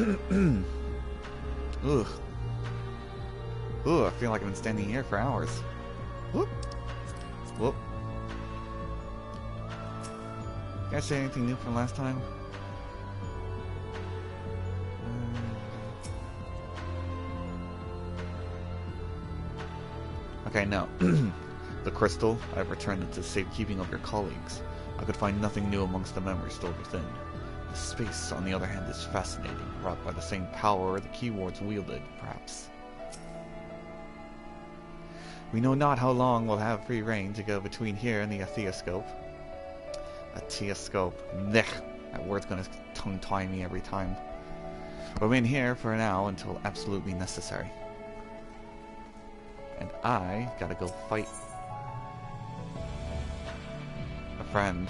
Ugh. Ugh, I feel like I've been standing here for hours. Whoop. Whoop. Can I say anything new from last time? Okay, no. The crystal, I've returned it to safekeeping of your colleagues. I could find nothing new amongst the memories stored within. The space, on the other hand, is fascinating, wrought by the same power the keywords wielded, perhaps. We know not how long we'll have free reign to go between here and the Atheoscope. Atheoscope. Blech. That word's gonna tongue-tie me every time. Remain here for now until absolutely necessary. And I gotta go fight a friend.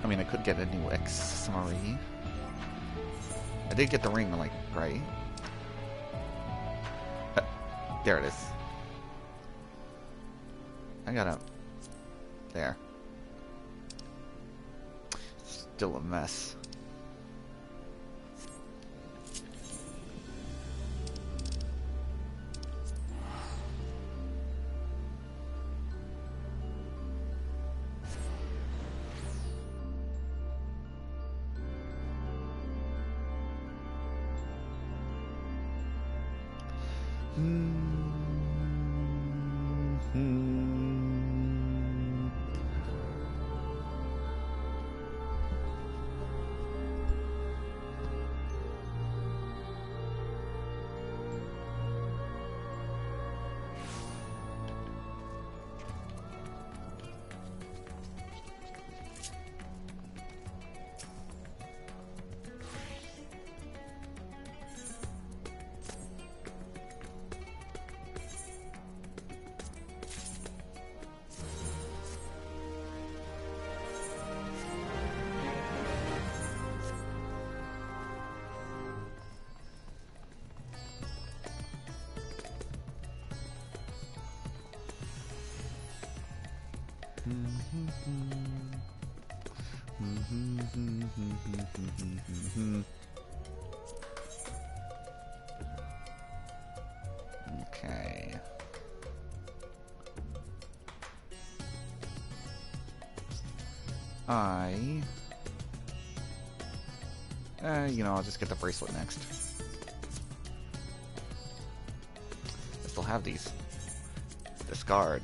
I mean, I could get a new accessory. I did get the ring, like, right? There it is. I gotta... There. Still a mess. Okay. You know, I'll just get the bracelet next. I still have these. Discard.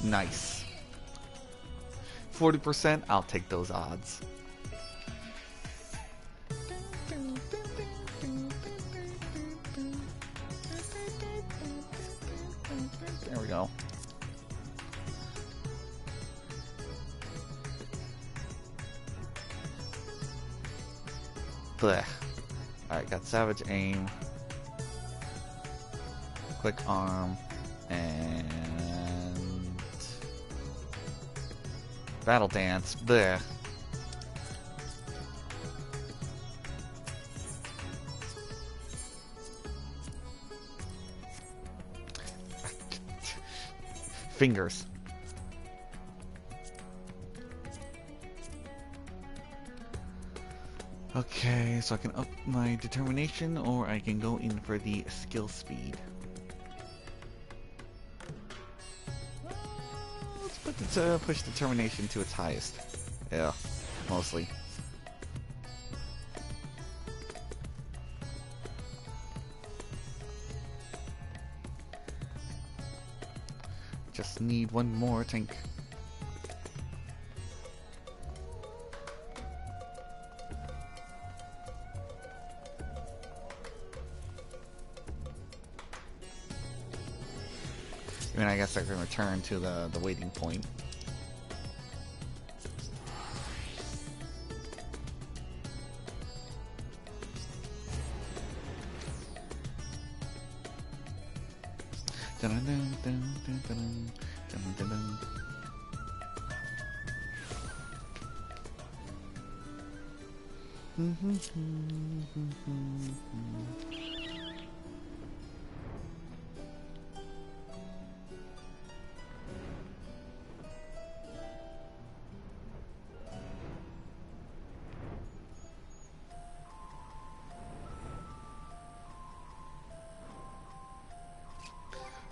Nice. 40%, I'll take those odds. There we go. Blech. Alright, got Savage Aim. Quick Arm. And... Battle Dance. Blech. Fingers. Okay, so I can up my determination, or I can go in for the skill speed. Let's push determination to its highest. Yeah, mostly. Just need one more tank. mean, I guess I can return to the waiting point.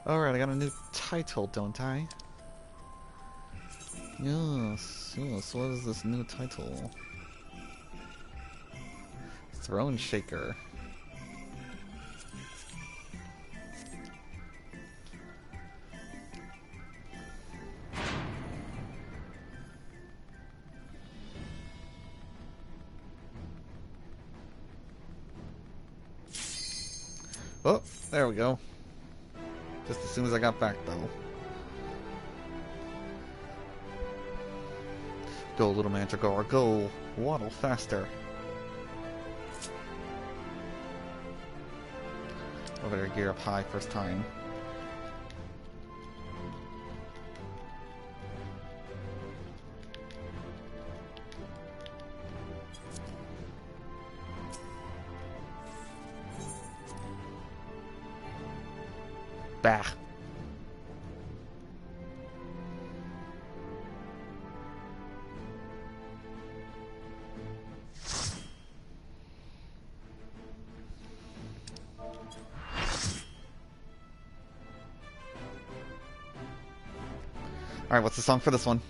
Alright, I got a new title, don't I? Yes, yes, what is this new title? Throne Shaker. Oh, there we go. Just as soon as I got back, though. Go, little Manticore, go! Waddle faster! I better gear up high first time. Bah! Alright, what's the song for this one?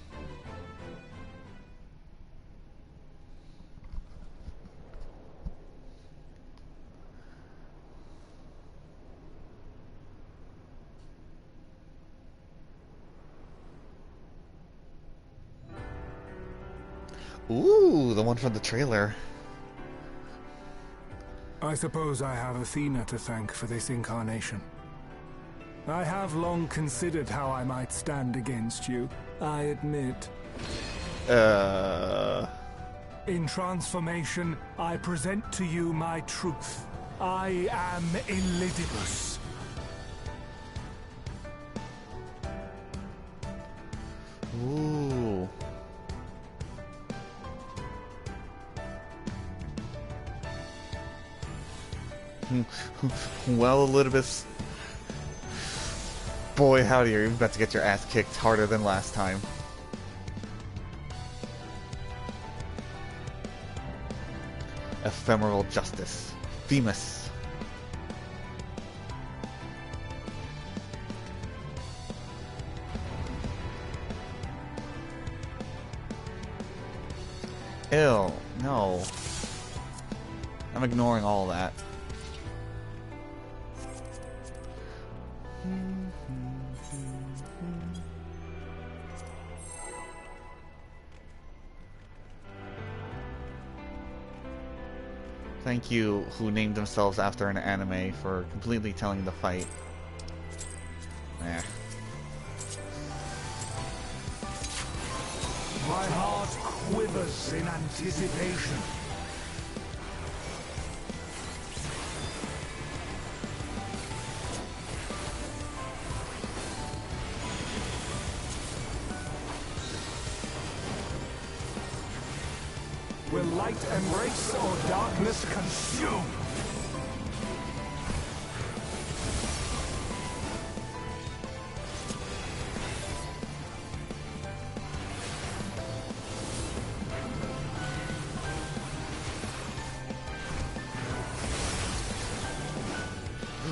Ooh, the one from the trailer. I suppose I have Athena to thank for this incarnation. I have long considered how I might stand against you, I admit. In transformation, I present to you my truth. I am Elidibus. Ooh. Well, Elidibus. Boy, howdy, you're about to get your ass kicked harder than last time. Ephemeral justice. Themis. Ew, no. I'm ignoring all that. Thank you, who named themselves after an anime, for completely telling the fight. Eh. My heart quivers in anticipation. Will light embrace or darkness consume?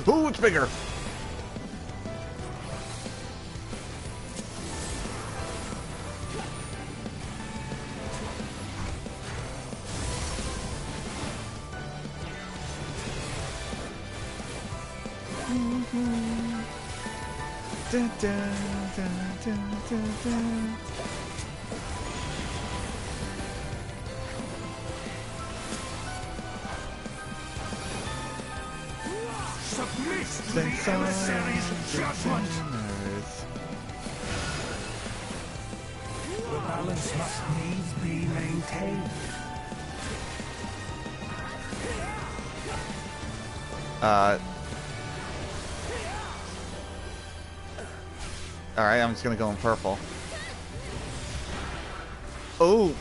Ooh, it's bigger! Dun, dun, dun, dun, dun, dun. Submit to the emissaries of judgment! balance must needs be maintained. Alright, I'm just gonna go in purple. Oh!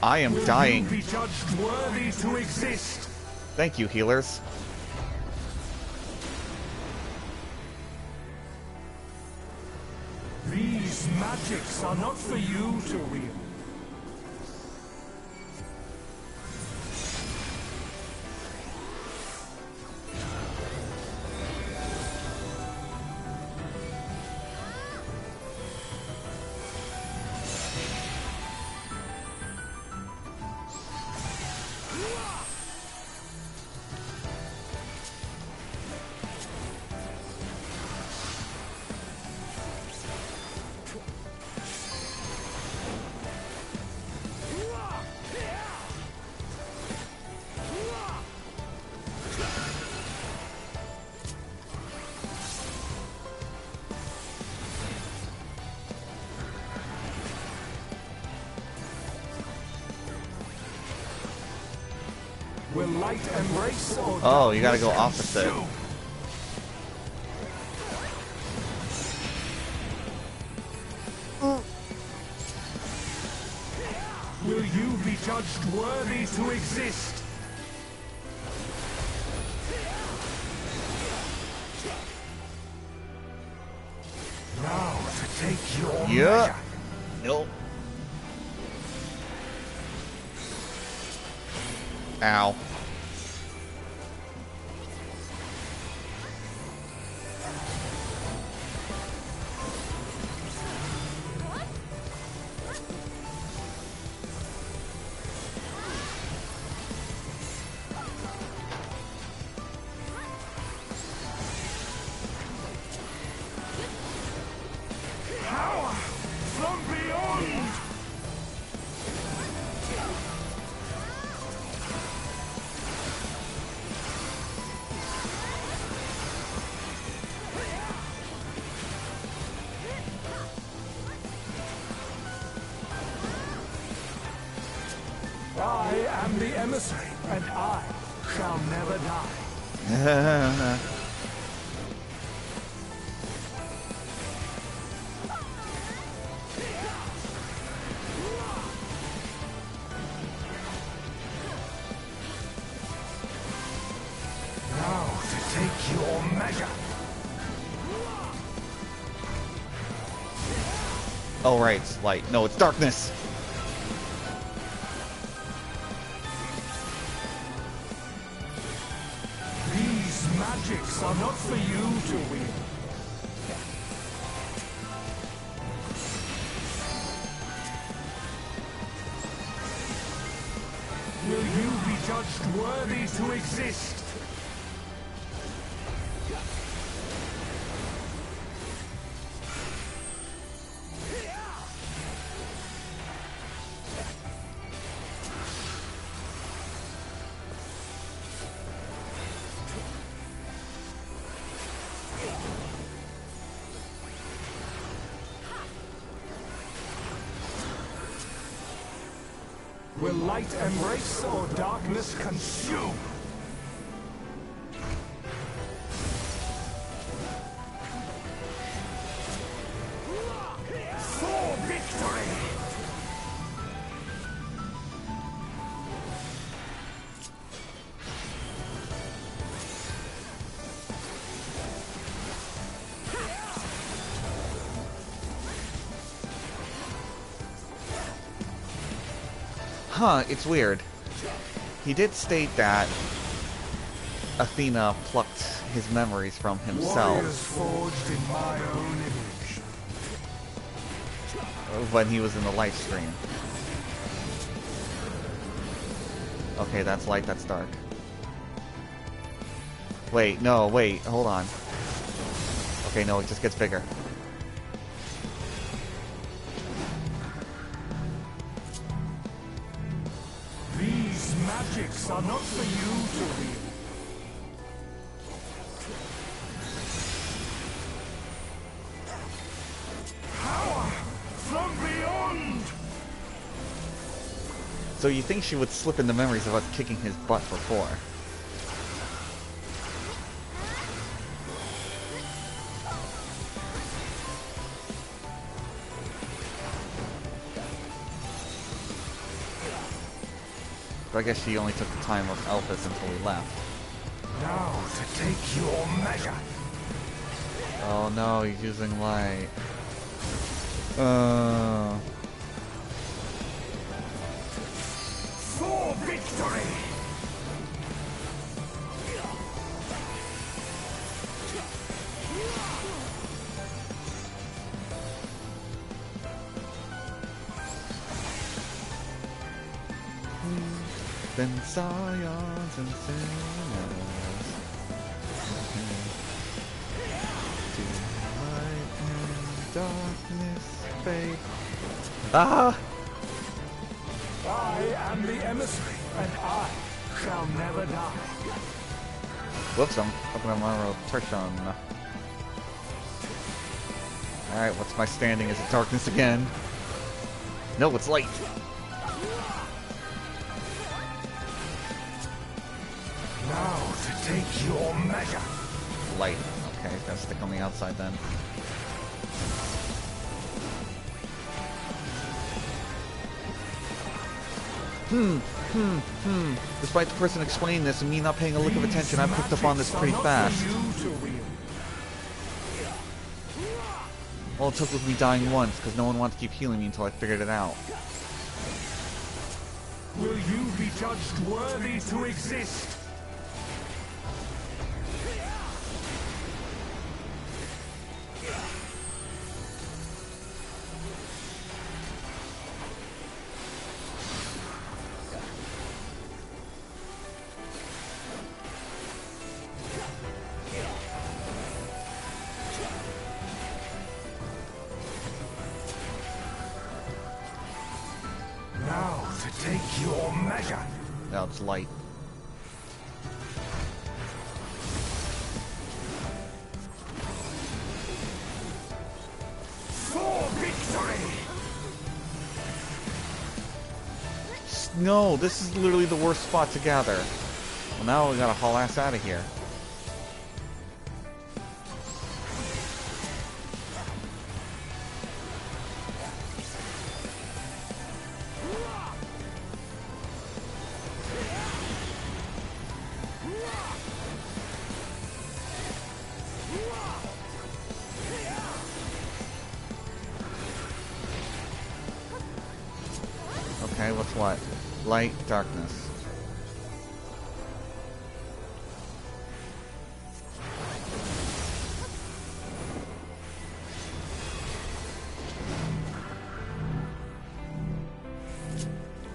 I am dying. Will you be judged worthy to exist? Thank you, healers. These magics are not for you to wield. Will light embrace or Oh, you gotta go opposite. Will you be judged worthy to exist? Now to take your measure. Nope. Ow. Power from beyond! I am the emissary, and I shall never die. Now to take your measure. Oh, right, it's light. No, it's darkness. These magics are not for you to wield. Will you be judged worthy to exist? Will light embrace or darkness consume? For victory! Huh, it's weird. He did state that Athena plucked his memories from himself Warriors forged in my own image. when he was in the live stream. Okay, that's light, that's dark. Wait, no, wait, hold on. Okay, no, it just gets bigger. These magics are not for you to wield. So you think she would slip into memories of us kicking his butt before. But I guess she only took the time of Elphys until we left. Now to take your measure. Oh no, he's using light. For victory! Then scions and sinners to light and darkness fade. Ah! I am the emissary, and I shall never die. Whoops, I'm opening my rotation. Alright, what's my standing? Is it darkness again? No, it's light. Now to take your measure. Light. Okay, gotta stick on the outside then. Despite the person explaining this and me not paying a lick of attention, I picked up on this pretty fast. All it took was me dying once, because no one wanted to keep healing me until I figured it out. Will you be judged worthy to exist? Take your measure. Now it's light. For victory. No, this is literally the worst spot to gather. Well, now we gotta haul ass out of here. Okay, what's what? Light, darkness.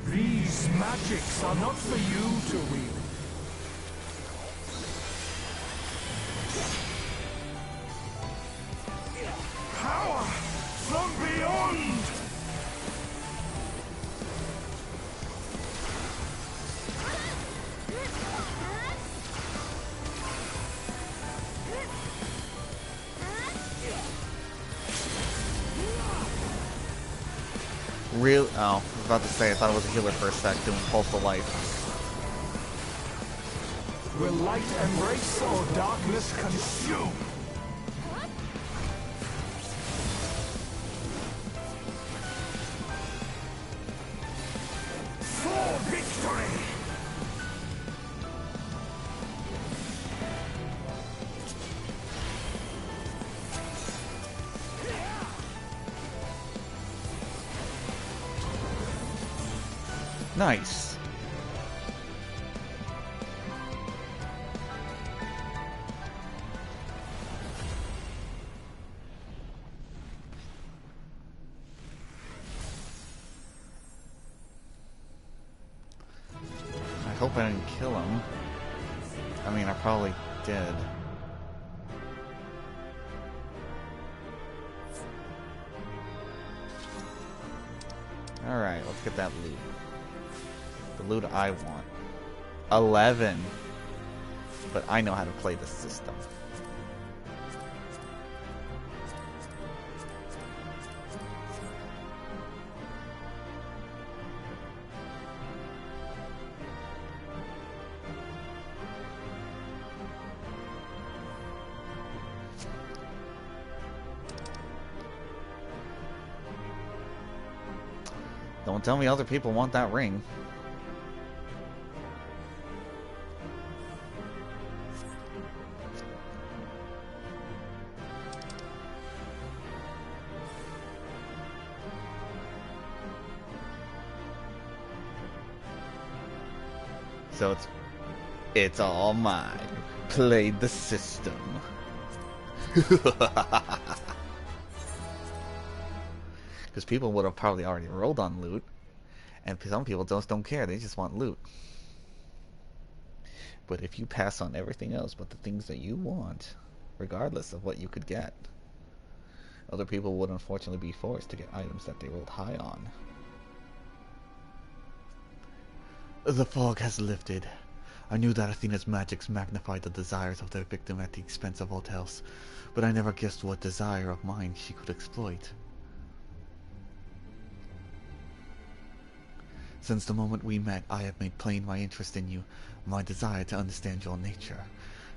These magics are not for you to wield. Power from beyond! Real? Oh, I was about to say, I thought it was a healer for a sec, doing Pulse of Life. Will light embrace or darkness consume? For victory! Nice. I hope I didn't kill him. I mean, I probably did. Alright, let's get that loot. The loot I want. 11. But I know how to play the system. Don't tell me other people want that ring. So it's all mine. Played the system. Because people would have probably already rolled on loot, and some people just don't care. They just want loot. But if you pass on everything else but the things that you want, regardless of what you could get, other people would unfortunately be forced to get items that they rolled high on. The fog has lifted. I knew that Athena's magics magnified the desires of their victim at the expense of all else, but I never guessed what desire of mine she could exploit. Since the moment we met, I have made plain my interest in you, my desire to understand your nature.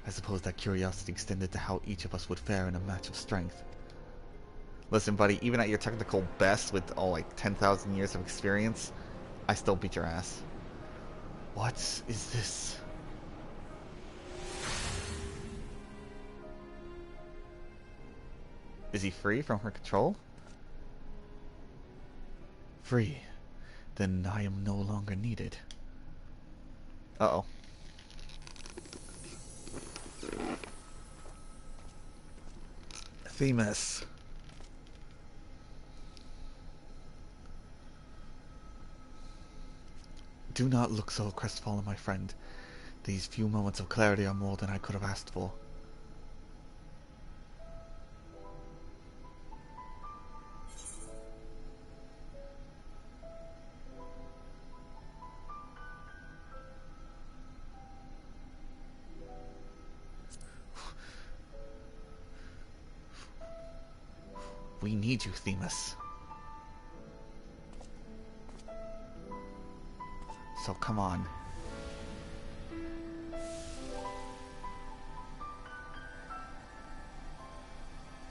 I suppose that curiosity extended to how each of us would fare in a match of strength. Listen, buddy, even at your technical best with all like 10,000 years of experience, I still beat your ass. What is this? Is he free from her control? Free. Then I am no longer needed. Uh-oh. Themis. Do not look so crestfallen, my friend. These few moments of clarity are more than I could have asked for. We need you, Themis. So come on.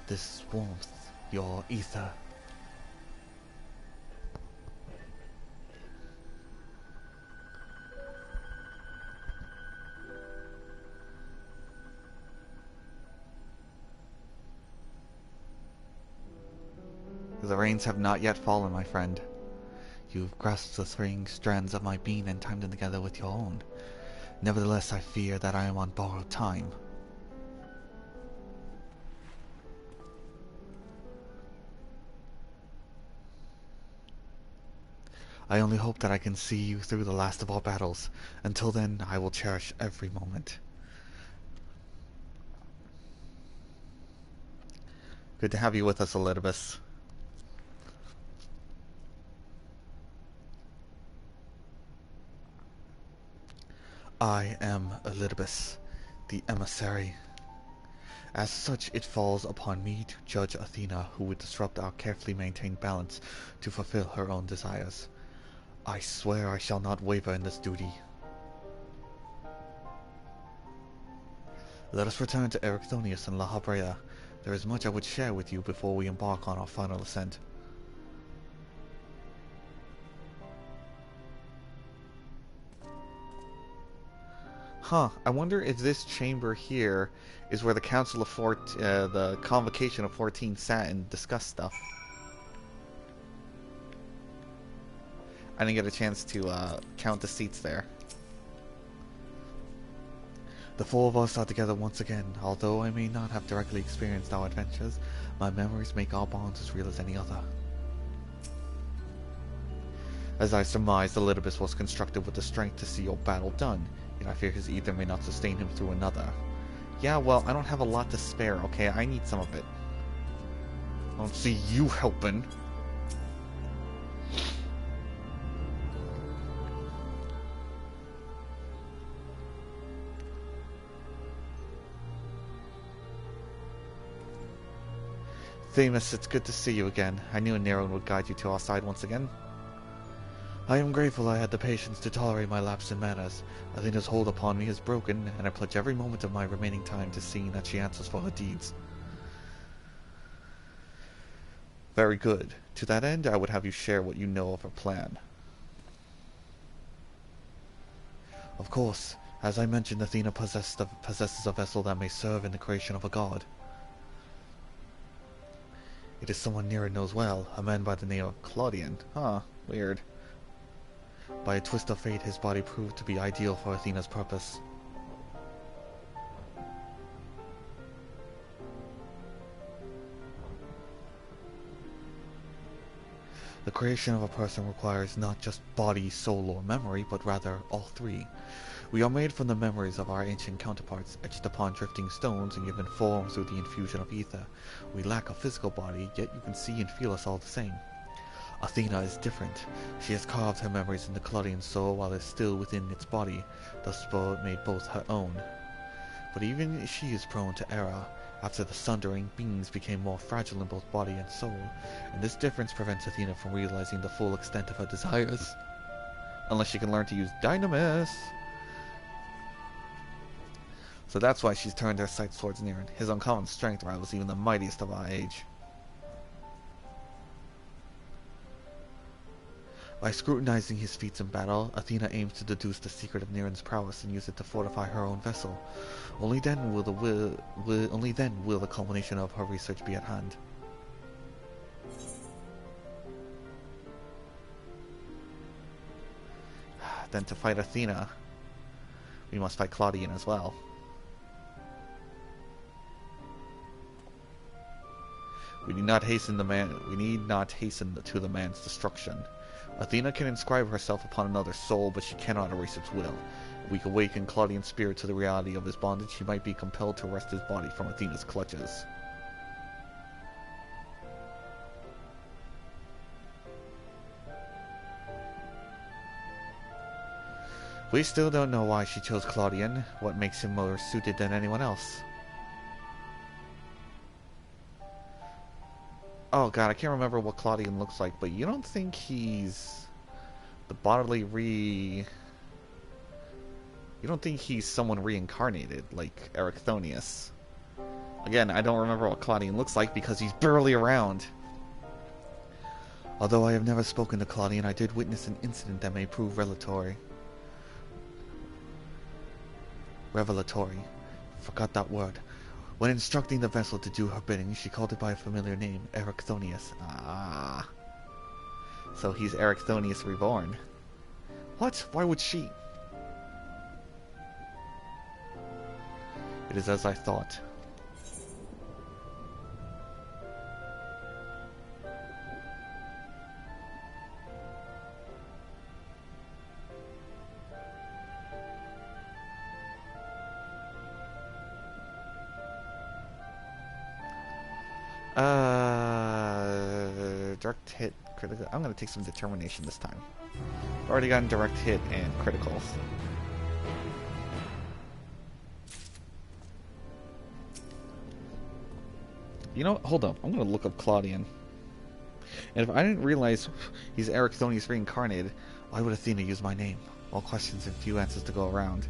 This warmth, your ether. The rains have not yet fallen, my friend. You've grasped the three strands of my being and timed them together with your own. Nevertheless, I fear that I am on borrowed time. I only hope that I can see you through the last of our battles. Until then, I will cherish every moment. Good to have you with us, Elidibus. I am Elidibus, the emissary. As such, it falls upon me to judge Athena, who would disrupt our carefully maintained balance to fulfill her own desires. I swear I shall not waver in this duty. Let us return to Erichthonius and La Habrea. There is much I would share with you before we embark on our final ascent. Huh, I wonder if this chamber here is where the Council of the Convocation of 14 sat and discussed stuff. I didn't get a chance to count the seats there. The four of us are together once again. Although I may not have directly experienced our adventures, my memories make our bonds as real as any other. As I surmised, Elidibus was constructed with the strength to see your battle done, yet I fear his ether may not sustain him through another. Yeah, well, I don't have a lot to spare, okay? I need some of it. I don't see you helping. Themis, it's good to see you again. I knew Neron would guide you to our side once again. I am grateful I had the patience to tolerate my lapse in manners. Athena's hold upon me is broken, and I pledge every moment of my remaining time to seeing that she answers for her deeds. Very good. To that end, I would have you share what you know of her plan. Of course, as I mentioned, Athena possesses a vessel that may serve in the creation of a god. It is someone Nira knows well, a man by the name of Claudian. Huh, weird. By a twist of fate, his body proved to be ideal for Athena's purpose. The creation of a person requires not just body, soul, or memory, but rather all three. We are made from the memories of our ancient counterparts, etched upon drifting stones and given form through the infusion of ether. We lack a physical body, yet you can see and feel us all the same. Athena is different. She has carved her memories into Claudian's soul while it is still within its body, thus made both her own. But even she is prone to error. After the sundering, beings became more fragile in both body and soul, and this difference prevents Athena from realizing the full extent of her desires. Unless she can learn to use Dynamis. So that's why she's turned her sights towards Niran. His uncommon strength rivals even the mightiest of our age. By scrutinizing his feats in battle, Athena aims to deduce the secret of Niran's prowess and use it to fortify her own vessel. Only then will the culmination of her research be at hand. Then to fight Athena, we must fight Claudian as well. We need not hasten to the man's destruction. Athena can inscribe herself upon another's soul, but she cannot erase its will. If we can awaken Claudian's spirit to the reality of his bondage, he might be compelled to wrest his body from Athena's clutches. We still don't know why she chose Claudian, what makes him more suited than anyone else. Oh god, I can't remember what Claudian looks like, but you don't think he's the You don't think he's someone reincarnated, like Ericthonius. Again, I don't remember what Claudian looks like because he's barely around. Although I have never spoken to Claudian, I did witness an incident that may prove revelatory. Forgot that word. When instructing the vessel to do her bidding, she called it by a familiar name, Ericthonius. Ah. So he's Ericthonius reborn. What? Why would she? It is as I thought. Direct hit, critical. I'm gonna take some determination this time. Already gotten direct hit and criticals. You know what? Hold up. I'm gonna look up Claudian. And if I didn't realize he's Ericthonius reincarnated, why would Athena use my name? All questions and few answers to go around.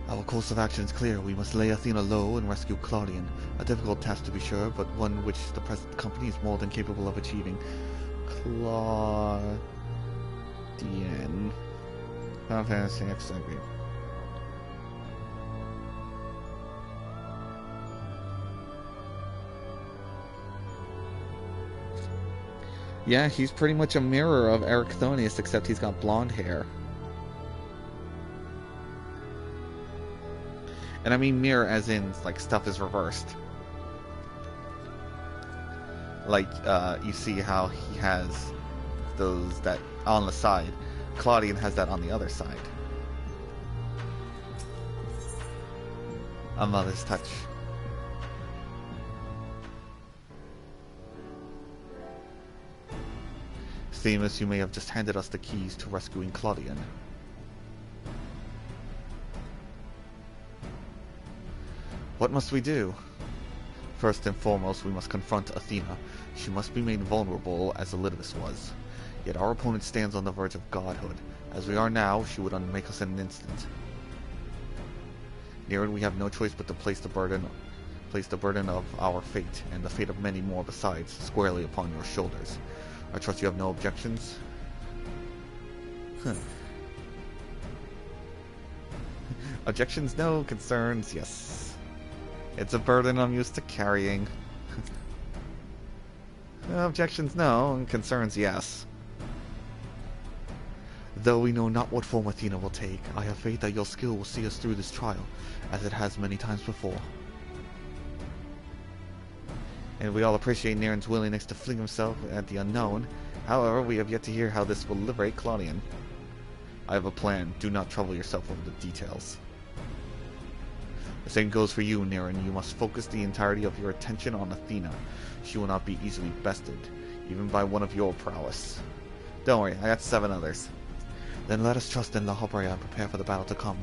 Our course of action is clear. We must lay Athena low and rescue Claudian. A difficult task to be sure, but one which the present company is more than capable of achieving. Claudian. Final Fantasy FFXIV. Yeah, he's pretty much a mirror of Ericthonius, except he's got blonde hair. And I mean mirror as in, like, stuff is reversed. Like, you see how he has those that on the side. Claudian has that on the other side. A mother's touch. Themis, you may have just handed us the keys to rescuing Claudian. What must we do? First and foremost, we must confront Athena. She must be made vulnerable as Elidibus was. Yet our opponent stands on the verge of godhood. As we are now, she would unmake us in an instant. Nereid, we have no choice but to place the burden of our fate, and the fate of many more besides, squarely upon your shoulders. I trust you have no objections? Objections no, concerns yes. It's a burden I'm used to carrying. Objections no, and concerns yes. Though we know not what form Athena will take, I have faith that your skill will see us through this trial, as it has many times before. And we all appreciate Nereid's willingness to fling himself at the unknown. However, we have yet to hear how this will liberate Claudian. I have a plan. Do not trouble yourself over the details. The same goes for you, Nereid. You must focus the entirety of your attention on Athena. She will not be easily bested, even by one of your prowess. Don't worry, I got 7 others. Then let us trust in La Habrea and prepare for the battle to come.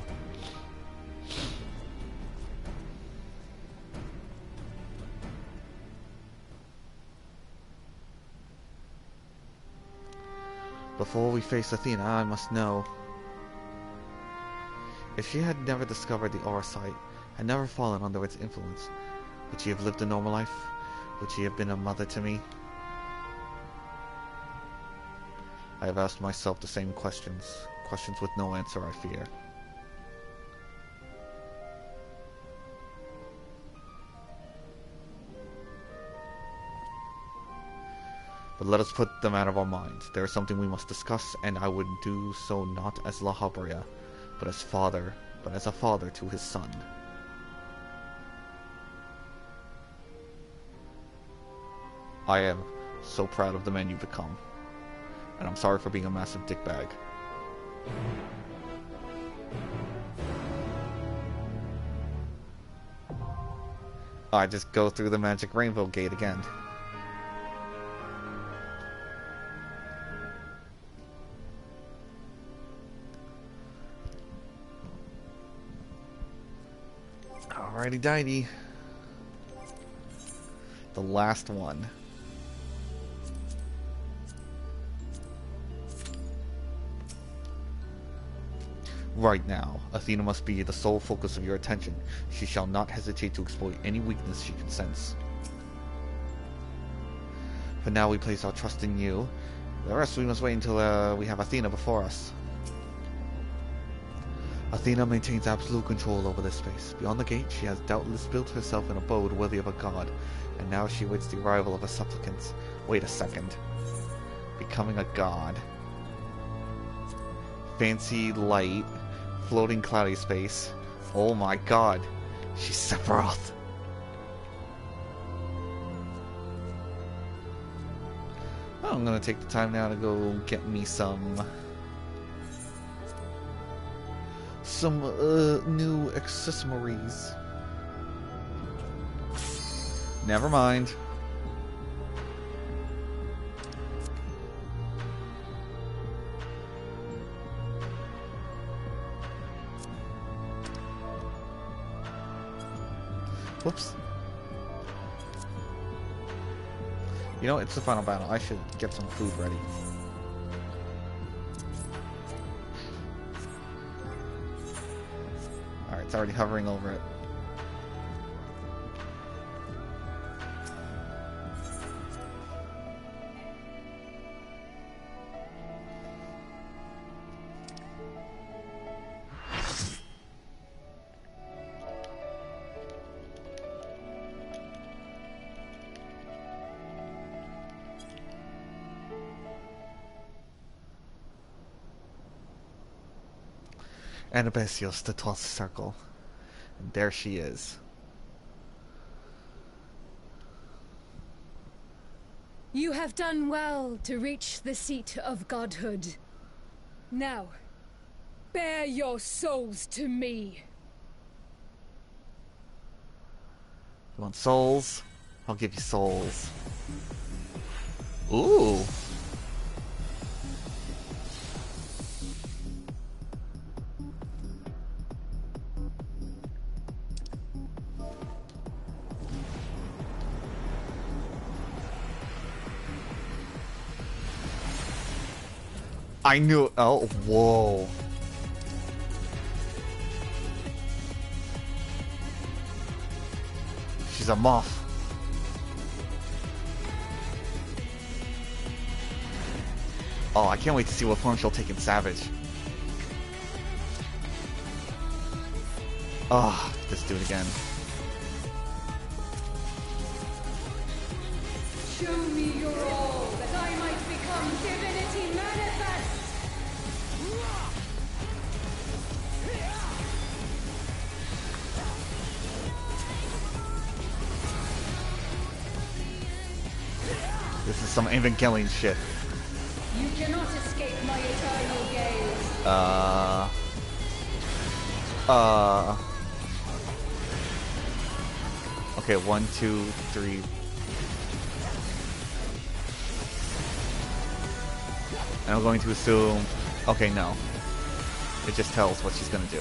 Before we face Athena, I must know. If she had never discovered the aura site, had never fallen under its influence, would she have lived a normal life? Would she have been a mother to me? I have asked myself the same questions. Questions with no answer, I fear. But let us put them out of our minds. There is something we must discuss, and I would do so not as La Habrea, but as a father to his son. I am so proud of the man you've become, and I'm sorry for being a massive dickbag. I just go through the magic rainbow gate again. Alrighty dighty. The last one. Right now, Athena must be the sole focus of your attention. She shall not hesitate to exploit any weakness she can sense. For now we place our trust in you. The rest we must wait until we have Athena before us. Athena maintains absolute control over this space. Beyond the gate, she has doubtless built herself an abode worthy of a god, and now she waits the arrival of a supplicant. Wait a second. Becoming a god. Fancy light. Floating cloudy space. Oh my god. She's Sephiroth. Oh, I'm gonna take the time now to go get me some new accessories. Never mind. Whoops. You know, it's the final battle. I should get some food ready. Alright, it's already hovering over it. Anabesios, the 12th circle. And there she is. You have done well to reach the seat of godhood. Now, bear your souls to me. You want souls? I'll give you souls. Ooh. I knew. Oh, whoa. She's a moth. Oh, I can't wait to see what form she'll take in Savage. Oh, let's do it again. Show me your all, that I might become divinity manifest! This is some Evangelion shit. You cannot escape my eternal gaze. Okay, 1, 2, 3. And I'm going to assume... Okay, no. It just tells what she's gonna do.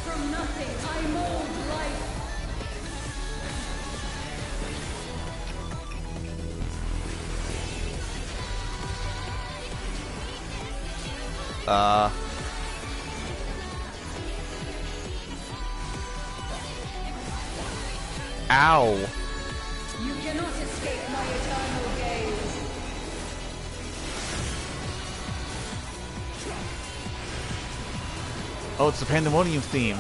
From nothing, I mold life. Ow! You cannot escape my eternal gaze. Oh, it's the Pandemonium theme.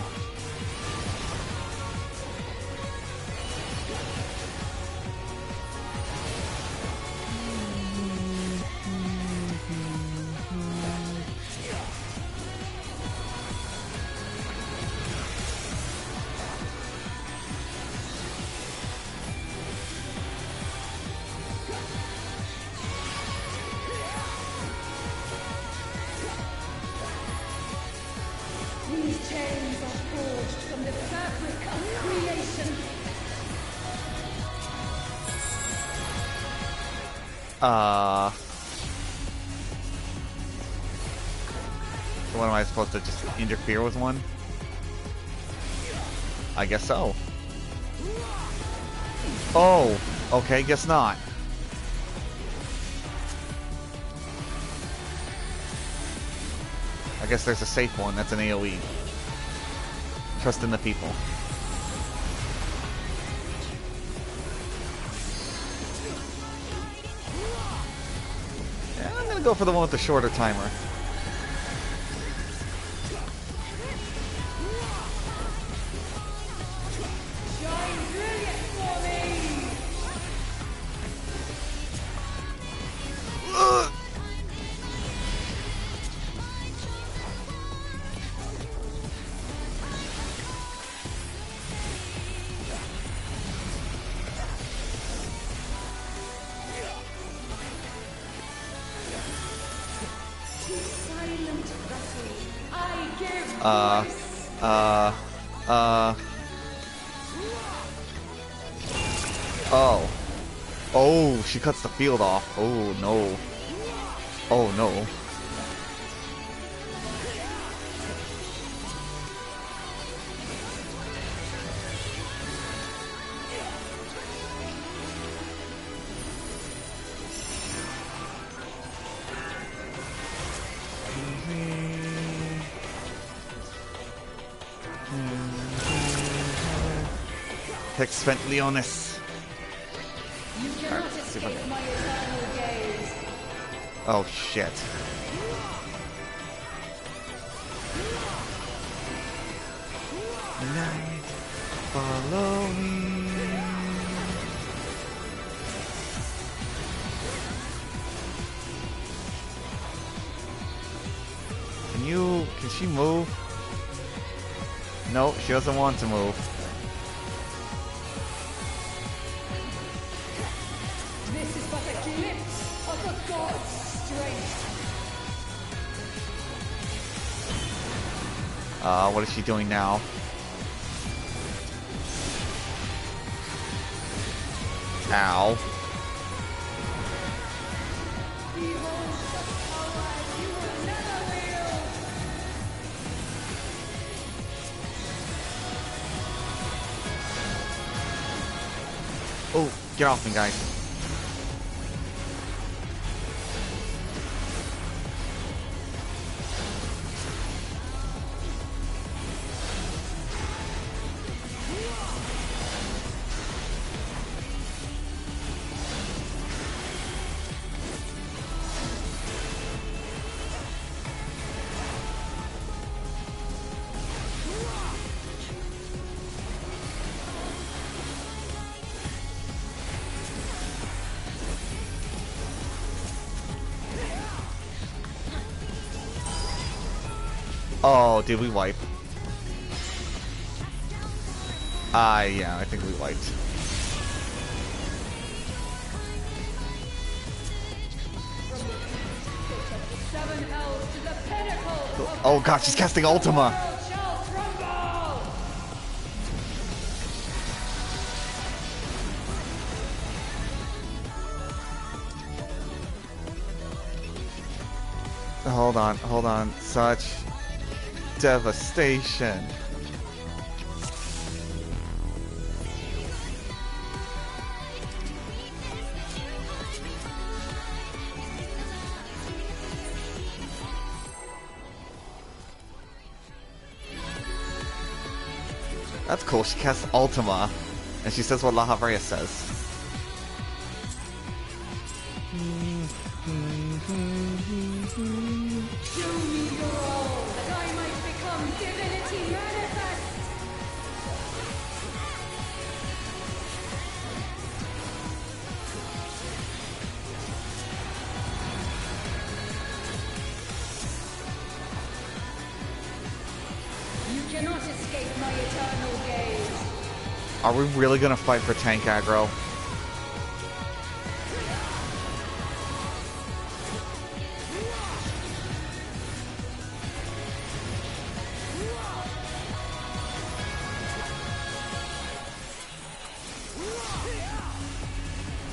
These chains are forged from the fabric of creation. So what am I supposed to just interfere with one? I guess so. Oh, okay, guess not. I guess there's a safe one, that's an AoE. Trust in the people. Yeah, I'm gonna go for the one with the shorter timer. Shine brilliant for me! Silent vessel, I give voice. Oh. Oh, she cuts the field off. Oh, no. Oh, no. Text spent Leonis. You cannot escape my eternal gaze. Oh shit. Night, follow me. Can she move? No, she doesn't want to move. This is but a glimpse of a god's strength. What is she doing now? Ow. Behold such power as you will never wield. Oh, get off me, guys. Oh, did we wipe? Yeah, I think we wiped. Oh god, she's casting Ultima! Hold on, hold on. Such devastation. That's cool, she casts Ultima, and she says what La Havrea says. Show me your all, that I might become divinity manifest! You cannot escape my eternal gaze. Are we really gonna fight for tank aggro?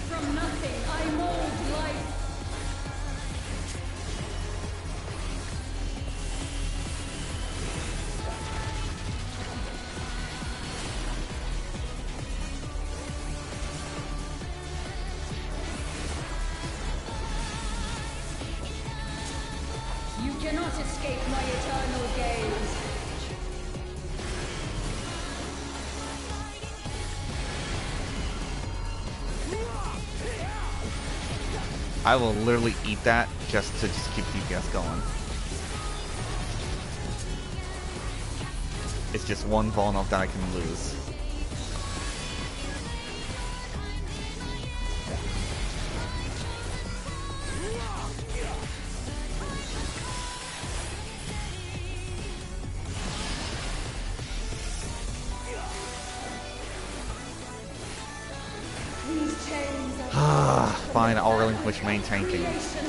From nothing I mold life. You cannot escape my eternal gaze. I will literally eat that just to keep DPS going. It's just one vulnerable that I can lose. These chains are Fine, I'll relinquish main tanking. creation.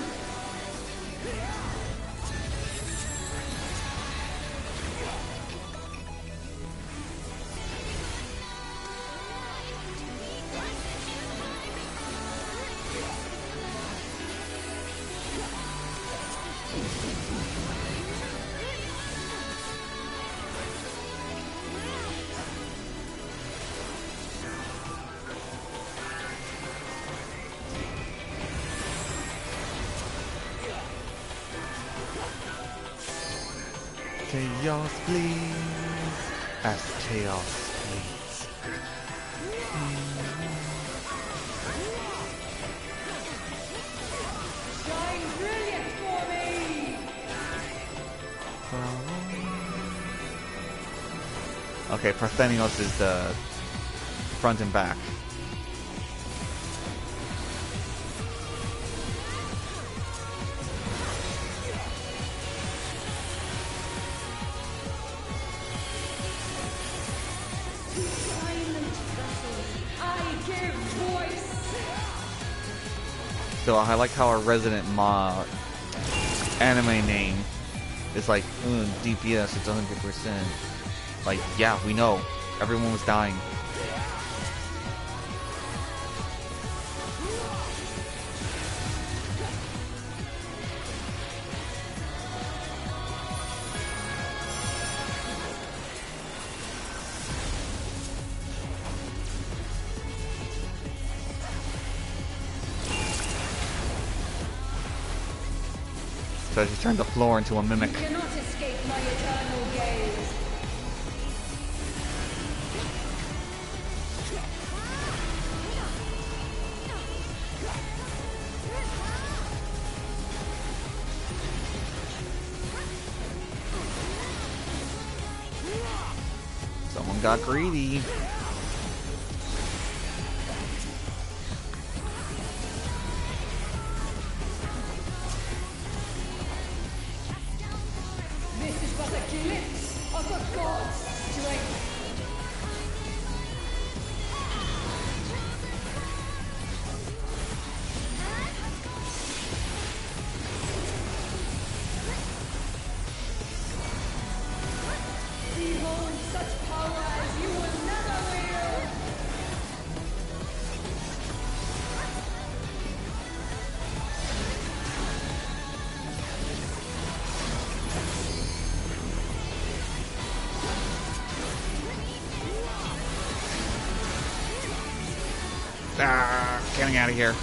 Chaos please, as chaos please. Shine brilliant for me. Okay, Parthenios is the front and back. Silent vessels, I give voice. So I like how our resident anime name is like DPS. It's 100%. Like, yeah, we know everyone was dying. So I just turned the floor into a mimic. You cannot escape my eternal gaze. Someone got greedy. This is but a Ah, getting out of here.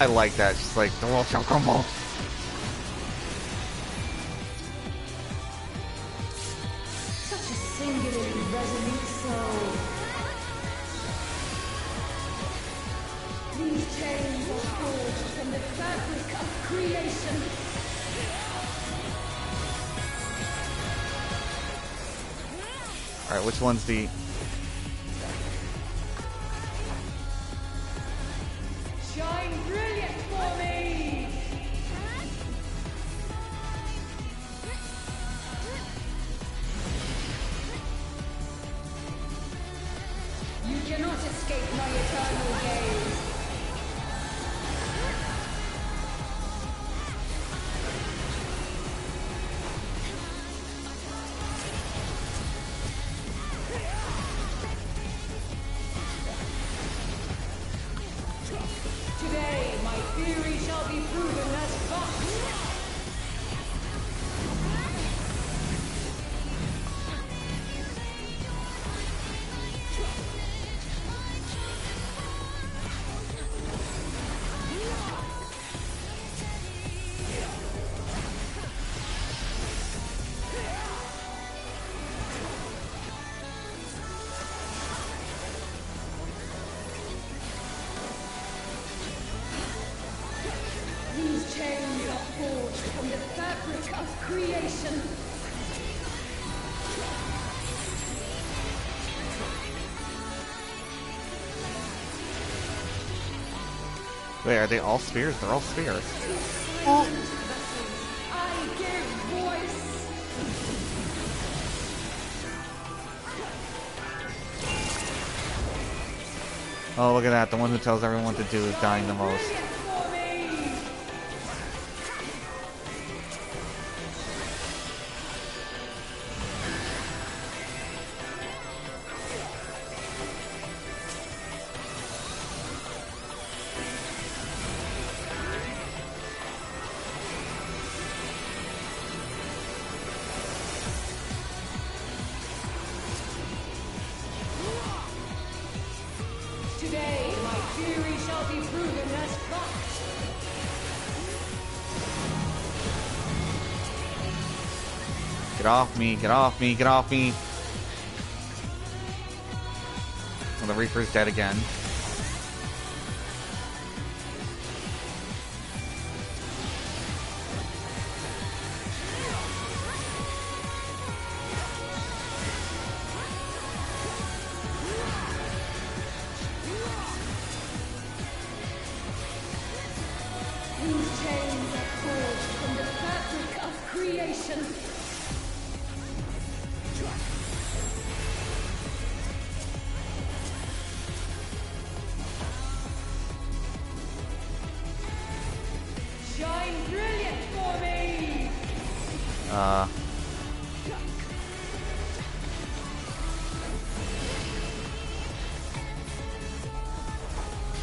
I like that. She's like, the world shall crumble. Such a singularly resolute soul. These chains are forged from the fabric of creation. Alright, which one's the... Shine brilliant for me! You cannot escape my eternal gaze. Today, my theory shall be proven as fact. These chains are forged from the fabric of creation. Wait, are they all spears? They're all spears. Silent vessels, I give voice. Oh, look at that. The one who tells everyone what to do is dying the most. Brilliant for me. Today, my theory shall be proven as fact. Get off me, get off me, get off me. Oh, the Reaper's dead again. These chains are forged from the fabric of creation. Shine brilliant for me!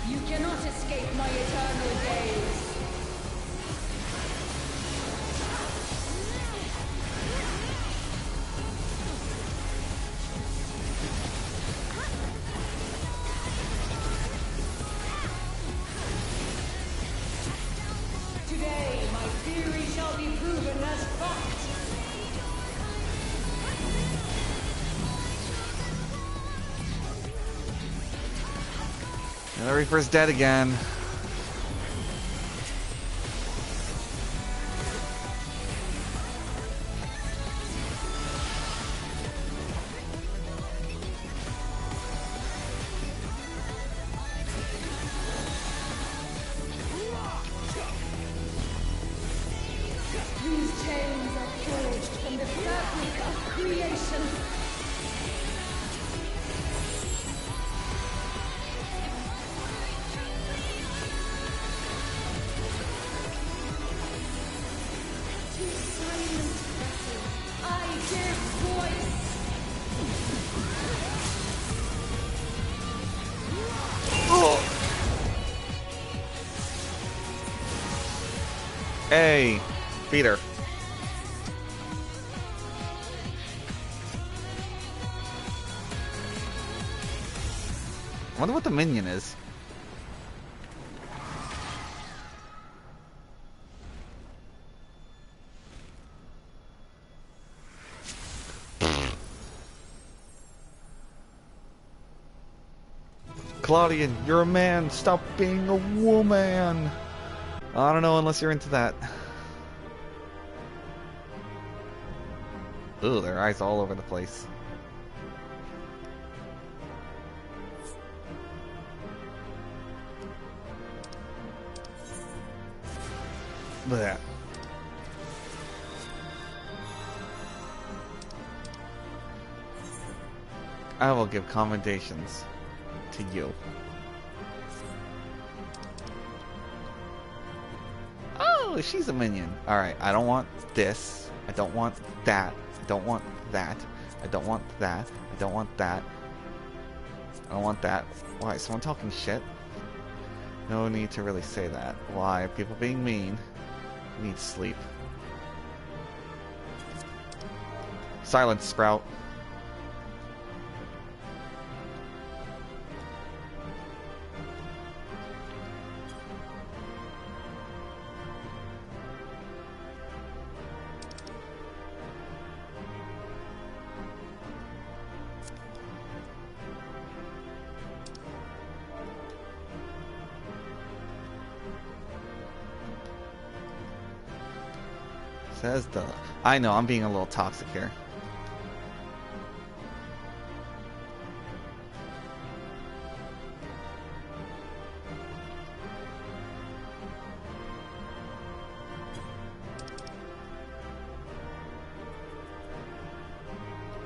You cannot escape my eternal gaze. Today, my theory shall be proven as fact. And the Reaper's dead again. These chains are forged from the fabric of creation. Hey! Feed her. I wonder what the minion is. Claudian, you're a man. Stop being a woman. I don't know unless you're into that. Ooh, their eyes all over the place. Blech. I will give commendations to you. Oh, she's a minion. Alright, I don't want this. I don't want that. I don't want that. I don't want that. I don't want that. I don't want that. Why? Someone talking shit? No need to really say that. Why? People being mean. Need sleep. Silence, Sprout. Says the... I know, I'm being a little toxic here.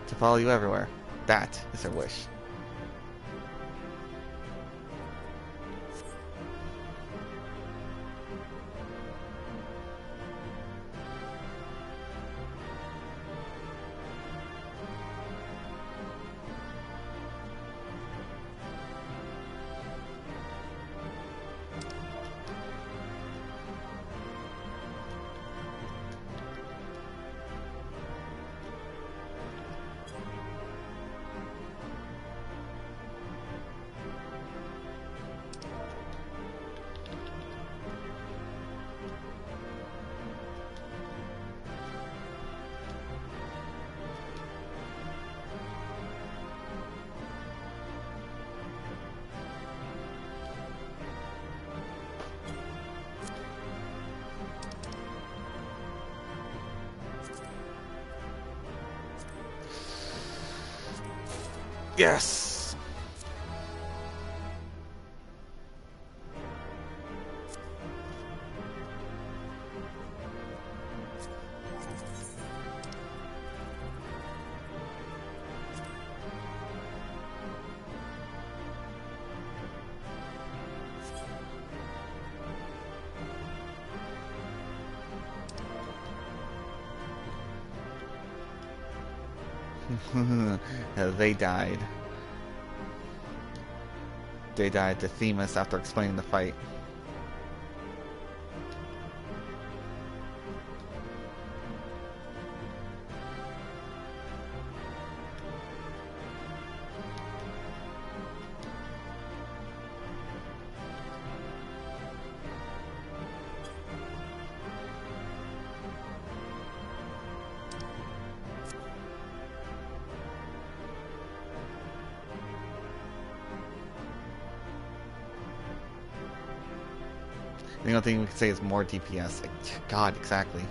To follow you everywhere. That is her wish. Yes! They died. They died to Themis after explaining the fight. The only thing we can say is more DPS. God, exactly.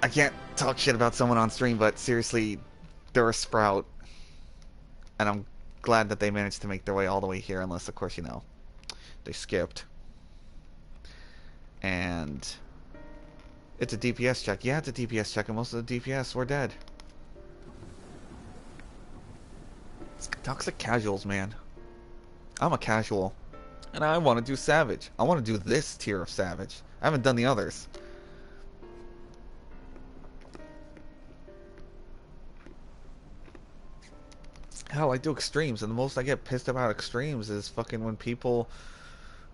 I can't talk shit about someone on stream, but seriously, they're a Sprout. And I'm glad that they managed to make their way all the way here, unless, of course, you know, they skipped. And... it's a DPS check. Yeah, it's a DPS check, and most of the DPS were dead. Toxic casuals, man. I'm a casual. And I want to do Savage. I want to do this tier of Savage. I haven't done the others. Hell, I do extremes, and the most I get pissed about extremes is fucking when people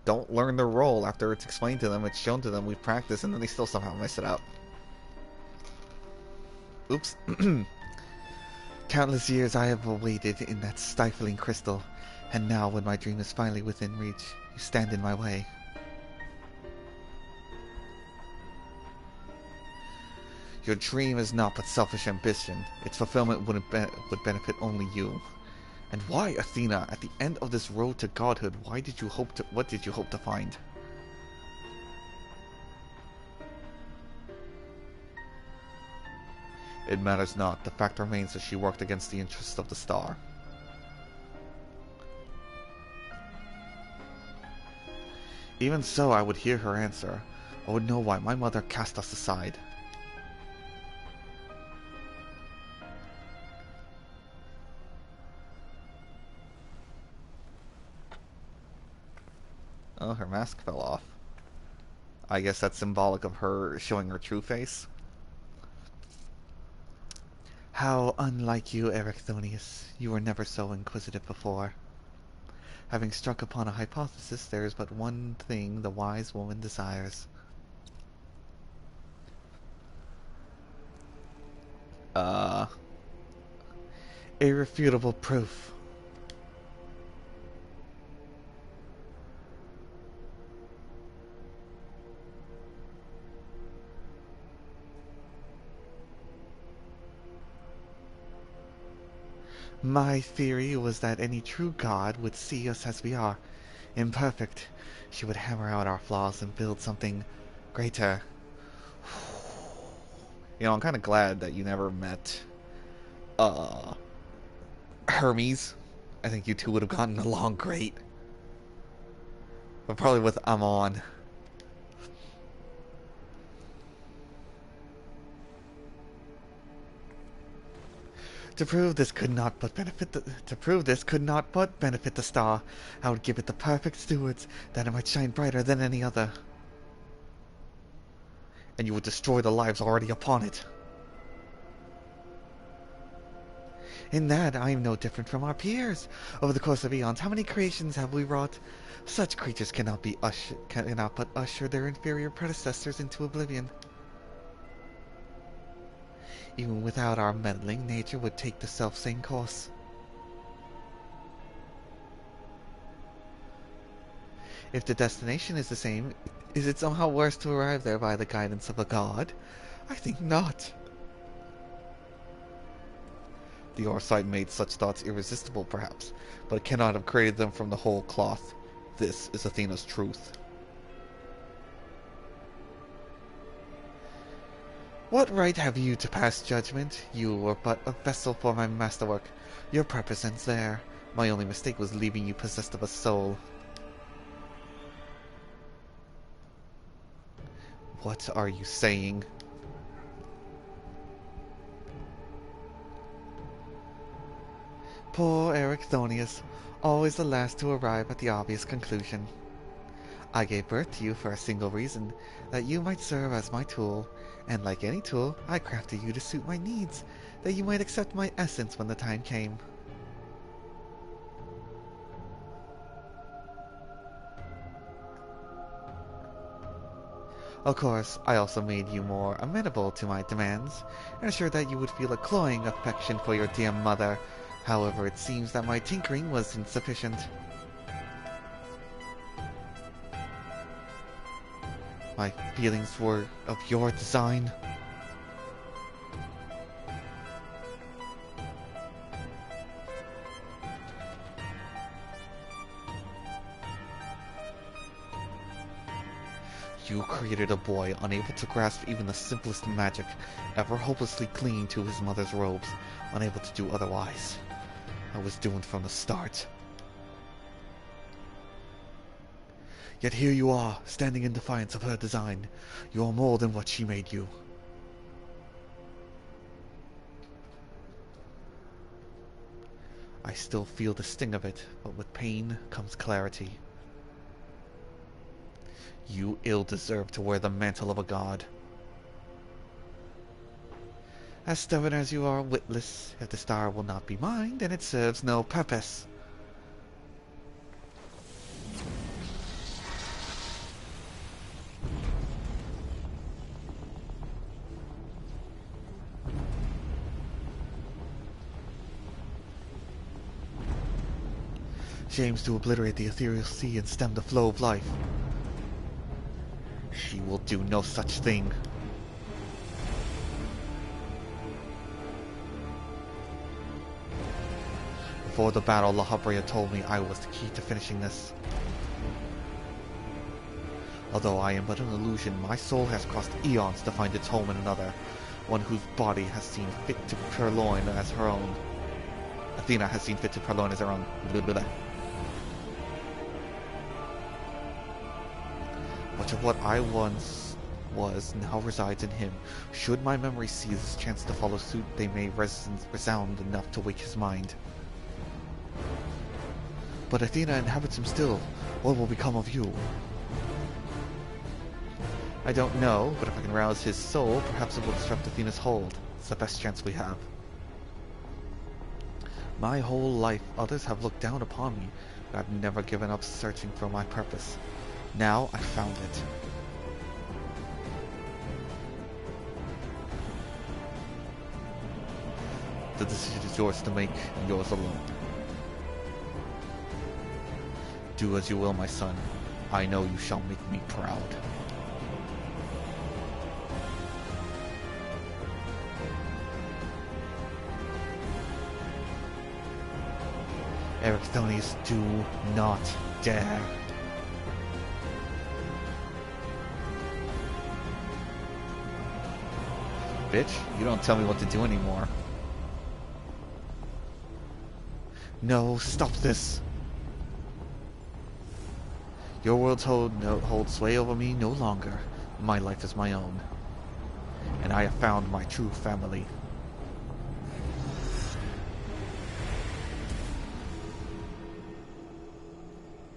don't learn their role after it's explained to them, it's shown to them, we've practiced, and then they still somehow mess it up. Oops. Countless years I have awaited in that stifling crystal, and now when my dream is finally within reach, you stand in my way. Your dream is not but selfish ambition. Its fulfillment would benefit only you. And why, Athena, at the end of this road to godhood, what did you hope to find? It matters not. The fact remains that she worked against the interests of the star. Even so, I would hear her answer. I would know why my mother cast us aside. Oh, her mask fell off. I guess that's symbolic of her showing her true face. How unlike you, Erechthonius. You were never so inquisitive before. Having struck upon a hypothesis, there is but one thing the wise woman desires. Irrefutable proof. My theory was that any true god would see us as we are, imperfect. She would hammer out our flaws and build something greater. You know, I'm kind of glad that you never met, Hermes. I think you two would have gotten along great. But probably with Amon. To prove this could not but benefit the star, I would give it the perfect stewards, that it might shine brighter than any other. And you would destroy the lives already upon it. In that, I am no different from our peers. Over the course of eons, how many creations have we wrought? Such creatures cannot but usher their inferior predecessors into oblivion. Even without our meddling, nature would take the self-same course. If the destination is the same, is it somehow worse to arrive there by the guidance of a god? I think not. The Orsite made such thoughts irresistible, perhaps, but it cannot have created them from the whole cloth. This is Athena's truth. What right have you to pass judgment? You were but a vessel for my masterwork. Your purpose ends there. My only mistake was leaving you possessed of a soul. What are you saying? Poor Erechthonius, always the last to arrive at the obvious conclusion. I gave birth to you for a single reason, that you might serve as my tool, and like any tool, I crafted you to suit my needs, that you might accept my essence when the time came. Of course, I also made you more amenable to my demands, and assured that you would feel a cloying affection for your dear mother. However, it seems that my tinkering was insufficient. My feelings were of your design. You created a boy unable to grasp even the simplest magic, ever hopelessly clinging to his mother's robes, unable to do otherwise. I was doomed from the start. Yet here you are, standing in defiance of her design. You are more than what she made you. I still feel the sting of it, but with pain comes clarity. You ill deserve to wear the mantle of a god. As stubborn as you are witless, if the star will not be mine, then it serves no purpose. She aims to obliterate the ethereal sea and stem the flow of life. She will do no such thing. Before the battle, La Habrea told me I was the key to finishing this. Although I am but an illusion, my soul has crossed eons to find its home in another, one whose body has seen fit to purloin as her own. Athena has seen fit to purloin as her own. Blah, blah, blah. Much of what I once was now resides in him. Should my memory seize this chance to follow suit, they may resound enough to wake his mind. But Athena inhabits him still. What will become of you? I don't know, but if I can rouse his soul, perhaps it will disrupt Athena's hold. It's the best chance we have. My whole life, others have looked down upon me, but I've never given up searching for my purpose. Now I found it. The decision is yours to make, and yours alone. Do as you will, my son. I know you shall make me proud. Ericthonius, do not dare. Bitch, you don't tell me what to do anymore. No, stop this. Your worlds hold sway over me no longer. My life is my own. And I have found my true family.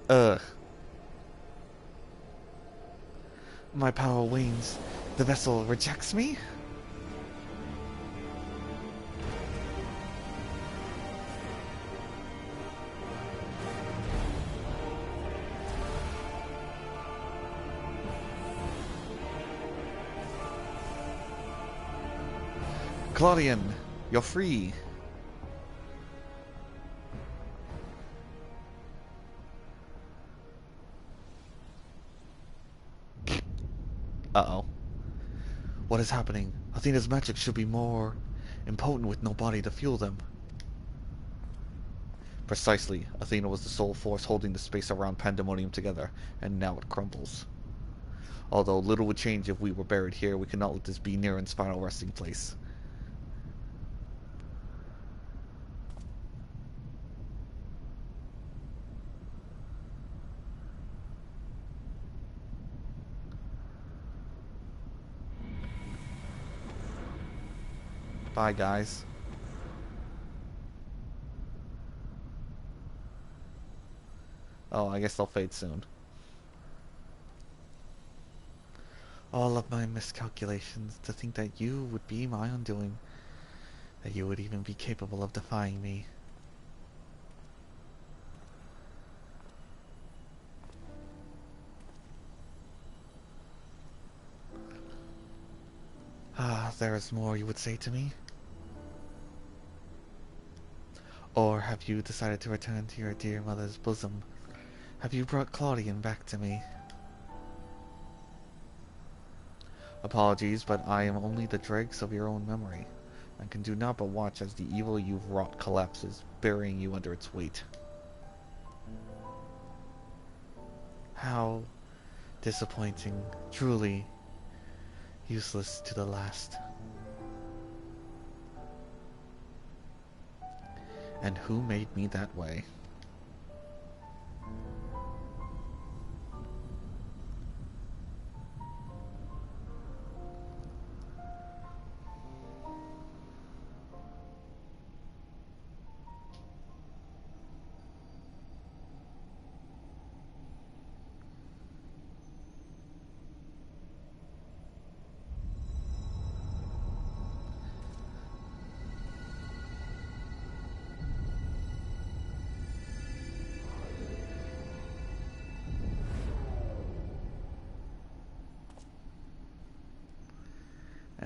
Ugh. My power wanes. The vessel rejects me? Claudian, you're free. Uh-oh. What is happening? Athena's magic should be more impotent with no body to fuel them. Precisely. Athena was the sole force holding the space around Pandemonium together, and now it crumbles. Although little would change if we were buried here, we cannot let this be Niren's final resting place. Bye, guys. Oh, I guess they'll fade soon. All of my miscalculations, to think that you would be my undoing, that you would even be capable of defying me. Ah, there is more you would say to me? Or have you decided to return to your dear mother's bosom? Have you brought Claudian back to me? Apologies, but I am only the dregs of your own memory, and can do not but watch as the evil you've wrought collapses, burying you under its weight. How disappointing, truly useless to the last. And who made me that way?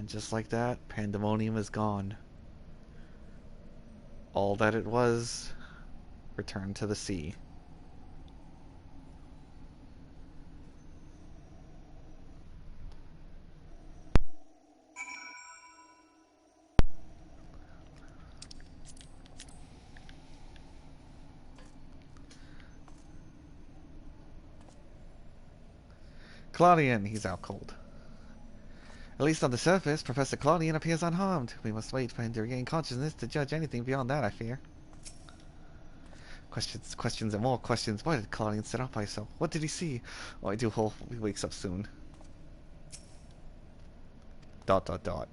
And just like that, pandemonium is gone. All that it was returned to the sea. Claudian, he's out cold. At least on the surface, Professor Claudian appears unharmed. We must wait for him to regain consciousness to judge anything beyond that, I fear. Questions, questions, and more questions. Why did Claudian set up by himself? What did he see? Oh, I do hope he wakes up soon. ... Although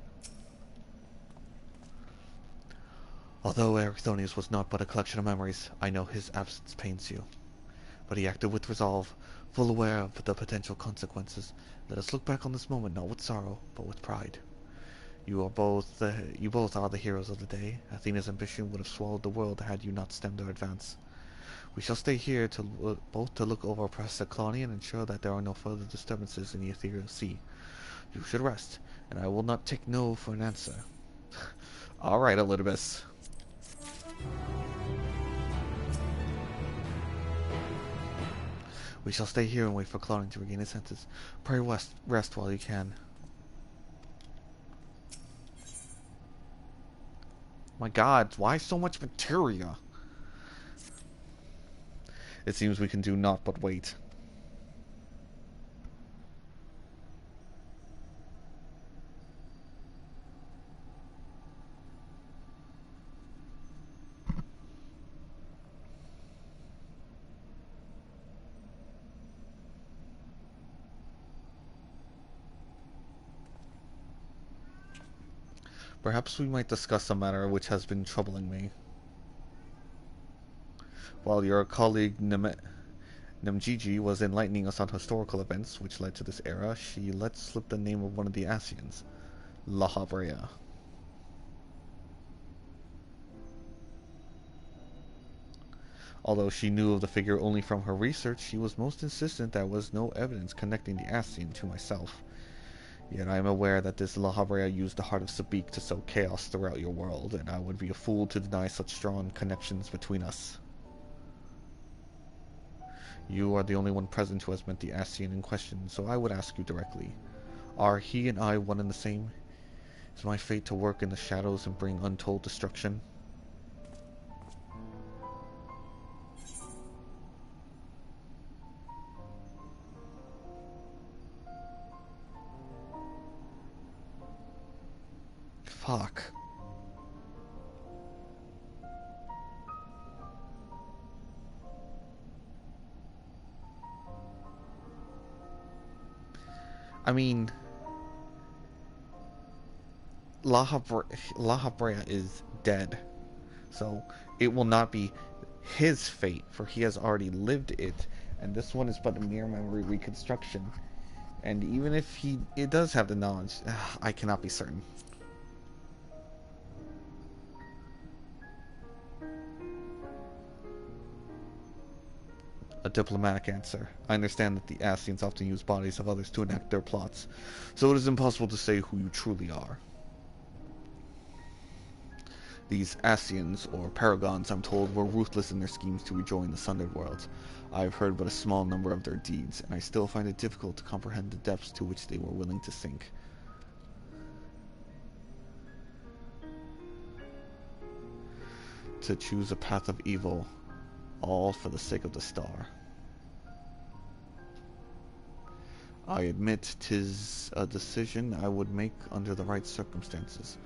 Ericthonius was not but a collection of memories, I know his absence pains you. But he acted with resolve, full aware of the potential consequences. Let us look back on this moment not with sorrow, but with pride. You both are the heroes of the day. Athena's ambition would have swallowed the world had you not stemmed our advance. We shall stay here both to look over Professor Claudian and ensure that there are no further disturbances in the ethereal sea. You should rest, and I will not take no for an answer. Alright, Elidibus. We shall stay here and wait for Claudian to regain his senses. Pray rest while you can. My god, why so much materia? It seems we can do naught but wait. Perhaps we might discuss a matter which has been troubling me. While your colleague Namgigi was enlightening us on historical events which led to this era, she let slip the name of one of the Asians, La Habrea. Although she knew of the figure only from her research, she was most insistent there was no evidence connecting the Asian to myself. Yet I am aware that this La Habrea used the heart of Sabik to sow chaos throughout your world, and I would be a fool to deny such strong connections between us. You are the only one present who has met the Asian in question, so I would ask you directly. Are he and I one and the same? Is my fate to work in the shadows and bring untold destruction? Fuck. I mean, La Habrea is dead, so it will not be his fate, for he has already lived it, and this one is but a mere memory reconstruction. And even if it does have the knowledge, I cannot be certain. A diplomatic answer. I understand that the Asians often use bodies of others to enact their plots, so it is impossible to say who you truly are. These Asians, or Paragons, I'm told, were ruthless in their schemes to rejoin the Sundered Worlds. I have heard but a small number of their deeds, and I still find it difficult to comprehend the depths to which they were willing to sink. To choose a path of evil, all for the sake of the star. I admit 'tis a decision I would make under the right circumstances.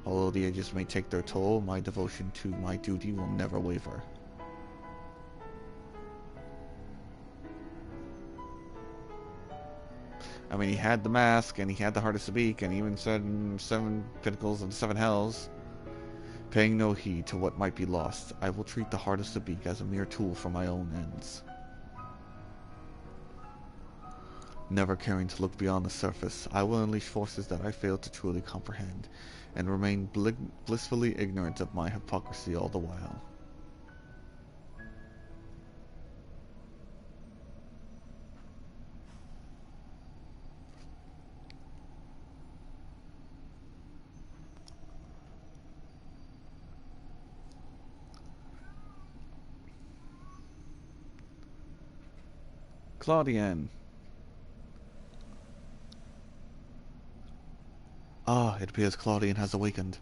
Although the ages may take their toll, my devotion to my duty will never waver. I mean, he had the mask, and he had the heart of Sabik, and he even said 7 pinnacles of the 7 hells. Paying no heed to what might be lost, I will treat the heart of Sabik as a mere tool for my own ends. Never caring to look beyond the surface, I will unleash forces that I fail to truly comprehend, and remain blissfully ignorant of my hypocrisy all the while. Claudian. Ah, it appears Claudian has awakened.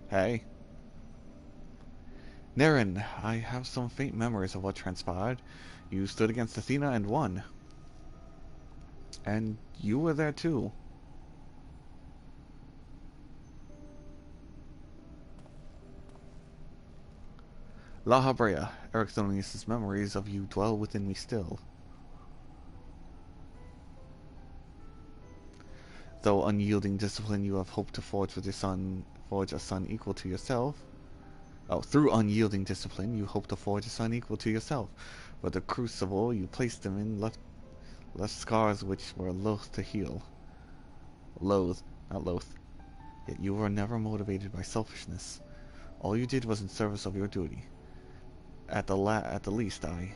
Hey. Naren, I have some faint memories of what transpired. You stood against Athena and won. And you were there too. La Habrea, Ericthonius' memories of you dwell within me still. Though unyielding discipline you have hoped to forge with your son, forge a son equal to yourself. Oh, through unyielding discipline you hope to forge a son equal to yourself. But the crucible you placed him in left scars which were loath to heal. Loath, not loath. Yet you were never motivated by selfishness. All you did was in service of your duty. At the least, I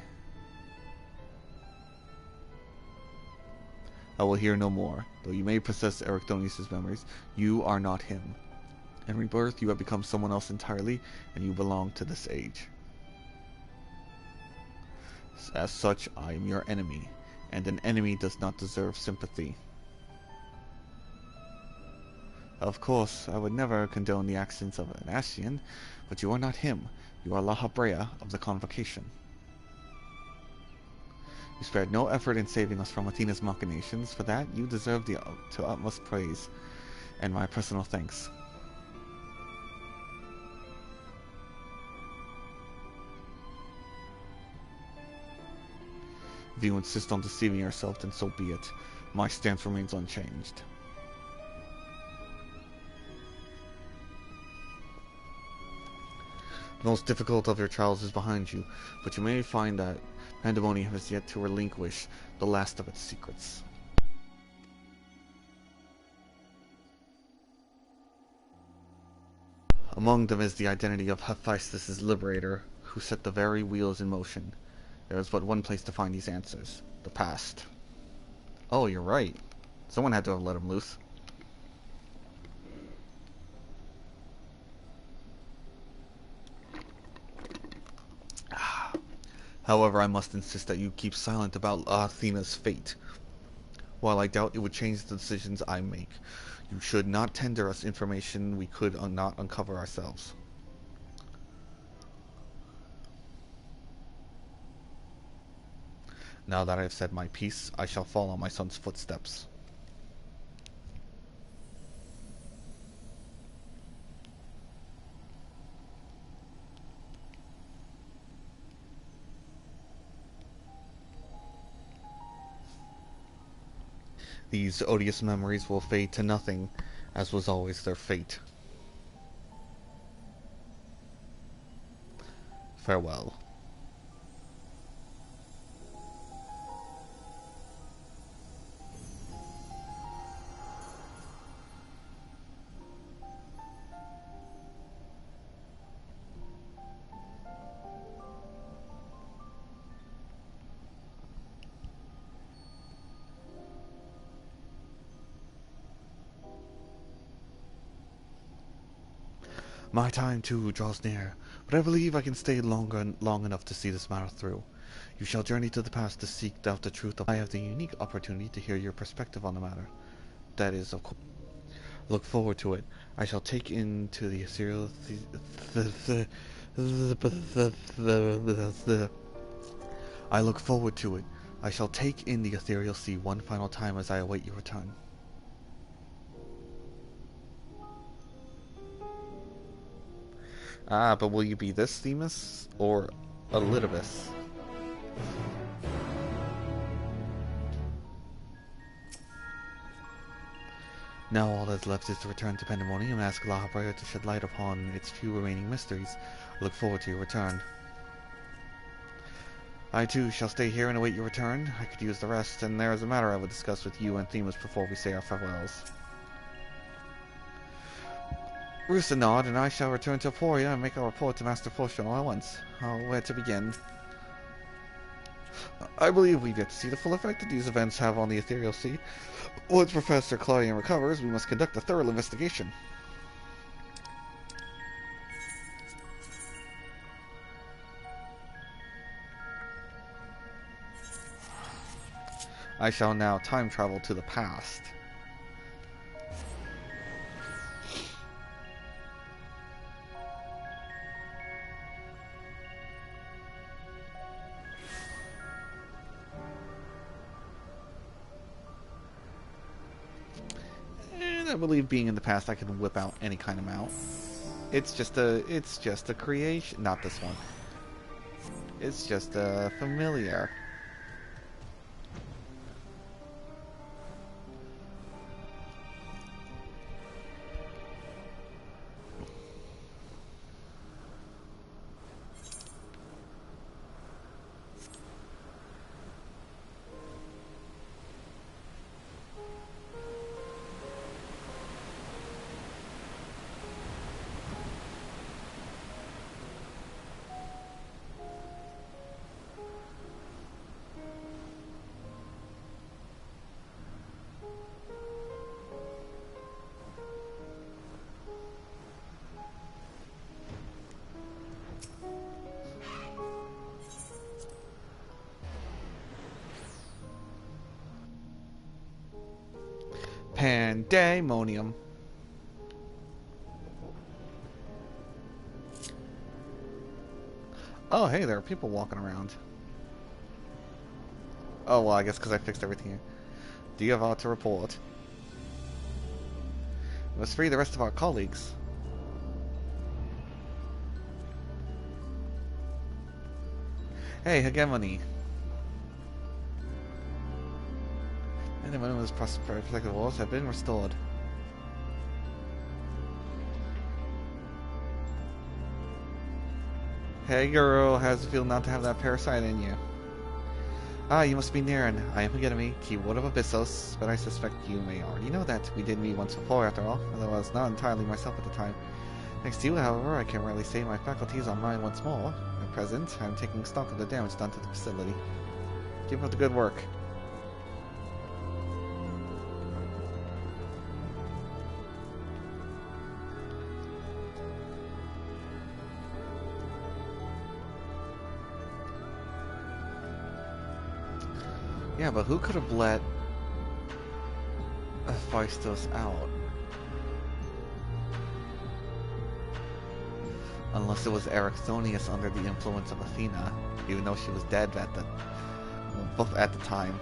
will hear no more. Though you may possess Ericthonius' memories, you are not him. In rebirth, you have become someone else entirely, and you belong to this age. As such, I am your enemy, and an enemy does not deserve sympathy. Of course, I would never condone the actions of an Ascian, but you are not him. You are La Habrea of the Convocation. You spared no effort in saving us from Athena's machinations. For that, you deserve the utmost praise, and my personal thanks. If you insist on deceiving yourself, then so be it. My stance remains unchanged. The most difficult of your trials is behind you, but you may find that pandemonium has yet to relinquish the last of its secrets. Among them is the identity of Hephaestus' liberator, who set the very wheels in motion. There is but one place to find these answers: the past. Oh, you're right. Someone had to have let him loose. However, I must insist that you keep silent about Athena's fate. While I doubt it would change the decisions I make, you should not tender us information we could not uncover ourselves. Now that I have said my piece, I shall follow my son's footsteps. These odious memories will fade to nothing, as was always their fate. Farewell. My time, too, draws near, but I believe I can stay long enough to see this matter through. You shall journey to the past to seek out the truth of. I have the unique opportunity to hear your perspective on the matter. That is, of course. Look forward to it. I shall take into the ethereal. I look forward to it. I shall take in the ethereal sea one final time as I await your return. Ah, but will you be this Themis, or Elidibus? Now all that's left is to return to Pandemonium and ask La Habrea to shed light upon its few remaining mysteries. I look forward to your return. I too shall stay here and await your return. I could use the rest, and there is a matter I would discuss with you and Themis before we say our farewells. Rooster nod, and I shall return to Aporia and make a report to Master Potion all at once. Where to begin? I believe we've yet to see the full effect that these events have on the ethereal sea. Once Professor Claudian recovers, we must conduct a thorough investigation. I shall now time travel to the past. And I believe being in the past I can whip out any kind of mount. It's just a creation, not this one. It's just a familiar. Pandemonium. Oh, hey, there are people walking around. Oh, well, I guess because I fixed everything here. Do you have aught to report? We must free the rest of our colleagues. Hey, hegemony. And when it was protected walls have been restored. Hey girl, how's it feel not to have that parasite in you? Ah, you must be Naren. I am Hegemony, keyword of Abyssos, but I suspect you may already know that. We did meet once before, after all, although I was not entirely myself at the time. Thanks to you, however, I can rarely say my faculties are mine once more. At present, I am taking stock of the damage done to the facility. Keep up the good work. Yeah, but who could have let Hephaestus out? Unless it was Erichthonius under the influence of Athena, even though she was dead at the time.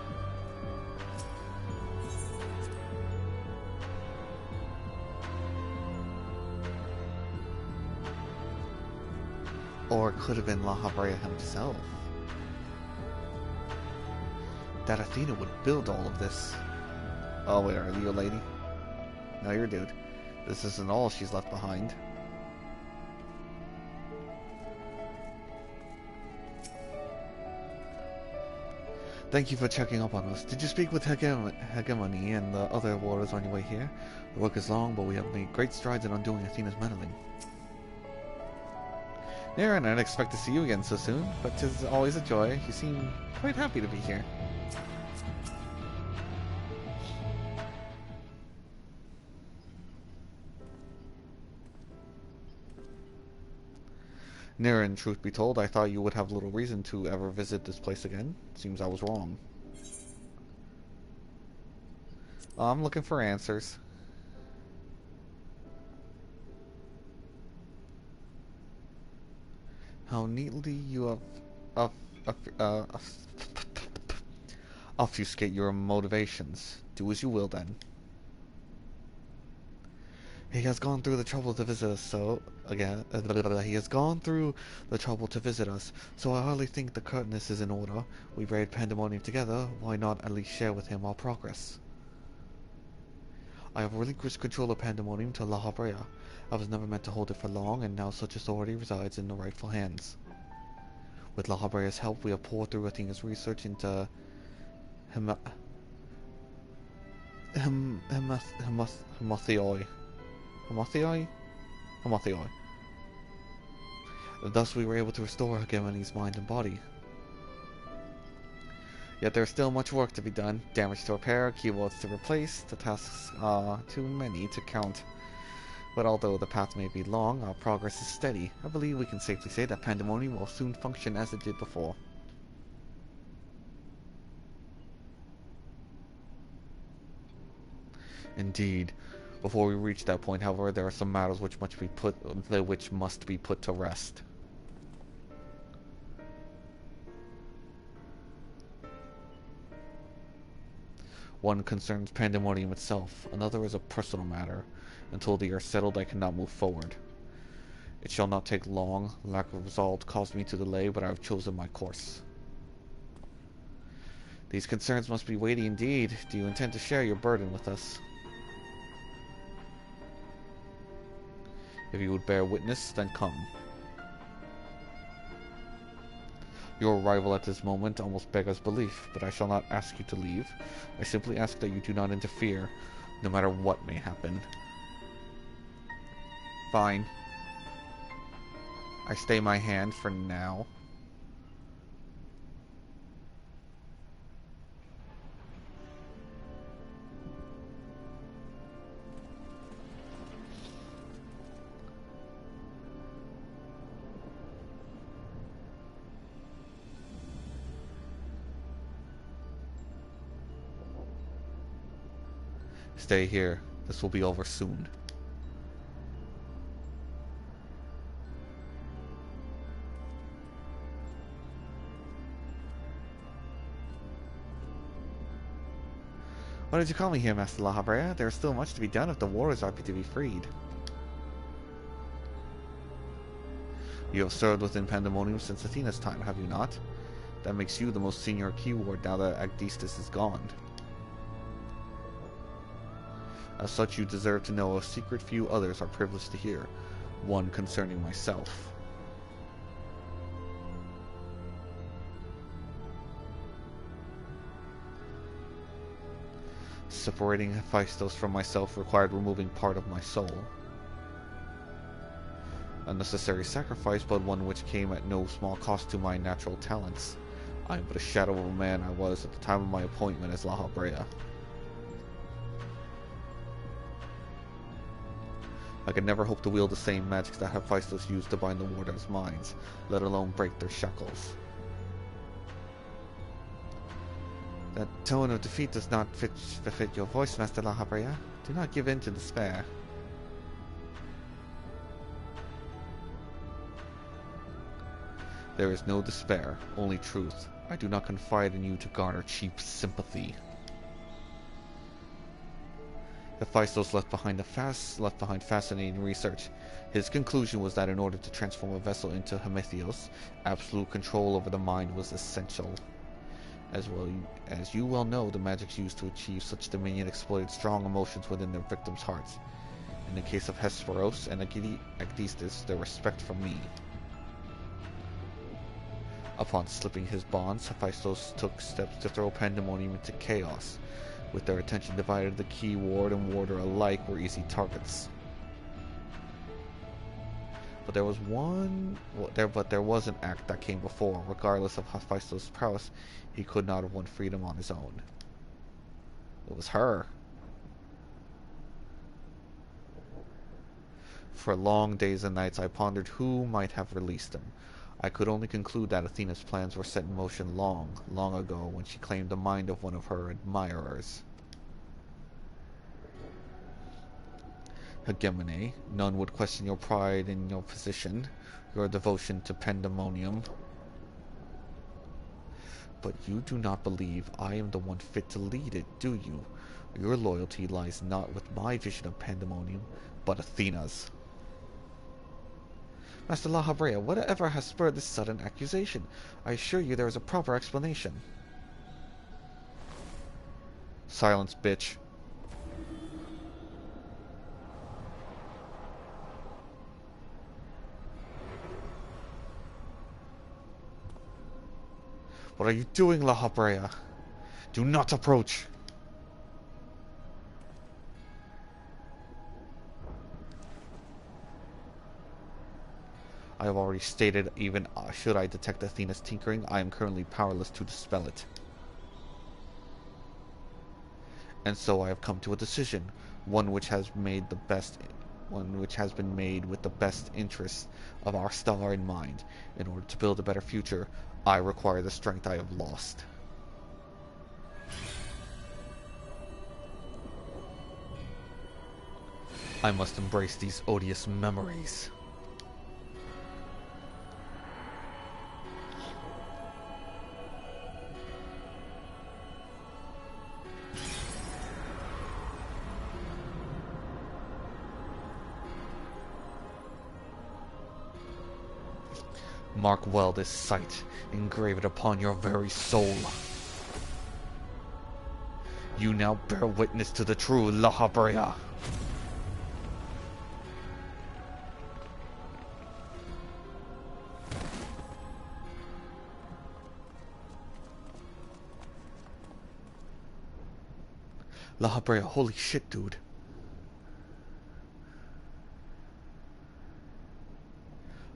Or it could have been La Habrea himself. That Athena would build all of this. Oh wait, are you a lady? No, you're a dude. This isn't all she's left behind. Thank you for checking up on us. Did you speak with Hegemony and the other warriors on your way here? The work is long, but we have made great strides in undoing Athena's meddling. Naren, I'd expect to see you again so soon, but 'tis always a joy. You seem quite happy to be here. Naren, truth be told, I thought you would have little reason to ever visit this place again. Seems I was wrong. I'm looking for answers. How neatly you have obfuscate your motivations. Do as you will, then. He has gone through the trouble to visit us, he has gone through the trouble to visit us, so I hardly think the curtness is in order. We raid Pandemonium together, why not at least share with him our progress? I have relinquished control of Pandemonium to La Habrea. I was never meant to hold it for long, and now such authority resides in the rightful hands. With La Habrea's help, we have poured through Athena's research into Hemothioi. Thus we were able to restore Hegemony's mind and body. Yet there's still much work to be done. Damage to repair, keywords to replace. The tasks are too many to count. But although the path may be long, our progress is steady. I believe we can safely say that Pandemonium will soon function as it did before. Indeed. Before we reach that point, however, there are some matters which must be put to rest. One concerns Pandemonium itself, another is a personal matter. Until they are settled, I cannot move forward. It shall not take long. Lack of resolve caused me to delay, but I have chosen my course. These concerns must be weighty indeed. Do you intend to share your burden with us? If you would bear witness, then come. Your arrival at this moment almost beggars belief, but I shall not ask you to leave. I simply ask that you do not interfere, no matter what may happen. Fine. I stay my hand for now. Stay here. This will be over soon. Why did you call me here, Master La Habrea? There is still much to be done if the warriors are to be freed. You have served within Pandemonium since Athena's time, have you not? That makes you the most senior keyword now that Agdistis is gone. As such, you deserve to know a secret few others are privileged to hear. One concerning myself. Separating Hephaestus from myself required removing part of my soul. A necessary sacrifice, but one which came at no small cost to my natural talents. I am but a shadow of a man I was at the time of my appointment as La Habrea. I could never hope to wield the same magic that Hephaestus used to bind the warders' minds, let alone break their shackles. That tone of defeat does not befit your voice, Master La Habrea. Do not give in to despair. There is no despair, only truth. I do not confide in you to garner cheap sympathy. Hephaestus left behind fascinating research. His conclusion was that in order to transform a vessel into Prometheus, absolute control over the mind was essential. As you well know, the magics used to achieve such dominion exploited strong emotions within their victims' hearts. In the case of Hesperos and Agdistis, their respect for me. Upon slipping his bonds, Hephaestus took steps to throw Pandemonium into chaos. With their attention divided, the key ward and warder alike were easy targets. But there was an act that came before. Regardless of Hephaestus' prowess, he could not have won freedom on his own. It was her. For long days and nights I pondered who might have released him. I could only conclude that Athena's plans were set in motion long, long ago when she claimed the mind of one of her admirers. Hegemone, none would question your pride in your position, your devotion to Pandemonium. But you do not believe I am the one fit to lead it, do you? Your loyalty lies not with my vision of Pandemonium, but Athena's. Master La Habrea, whatever has spurred this sudden accusation? I assure you there is a proper explanation. Silence, bitch. What are you doing, La Habrea? Do not approach! I have already stated, even should I detect Athena's tinkering, I am currently powerless to dispel it. And so I have come to a decision, one which has been made with the best interests of our star in mind. In order to build a better future, I require the strength I have lost. I must embrace these odious memories. Mark well this sight, engrave it upon your very soul. You now bear witness to the true La Habrea. La Habrea, holy shit, dude.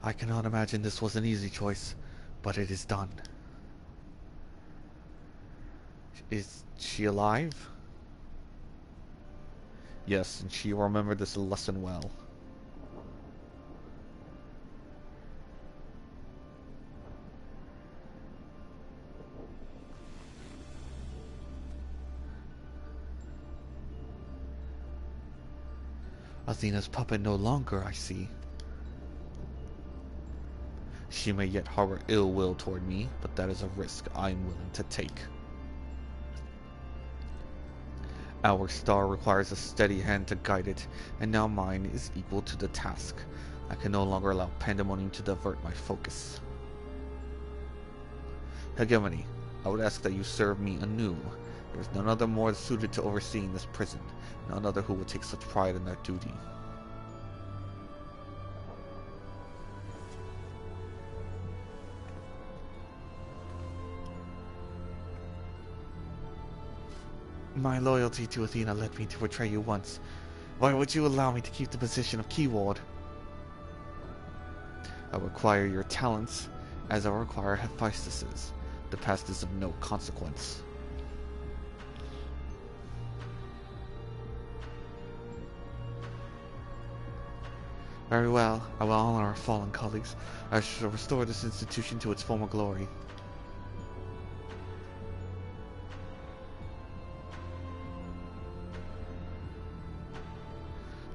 I cannot imagine this was an easy choice, but it is done. Is she alive? Yes, and she remembered this lesson well. Athena's puppet no longer, I see. She may yet harbor ill will toward me, but that is a risk I am willing to take. Our star requires a steady hand to guide it, and now mine is equal to the task. I can no longer allow pandemonium to divert my focus. Hegemony, I would ask that you serve me anew. There is none other more suited to overseeing this prison, none other who would take such pride in their duty. My loyalty to Athena led me to betray you once. Why would you allow me to keep the position of key ward? I require your talents, as I require Hephaestus's. The past is of no consequence. Very well. I will honor our fallen colleagues. I shall restore this institution to its former glory.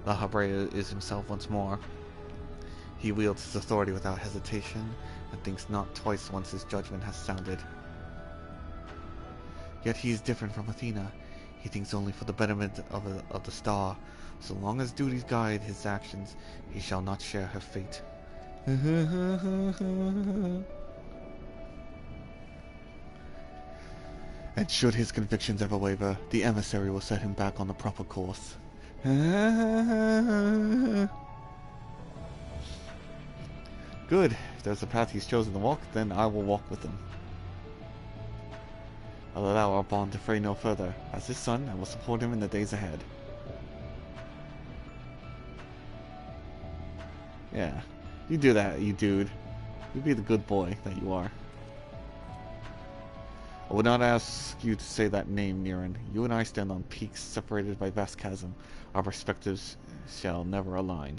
La Habrea is himself once more. He wields his authority without hesitation, and thinks not twice once his judgment has sounded. Yet he is different from Athena. He thinks only for the betterment of the star. So long as duties guide his actions, he shall not share her fate. And should his convictions ever waver, the emissary will set him back on the proper course. Good. If there's a path he's chosen to walk, then I will walk with him. I'll allow our bond to fray no further. As his son, I will support him in the days ahead. Yeah. You do that, you dude. You be the good boy that you are. I would not ask you to say that name, Niran. You and I stand on peaks separated by vast chasm. Our perspectives shall never align.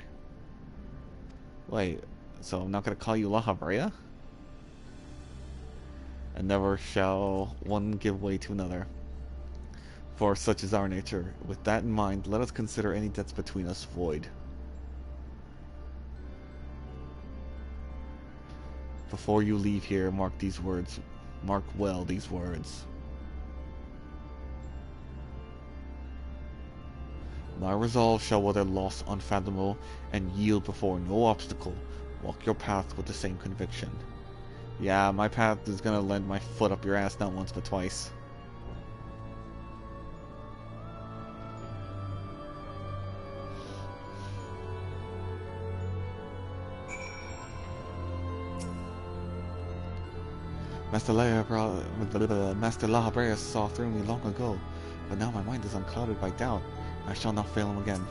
Wait, so I'm not going to call you La Habrea? And never shall one give way to another. For such is our nature. With that in mind, let us consider any debts between us void. Before you leave here, mark these words. Mark well these words. My resolve shall weather loss unfathomable and yield before no obstacle. Walk your path with the same conviction. Yeah, my path is gonna lend my foot up your ass not once but twice. Master La Habrea saw through me long ago, but now my mind is unclouded by doubt. I shall not fail him again.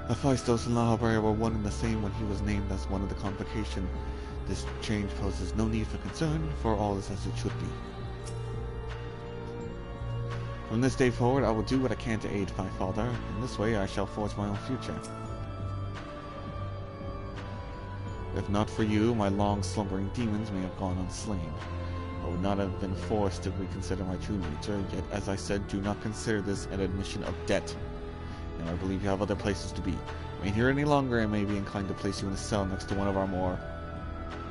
Hephaestus and La Habrea were one and the same when he was named as one of the convocation. This change poses no need for concern, for all is as it should be. From this day forward, I will do what I can to aid my father. In this way, I shall forge my own future. If not for you, my long-slumbering demons may have gone unslain. I would not have been forced to reconsider my true nature, yet, as I said, do not consider this an admission of debt. And I believe you have other places to be. Remain here any longer, and may be inclined to place you in a cell next to one of our more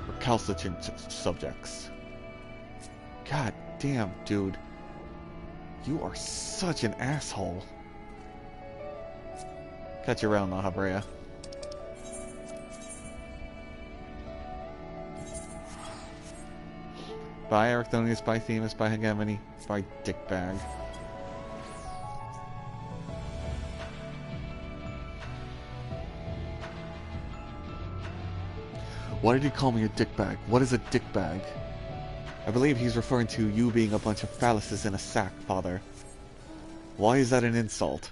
recalcitrant subjects. God damn, dude. You are such an asshole. Catch you around, La Habrea. Bye, Arachthonius, bye, Themis, bye, Hegemony, bye, Dickbag. Why did he call me a dickbag? What is a dickbag? I believe he's referring to you being a bunch of phalluses in a sack, Father. Why is that an insult?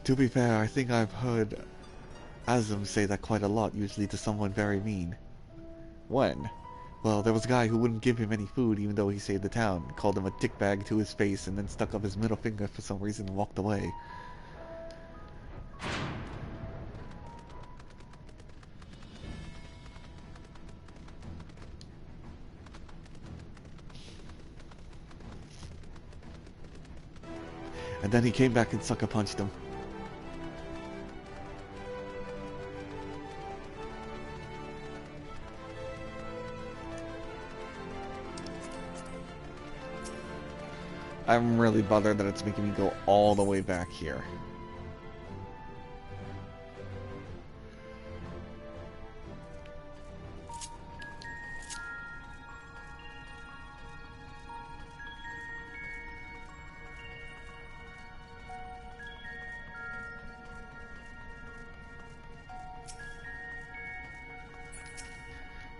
To be fair, I think I've heard Azum say that quite a lot, usually to someone very mean. When? Well, there was a guy who wouldn't give him any food even though he saved the town, called him a dickbag to his face, and then stuck up his middle finger for some reason and walked away. And then he came back and sucker punched him. I'm really bothered that it's making me go all the way back here.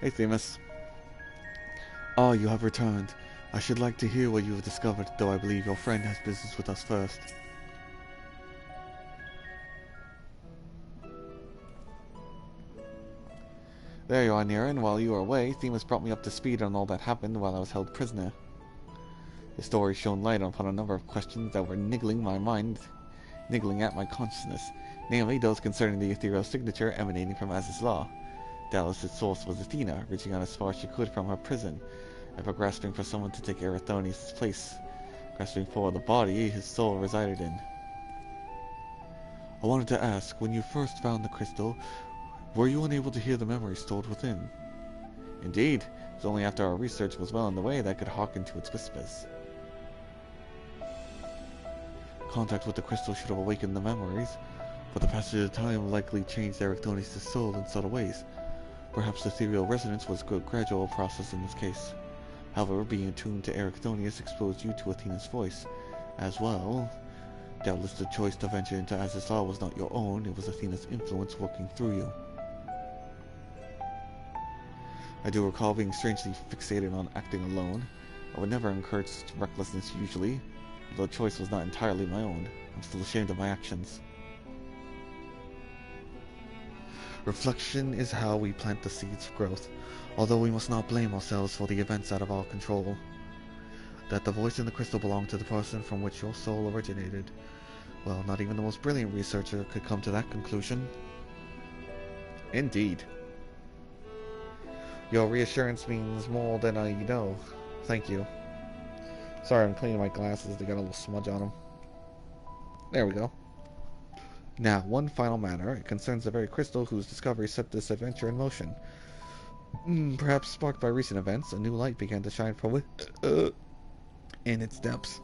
Hey, Themis. Oh, you have returned. I should like to hear what you have discovered, though I believe your friend has business with us first. There you are, Niran. While you were away, Themis brought me up to speed on all that happened while I was held prisoner. His story shone light upon a number of questions that were niggling my mind, niggling at my consciousness, namely those concerning the ethereal signature emanating from Az's law. Doubtless its source was Athena, reaching out as far as she could from her prison, ever grasping for someone to take Erathonius' place, grasping for the body his soul resided in. I wanted to ask, when you first found the crystal, were you unable to hear the memories stored within? Indeed, it was only after our research was well underway that I could hearken to its whispers. Contact with the crystal should have awakened the memories, but the passage of time likely changed Erathonius' soul in subtle ways. Perhaps the ethereal resonance was a gradual process in this case. However, being attuned to Erathonius exposed you to Athena's voice. As well, doubtless the choice to venture into Az's law was not your own, it was Athena's influence working through you. I do recall being strangely fixated on acting alone. I would never encourage such recklessness usually, although the choice was not entirely my own. I'm still ashamed of my actions. Reflection is how we plant the seeds of growth, although we must not blame ourselves for the events out of our control. That the voice in the crystal belonged to the person from which your soul originated, well, not even the most brilliant researcher could come to that conclusion. Indeed. Your reassurance means more than I know. Thank you. Sorry, I'm cleaning my glasses. They got a little smudge on them. There we go. Now, one final matter. It concerns the very crystal whose discovery set this adventure in motion. Perhaps sparked by recent events, a new light began to shine from in its depths.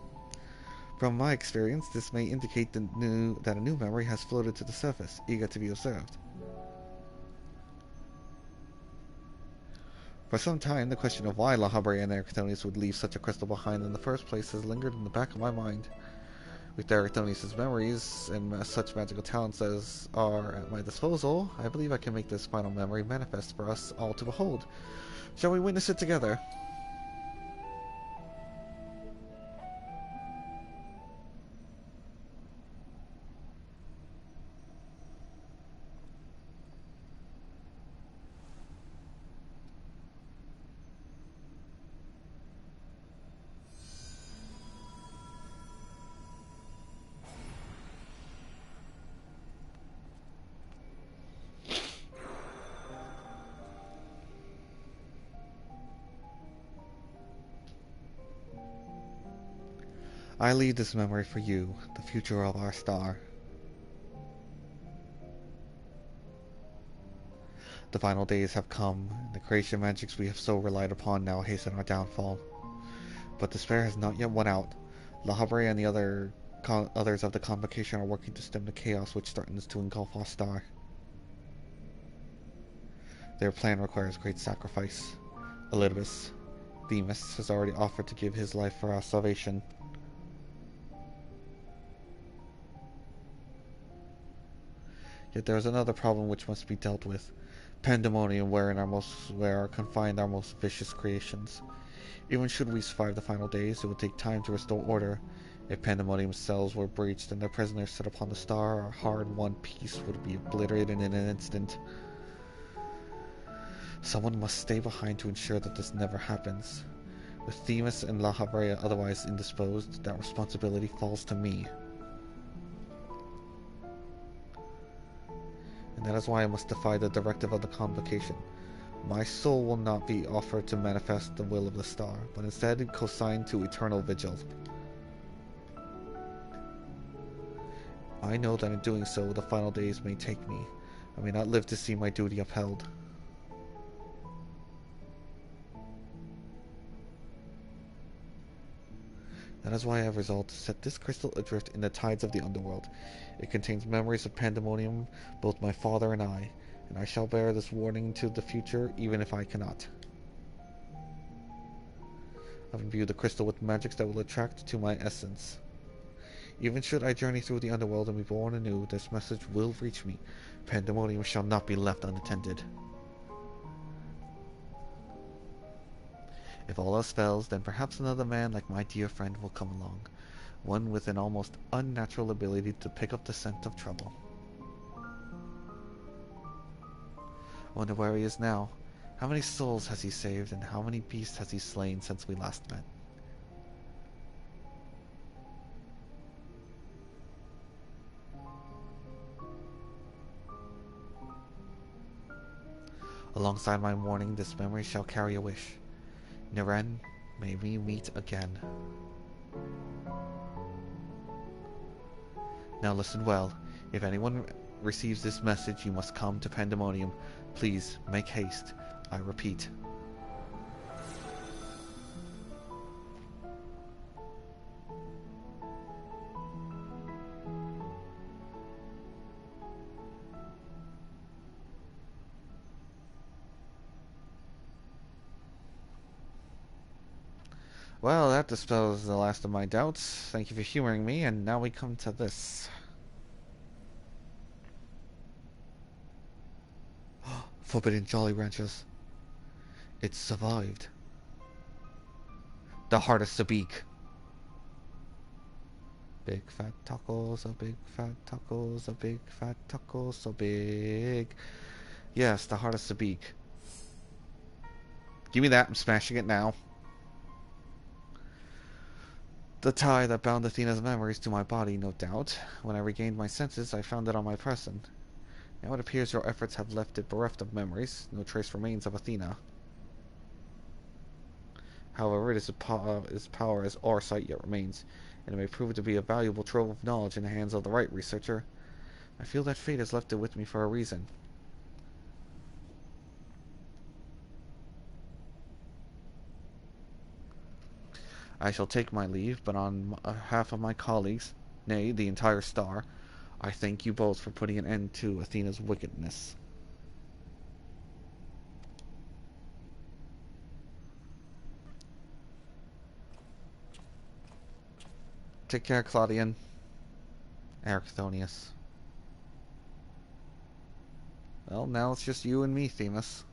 From my experience, this may indicate that a new memory has floated to the surface, eager to be observed. For some time, the question of why La Habrea and Erathonius would leave such a crystal behind in the first place has lingered in the back of my mind. With Erathonius' memories and such magical talents as are at my disposal, I believe I can make this final memory manifest for us all to behold. Shall we witness it together? I leave this memory for you, the future of our star. The final days have come, and the creation magics we have so relied upon now hasten our downfall. But despair has not yet won out. La Habre and the others of the Convocation are working to stem the chaos which threatens to engulf our star. Their plan requires great sacrifice. Elidibus, Themis, has already offered to give his life for our salvation. Yet there is another problem which must be dealt with. Pandemonium, where are confined our most vicious creations. Even should we survive the final days, it will take time to restore order. If Pandemonium's cells were breached and their prisoners set upon the star, our hard-won peace would be obliterated in an instant. Someone must stay behind to ensure that this never happens. With Themis and La Habrea otherwise indisposed, that responsibility falls to me. And that is why I must defy the directive of the Convocation. My soul will not be offered to manifest the will of the star, but instead consigned to eternal vigil. I know that in doing so, the final days may take me. I may not live to see my duty upheld. That is why I have resolved to set this crystal adrift in the tides of the underworld. It contains memories of Pandemonium, both my father and I shall bear this warning to the future, even if I cannot. I've imbued the crystal with magics that will attract to my essence. Even should I journey through the underworld and be born anew, this message will reach me. Pandemonium shall not be left unattended. If all else fails, then perhaps another man like my dear friend will come along. One with an almost unnatural ability to pick up the scent of trouble. I wonder where he is now. How many souls has he saved, and how many beasts has he slain since we last met? Alongside my mourning, this memory shall carry a wish. Niren, may we meet again. Now listen well. If anyone receives this message, you must come to Pandemonium. Please, make haste. I repeat. Well, that dispels the last of my doubts. Thank you for humoring me, and now we come to this. Forbidden Jolly Ranchers. It survived. The heart of Sabik. Big fat tacos, a big fat tacos, a big fat taco so big. Yes, the heart of Sabik. Give me that, I'm smashing it now. The tie that bound Athena's memories to my body, no doubt. When I regained my senses, I found it on my person. Now it appears your efforts have left it bereft of memories. No trace remains of Athena. However, its power as Orsight yet remains, and it may prove to be a valuable trove of knowledge in the hands of the right researcher. I feel that fate has left it with me for a reason. I shall take my leave, but on behalf of my colleagues, nay, the entire star, I thank you both for putting an end to Athena's wickedness. Take care, Claudian. Erichthonius. Well, now it's just you and me, Themis.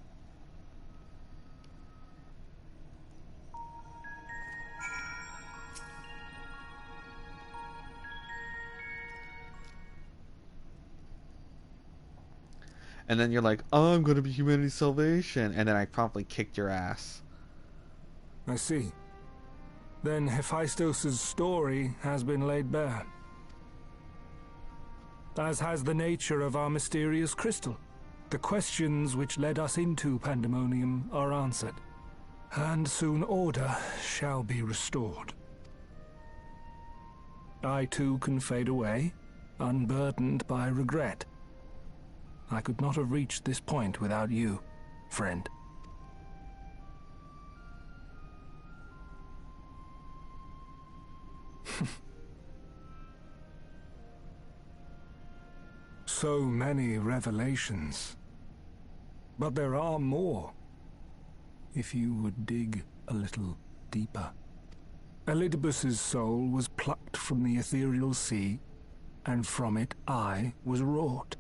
And then you're like, oh, I'm going to be humanity's salvation. And then I promptly kicked your ass. I see. Then Hephaestus' story has been laid bare. As has the nature of our mysterious crystal. The questions which led us into Pandemonium are answered. And soon order shall be restored. I too can fade away, unburdened by regret. I could not have reached this point without you, friend. So many revelations. But there are more, if you would dig a little deeper. Elidibus's soul was plucked from the ethereal sea, and from it I was wrought.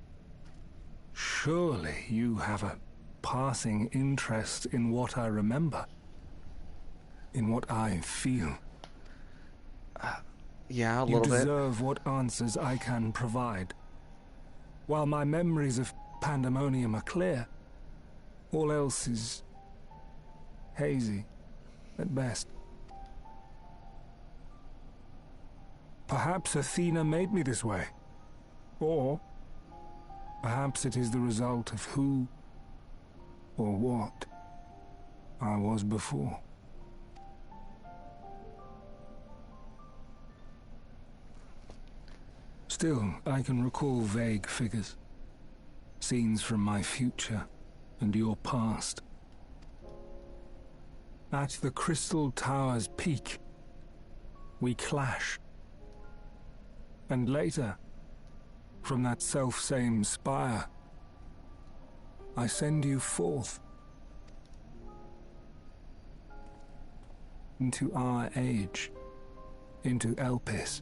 Surely you have a passing interest in what I remember, in what I feel. Yeah, a You little bit. deserve what answers I can provide. While my memories of pandemonium are clear, all else is hazy at best. Perhaps Athena made me this way. Or perhaps it is the result of who or what I was before. Still, I can recall vague figures, scenes from my future and your past. At the Crystal Tower's peak, we clash. And later, from that self-same spire, I send you forth into our age, into Elpis.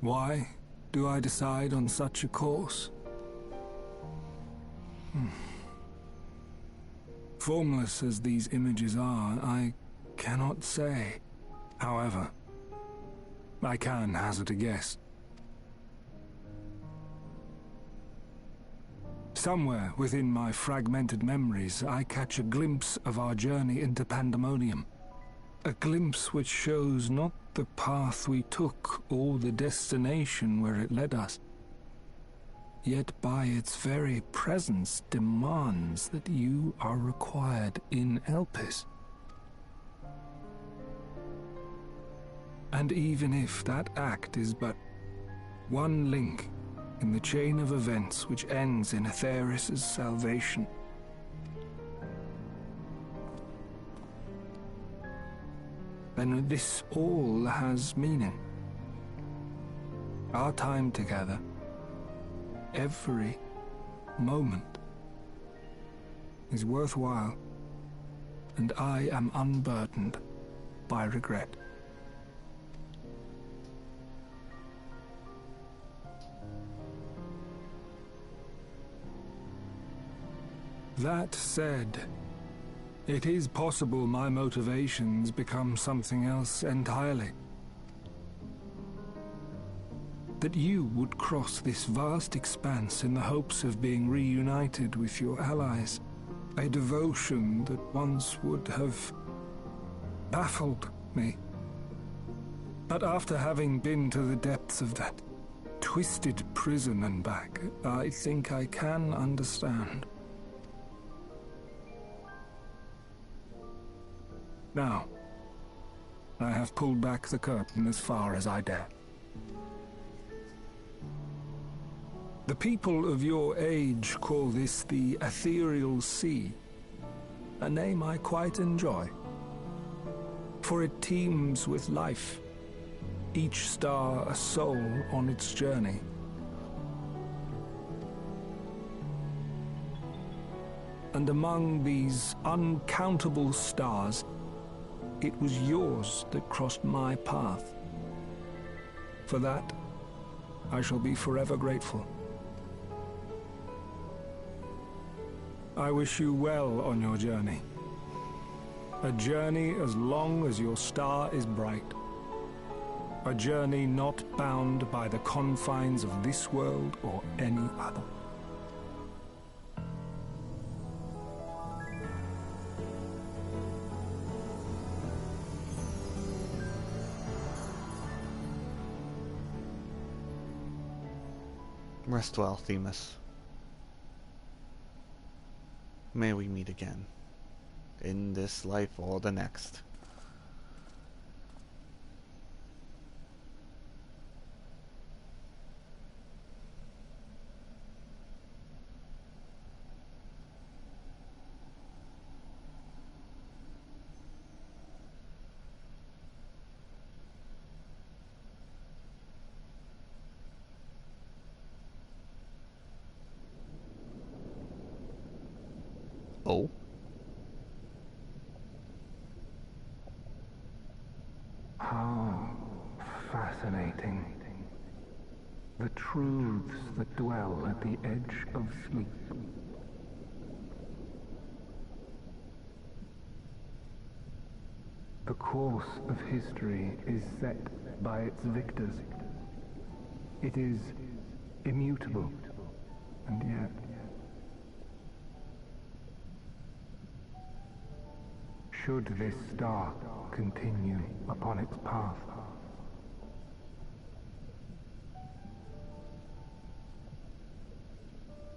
Why do I decide on such a course? Formless as these images are, I cannot say. However, I can hazard a guess. Somewhere within my fragmented memories, I catch a glimpse of our journey into pandemonium. A glimpse which shows not the path we took or the destination where it led us, yet by its very presence demands that you are required in Elpis. And even if that act is but one link in the chain of events which ends in Atheris's salvation, then this all has meaning. Our time together, every moment, is worthwhile, and I am unburdened by regret. That said, it is possible my motivations become something else entirely. That you would cross this vast expanse in the hopes of being reunited with your allies. A devotion that once would have baffled me. But after having been to the depths of that twisted prison and back, I think I can understand. Now, I have pulled back the curtain as far as I dare. The people of your age call this the Ethereal Sea, a name I quite enjoy, for it teems with life, each star a soul on its journey. And among these uncountable stars, it was yours that crossed my path. For that, I shall be forever grateful. I wish you well on your journey. A journey as long as your star is bright. A journey not bound by the confines of this world or any other. Rest well, Themis. May we meet again, in this life or the next. Oh. How fascinating. The truths that dwell at the edge of sleep. The course of history is set by its victors. It is immutable, and yet should this star continue upon its path,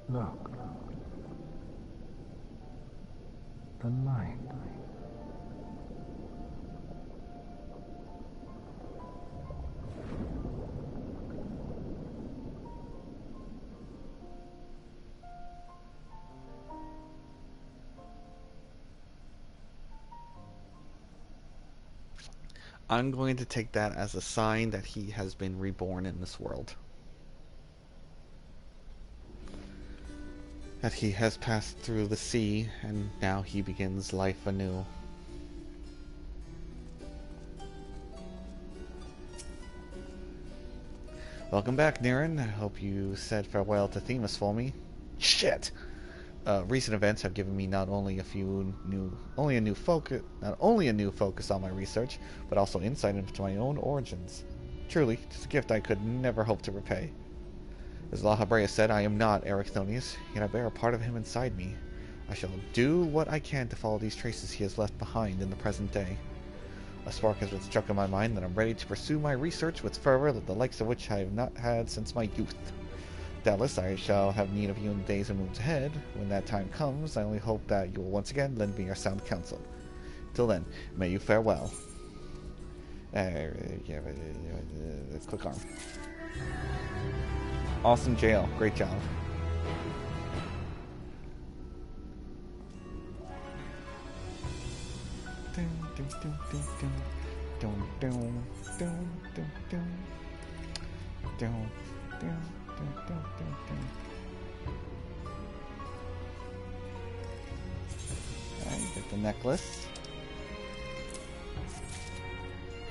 look, the light. I'm going to take that as a sign that he has been reborn in this world. That he has passed through the sea, and now he begins life anew. Welcome back, Niren. I hope you said farewell to Themis for me. Shit! Recent events have given me not only a new focus on my research, but also insight into my own origins. Truly, it is a gift I could never hope to repay. As La Habrea said, I am not Ericthonius, yet I bear a part of him inside me. I shall do what I can to follow these traces he has left behind in the present day. A spark has been struck in my mind that I'm ready to pursue my research with fervor, the likes of which I have not had since my youth. Doubtless, I shall have need of you in the days and moons ahead. When that time comes, I only hope that you will once again lend me your sound counsel. Till then, may you fare well. Click on. Awesome jail. Great job. Alright, get the necklace.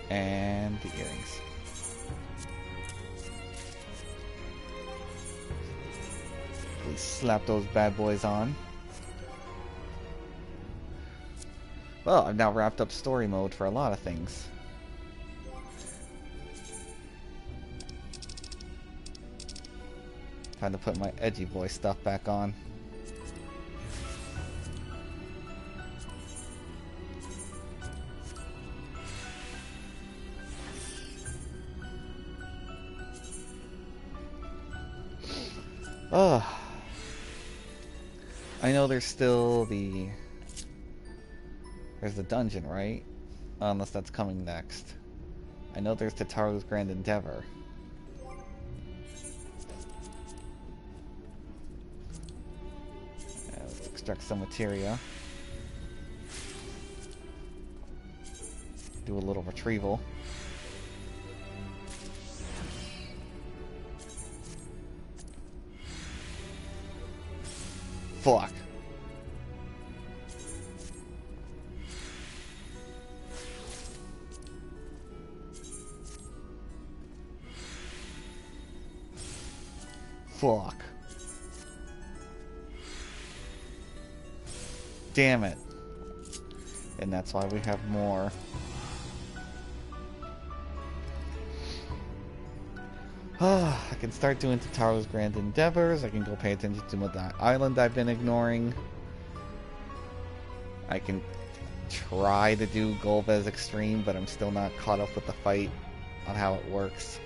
And the earrings. Please slap those bad boys on. Well, I've now wrapped up story mode for a lot of things. Time to put my edgy boy stuff back on. Ugh. I know there's still there's the dungeon, right? Unless that's coming next. I know there's Tataru's Grand Endeavor. Let's extract some materia. Do a little retrieval. Fuck. Fuck. Damn it. And that's why we have more. I can start doing Tataru's Grand Endeavors. I can go pay attention to that island I've been ignoring. I can try to do Golbez Extreme, but I'm still not caught up with the fight on how it works.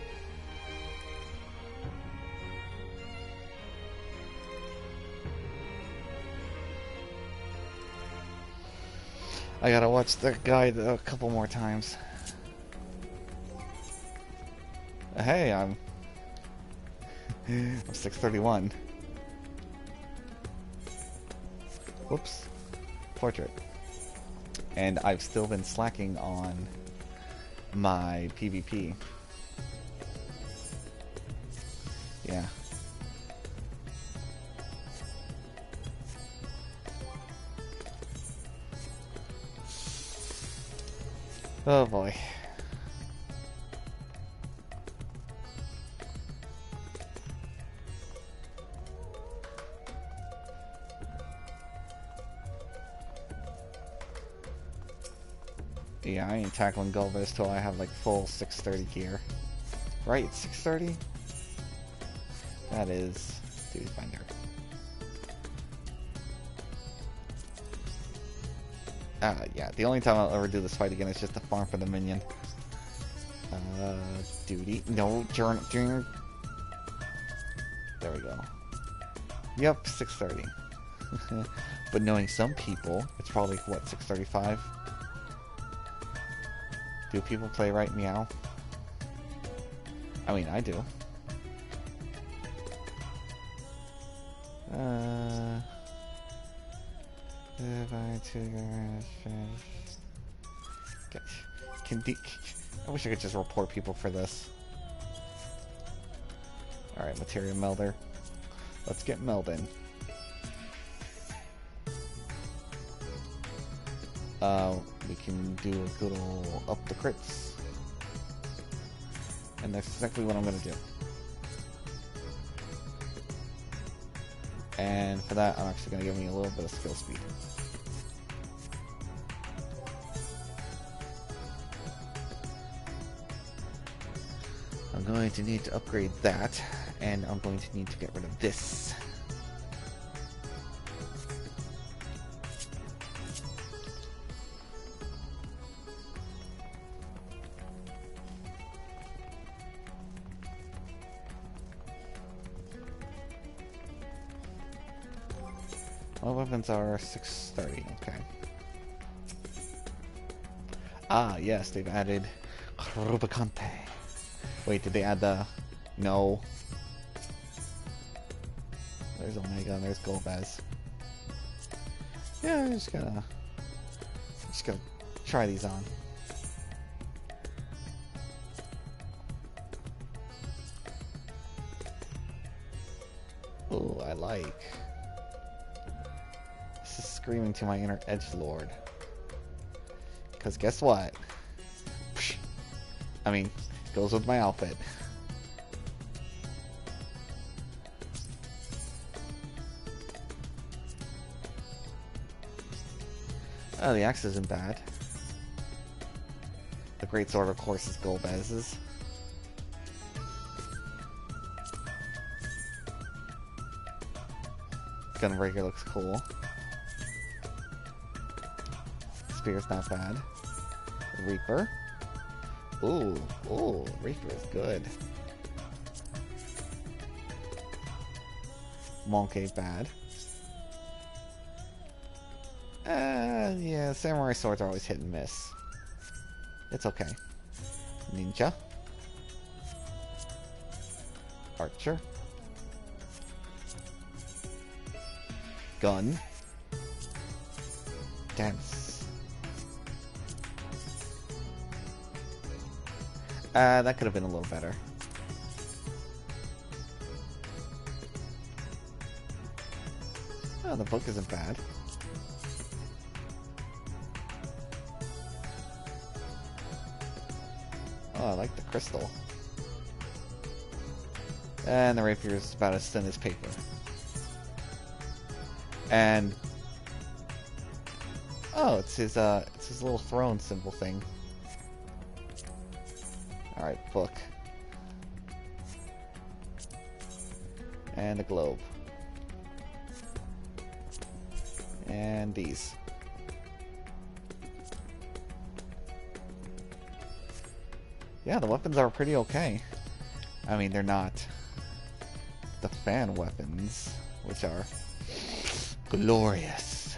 I gotta watch the guide a couple more times. Hey, I'm 631. Whoops. Portrait. And I've still been slacking on my PvP. Yeah. Oh boy. Yeah, I ain't tackling Gulbis till I have like full 630 gear. Right, it's 630? That is Duty Binder. Yeah, the only time I'll ever do this fight again is just to farm for the minion. Duty. No, journal. There we go. Yep, 630. But knowing some people, it's probably, what, 635? Do people play right meow? I mean, I do. I wish I could just report people for this. Alright, Materia Melder. Let's get melding. We can do a good ol' up the crits. And that's exactly what I'm gonna do. And for that, I'm actually gonna give me a little bit of skill speed. I'm going to need to upgrade that, and I'm going to need to get rid of this. All weapons are 630, okay. Ah, yes, they've added Rubicante. Wait, did they add the... No. There's Omega and there's Golbez. Yeah, I'm just gonna try these on. Ooh, I like. This is screaming to my inner edgelord. Because guess what? I mean, goes with my outfit. Oh, the axe isn't bad. The great sword, of course, is Golbez's. Gunbreaker looks cool. Spear's not bad. Reaper. Ooh, Reaper is good. Monk ain't bad. Yeah, samurai swords are always hit and miss. It's okay. Ninja. Archer. Gun. Dance. That could have been a little better. Oh, the book isn't bad. Oh, I like the crystal. And the rapier is about as thin as paper. And oh, it's his little throne symbol thing. Alright, book. And a globe. And these. Yeah, the weapons are pretty okay. I mean, they're not the fan weapons, which are glorious.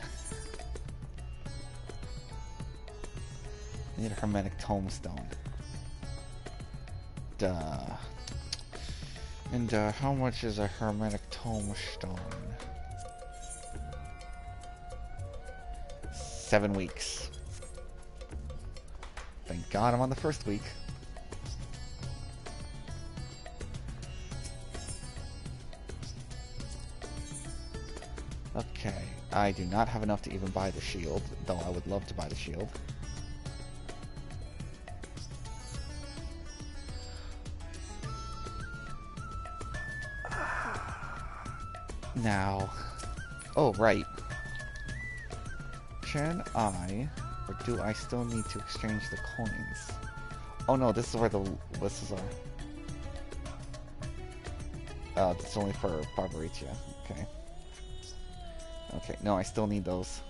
I need a hermetic tombstone. Duh. And how much is a hermetic tombstone? 7 weeks. Thank God I'm on the first week. Okay, I do not have enough to even buy the shield, though I would love to buy the shield. Now, oh right. Can I, or do I still need to exchange the coins? Oh no, this is where the lists are. Oh, it's only for Barbaritia. Okay. Okay, no, I still need those.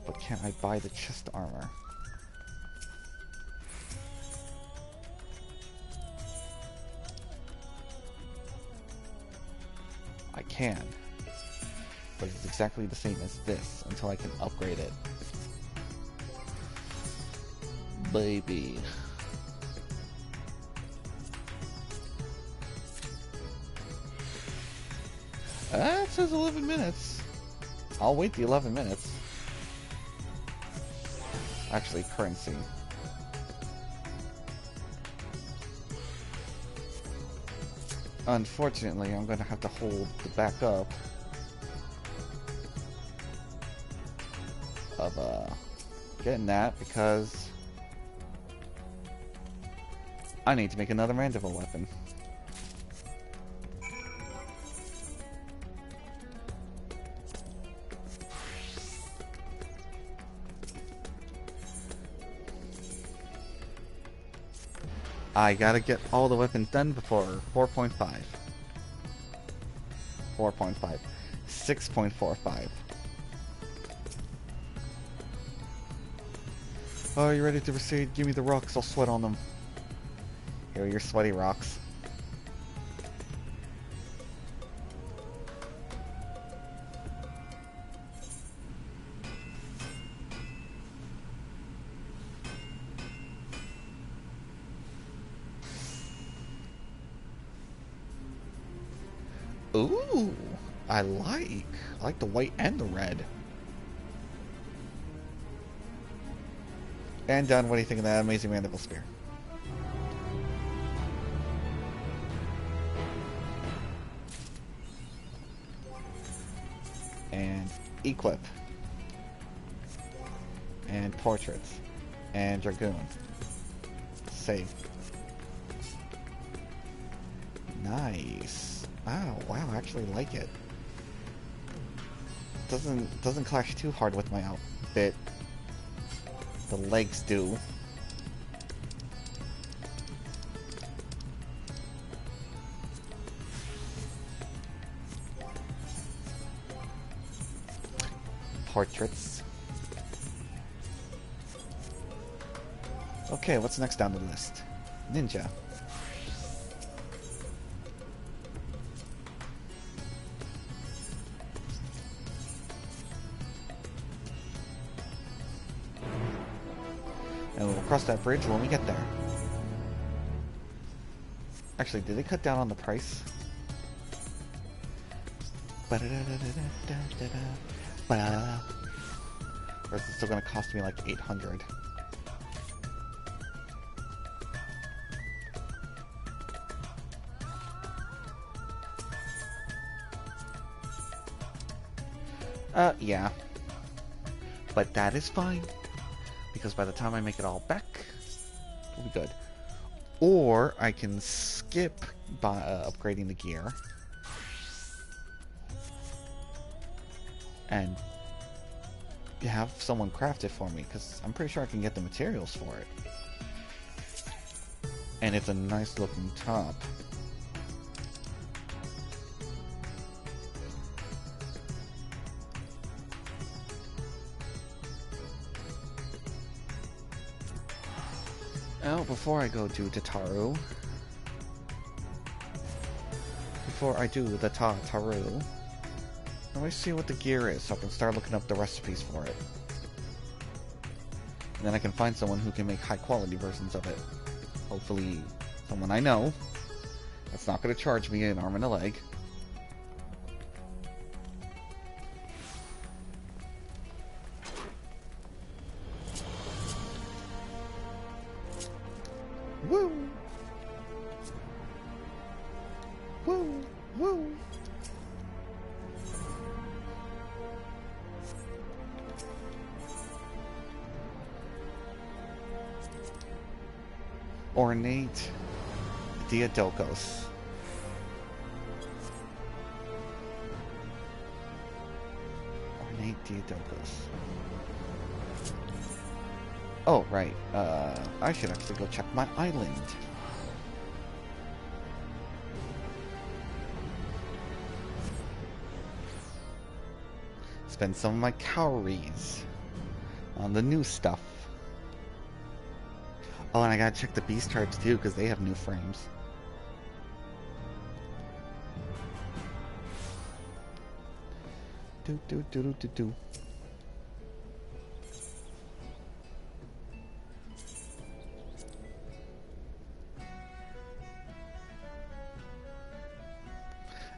But can I buy the chest armor? I can. But it's exactly the same as this until I can upgrade it. Baby. It says 11 minutes. I'll wait the 11 minutes. Actually, currency. Unfortunately, I'm going to have to hold the backup of getting that because I need to make another mandible weapon. I gotta get all the weapons done before 4.5. 4.5. 6.45. Oh, you ready to proceed? Give me the rocks, I'll sweat on them. Here are your sweaty rocks. Ooh, I like the white and the red. And done. What do you think of that amazing mandible spear? And equip. And portraits. And dragoon. Save. Nice. Oh wow, I actually like it. Doesn't clash too hard with my outfit. The legs do. Portraits. Okay, what's next down the list? Ninja. And we'll cross that bridge when we get there. Actually, did they cut down on the price? Or is it still going to cost me like 800? Yeah. But that is fine. Because by the time I make it all back, it'll be good. Or I can skip by upgrading the gear. And have someone craft it for me, because I'm pretty sure I can get the materials for it. And it's a nice looking top. Oh, before I go do Tataru, let me see what the gear is so I can start looking up the recipes for it. And then I can find someone who can make high quality versions of it. Hopefully someone I know that's not going to charge me an arm and a leg. Woo! Woo! Woo! Ornate Diadocos. Hey, Theodocus. Oh, right. I should actually go check my island. Spend some of my calories on the new stuff. Oh, and I gotta check the beast tribes too, because they have new frames. Do do do do do do.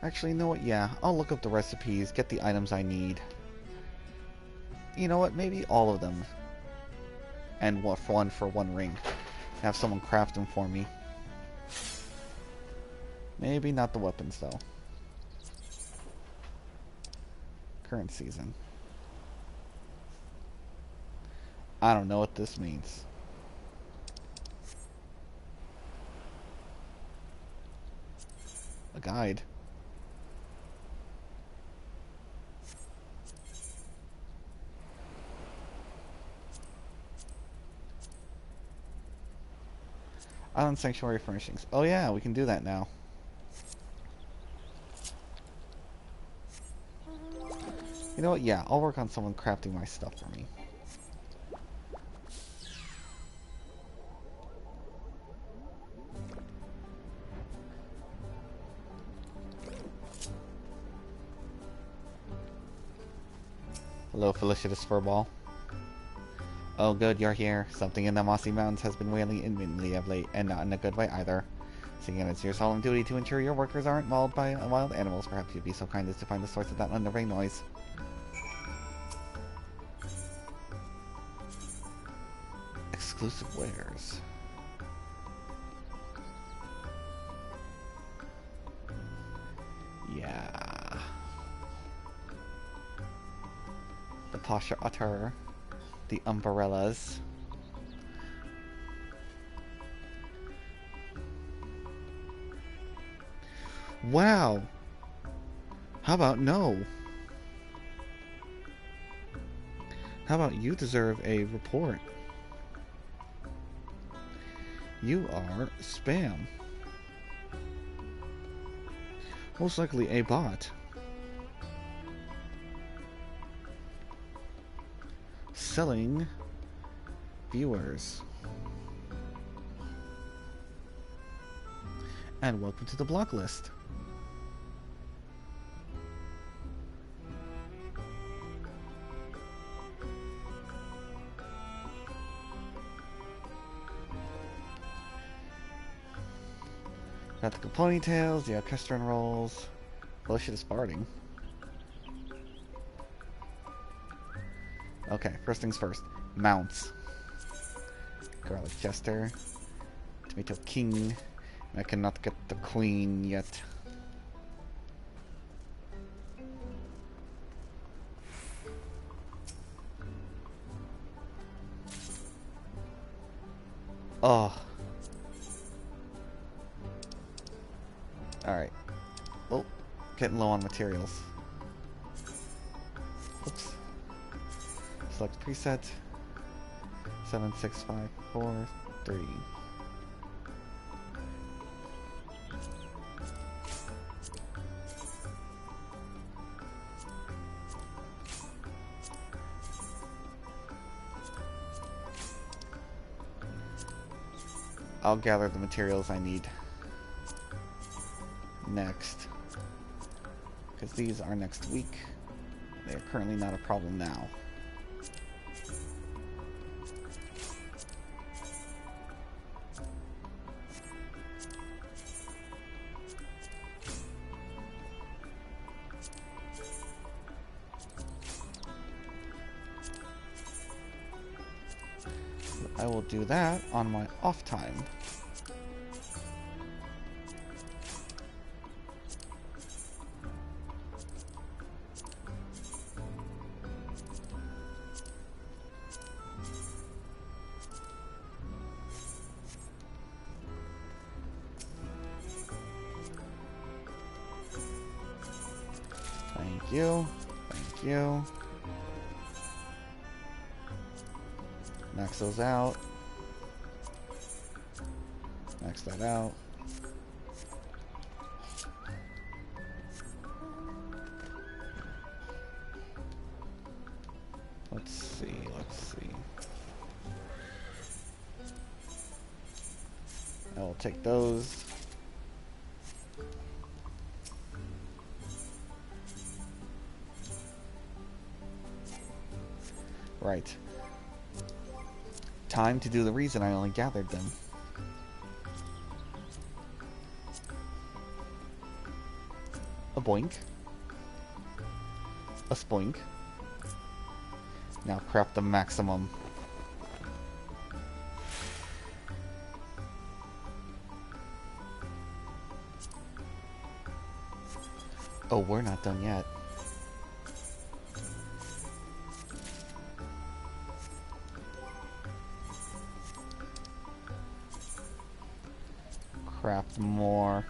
Actually, you know what? Yeah, I'll look up the recipes, get the items I need. You know what? Maybe all of them. And one for one ring. Have someone craft them for me. Maybe not the weapons, though. Current season. I don't know what this means. A guide. Island Sanctuary Furnishings. Oh yeah, we can do that now. You know what? Yeah, I'll work on someone crafting my stuff for me. Hello, felicitous furball. Oh good, you're here. Something in the mossy mountains has been wailing imminently of late, and not in a good way either. Seeing it's your solemn duty to ensure your workers aren't mauled by wild animals, perhaps you'd be so kind as to find the source of that unnerving noise. Exclusive wares. Yeah. The posher otter. The umbrellas. Wow. How about no? How about you deserve a report? You are spam. Most likely a bot. Selling viewers. And welcome to the block list. Got the ponytails, the orchestral rolls. Delicious barding. Okay, first things first. Mounts. Garlic Jester. Tomato King. I cannot get the Queen yet. Oh. Alright. Oh, getting low on materials. Oops. Select preset. 7, 6, 5, 4, 3. I'll gather the materials I need next, because these are next week. They are currently not a problem now. I will do that on my off time. Thank you. Thank you. Max those out. Max that out. Let's see. I will take those. Right. Time to do the reason I only gathered them. A boink. A spoink. Now craft the maximum. Oh, we're not done yet. Craft more.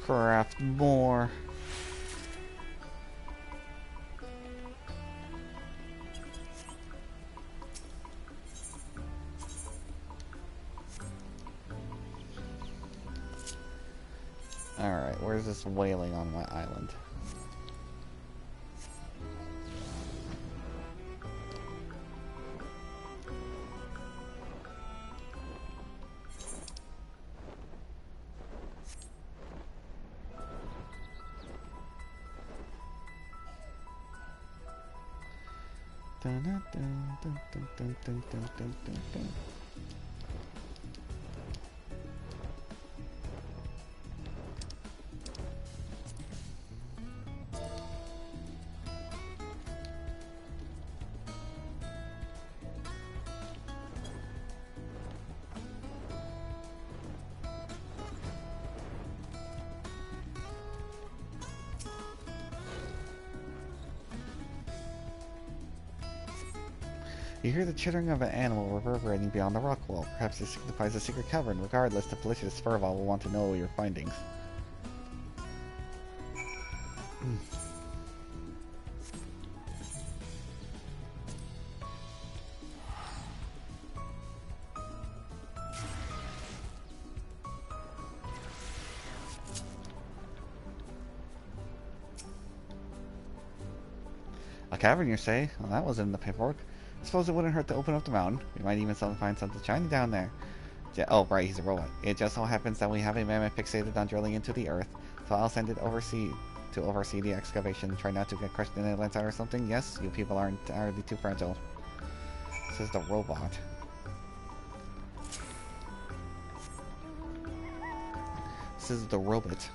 Craft more. Alright, where's this wailing on my island? Dun, dun, dun, dun, dun, dun, dun, dun, dun, dun, dun. You hear the chittering of an animal reverberating beyond the rock wall. Perhaps it signifies a secret cavern. Regardless, the malicious Furval will want to know your findings. A cavern, you say? Well, that was in the paperwork. I suppose it wouldn't hurt to open up the mountain. We might even find something shiny down there. Oh, right, he's a robot. It just so happens that we have a mammoth fixated on drilling into the earth, so I'll send it to oversee the excavation. Try not to get crushed in a landslide or something. Yes, you people aren't entirely too fragile. This is the robot. This is the robot.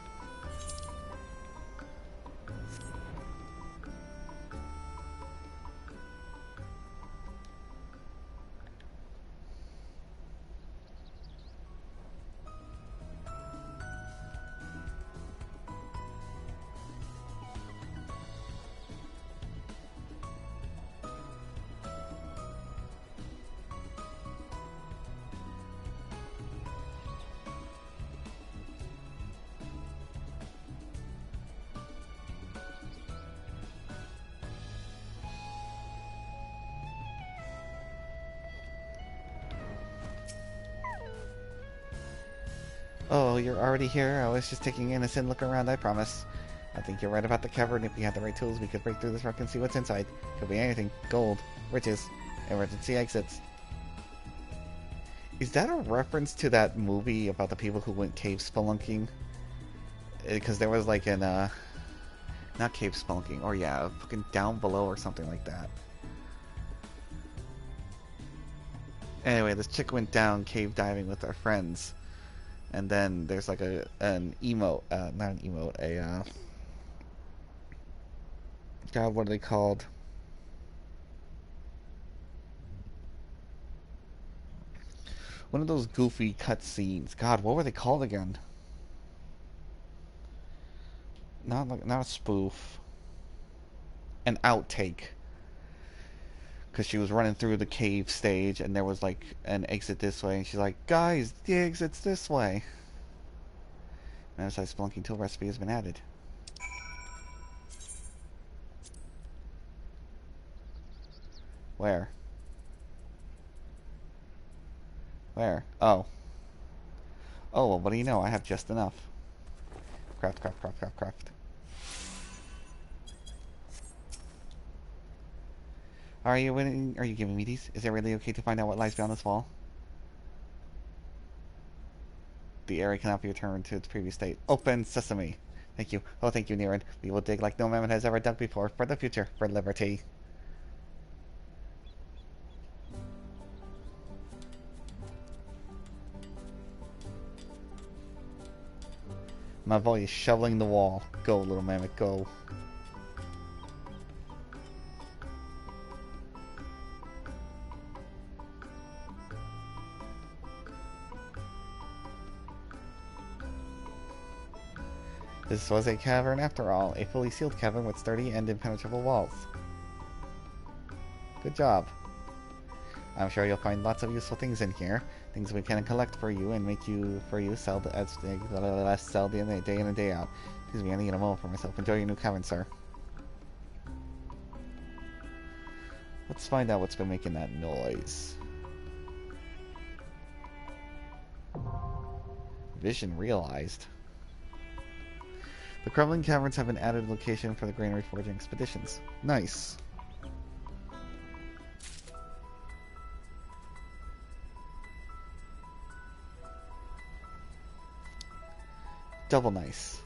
Oh, you're already here? I was just taking an innocent look around, I promise. I think you're right about the cavern. If we had the right tools, we could break through this rock and see what's inside. Could be anything. Gold, riches, emergency exits. Is that a reference to that movie about the people who went cave spelunking? Because there was like an, not cave spelunking, or yeah, fucking Down Below or something like that. Anyway, this chick went down cave diving with her friends. And then there's like an emote, not an emote, God, what are they called? One of those goofy cutscenes. God, what were they called again? Not a spoof. An outtake. because she was running through the cave stage and there was like an exit this way, and she's like, guys, the exit's this way. And as I Spelunking tool recipe has been added. Where? Where? Oh. Oh, well, what do you know? I have just enough. Craft, craft, craft, craft, craft. Are you winning? Are you giving me these? Is it really okay to find out what lies beyond this wall? The area cannot be returned to its previous state. Open sesame. Thank you. Oh, thank you, Niran. We will dig like no man has ever dug before. For the future. For liberty. My boy is shoveling the wall. Go, little mammoth, go. This was a cavern after all, a fully sealed cavern with sturdy and impenetrable walls. Good job. I'm sure you'll find lots of useful things in here, things we can collect for you and make you sell the day in and day out. Excuse me, I need a moment for myself. Enjoy your new cavern, sir. Let's find out what's been making that noise. Vision realized. The crumbling caverns have been added location for the granary forging expeditions. Nice. Double nice.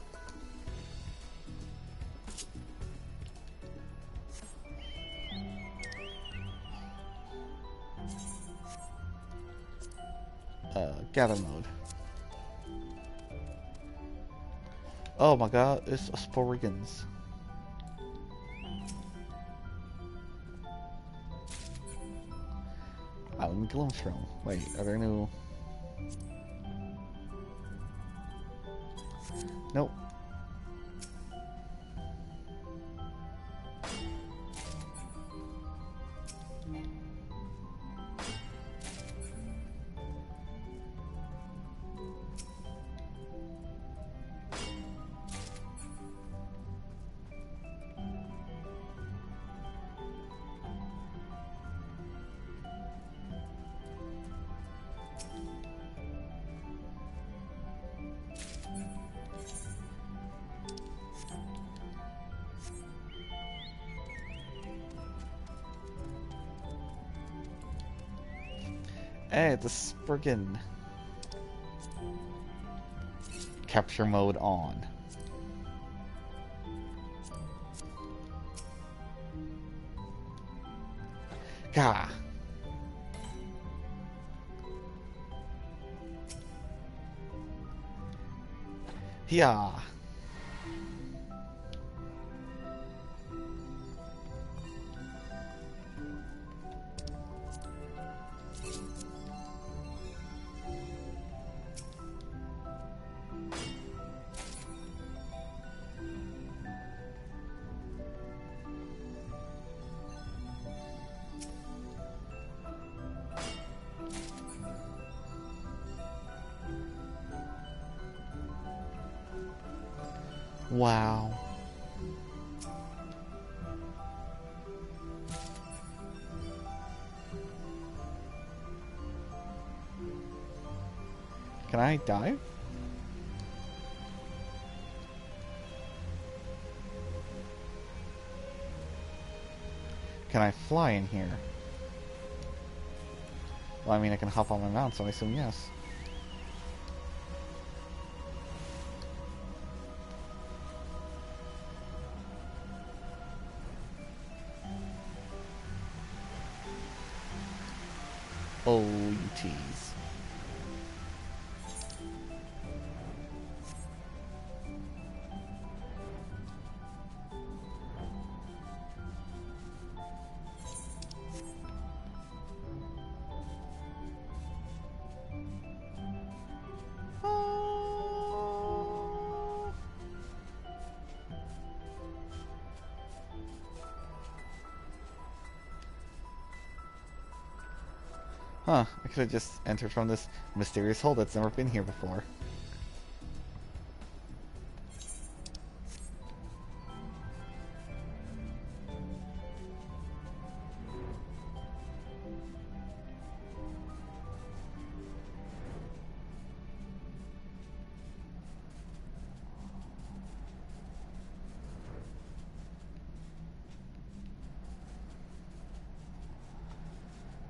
Gather mode. Oh my god, it's Sporigans. Island Gloomstrom. Wait, are there new... Nope. Hey, the friggin' capture mode on. Gah. Yeah. Wow. Can I dive? Can I fly in here? Well, I mean, I can hop on my mount, so I assume yes. Oh, you tease. Huh, I could have just entered from this mysterious hole that's never been here before.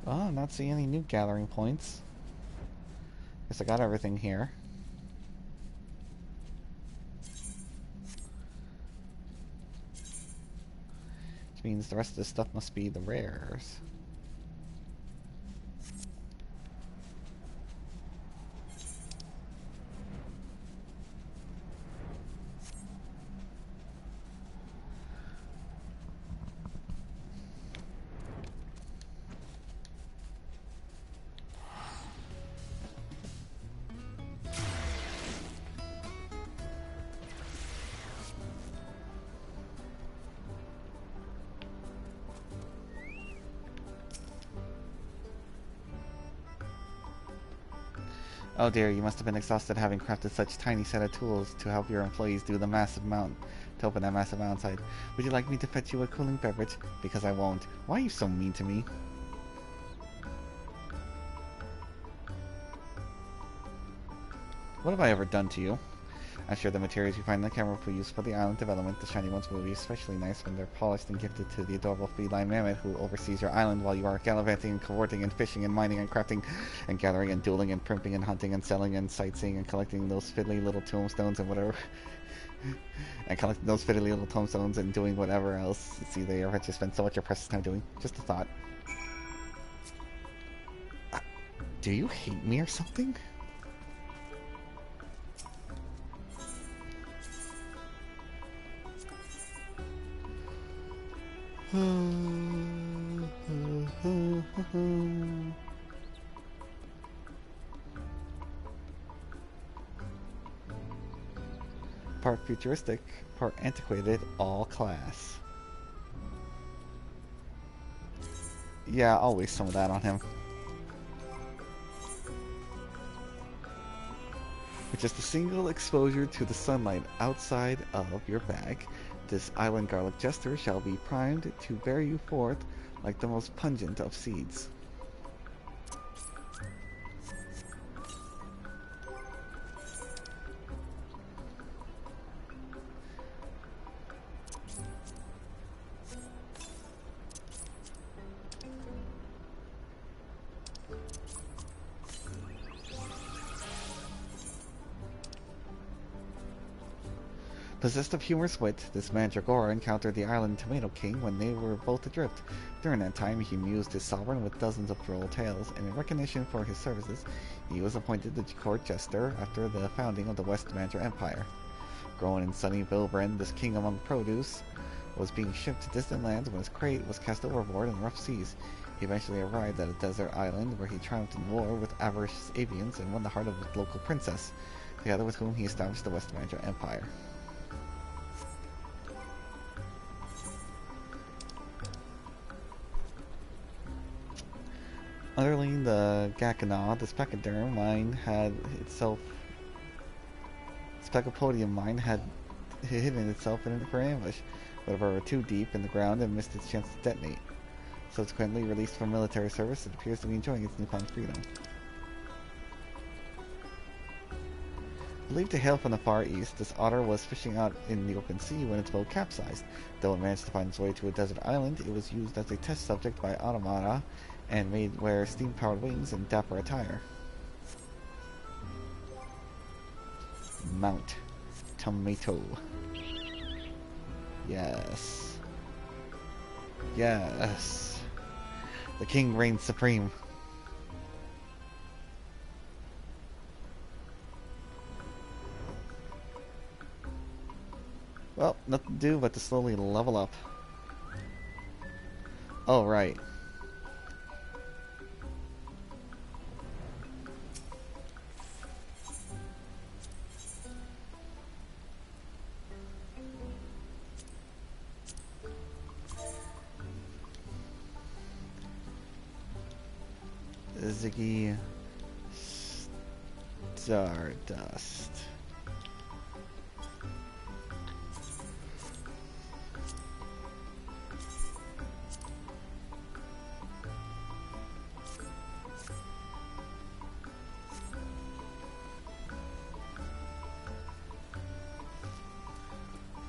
Well, I'm not seeing any new gathering points. Guess I got everything here. Which means the rest of this stuff must be the rares. Oh dear, you must have been exhausted having crafted such tiny set of tools to help your employees do the massive mount to open that massive mountainside. Would you like me to fetch you a cooling beverage? Because I won't. Why are you so mean to me? What have I ever done to you? I'm sure the materials you find in the camera will be used for the island development. The shiny ones will be especially nice when they're polished and gifted to the adorable feline mammoth who oversees your island while you are gallivanting and cavorting and fishing and mining and crafting and gathering and dueling and primping and hunting and selling and sightseeing and collecting those fiddly little tombstones and whatever. And collecting those fiddly little tombstones and doing whatever else. See, they ever just spend so much of your precious time doing. Just a thought. Do you hate me or something? Part futuristic, part antiquated, all class. Yeah, I'll waste some of that on him. With just a single exposure to the sunlight outside of your bag, this island garlic jester shall be primed to bear you forth like the most pungent of seeds. Possessed of humorous wit, this mandragora encountered the island Tomato King when they were both adrift. During that time, he amused his sovereign with dozens of droll tales, and in recognition for his services, he was appointed the court jester after the founding of the West Mandra Empire. Grown in sunny Bilbren, this king among produce was being shipped to distant lands when his crate was cast overboard in rough seas. He eventually arrived at a desert island where he triumphed in war with avaricious avians and won the heart of a local princess, together with whom he established the West Mandra Empire. Underlying the Gakana, the Specapodium mine had hidden itself for ambush, but if it were too deep in the ground and missed its chance to detonate. Subsequently released from military service, it appears to be enjoying its newfound freedom. Believed to hail from the Far East, this otter was fishing out in the open sea when its boat capsized. Though it managed to find its way to a desert island, it was used as a test subject by automata and made wear steam-powered wings and dapper attire. Mount Tomato. Yes. Yes. The king reigns supreme. Well, nothing to do but to slowly level up. Oh, right. Ziggy Stardust.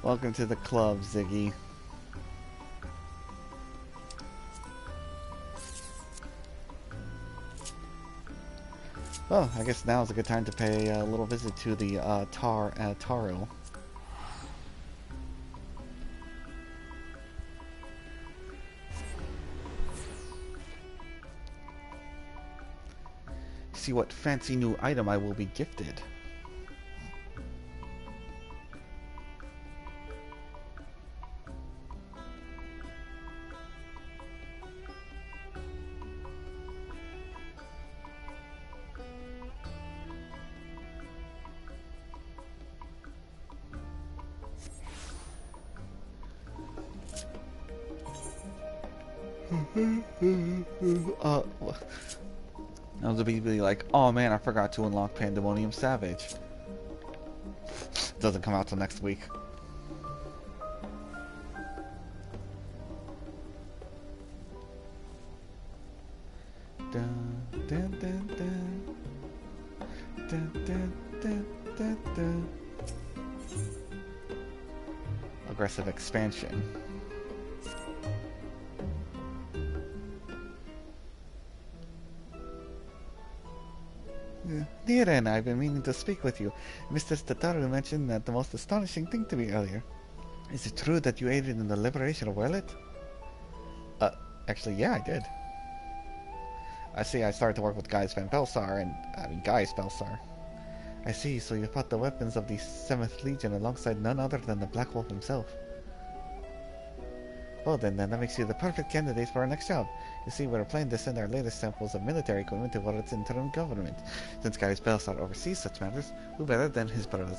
Welcome to the club, Ziggy. Well, I guess now is a good time to pay a little visit to the Taro. See what fancy new item I will be gifted. I was be like, oh man, I forgot to unlock Pandemonium Savage. Doesn't come out till next week. Dun, dun, dun, dun. Dun, dun, dun, dun, dun. Aggressive expansion. Niren, I've been meaning to speak with you. Mr. Stataru mentioned that the most astonishing thing to me earlier. Is it true that you aided in the liberation of Wellet? Actually, yeah, I did. I see, I started to work with Guy Spellsar, I see, so you fought the weapons of the 7th Legion alongside none other than the Black Wolf himself. Well then, that makes you the perfect candidate for our next job. You see, we're planning to send our latest samples of military equipment to Wellet's interim government. Since Guy Spellsar oversees such matters, who better than his brother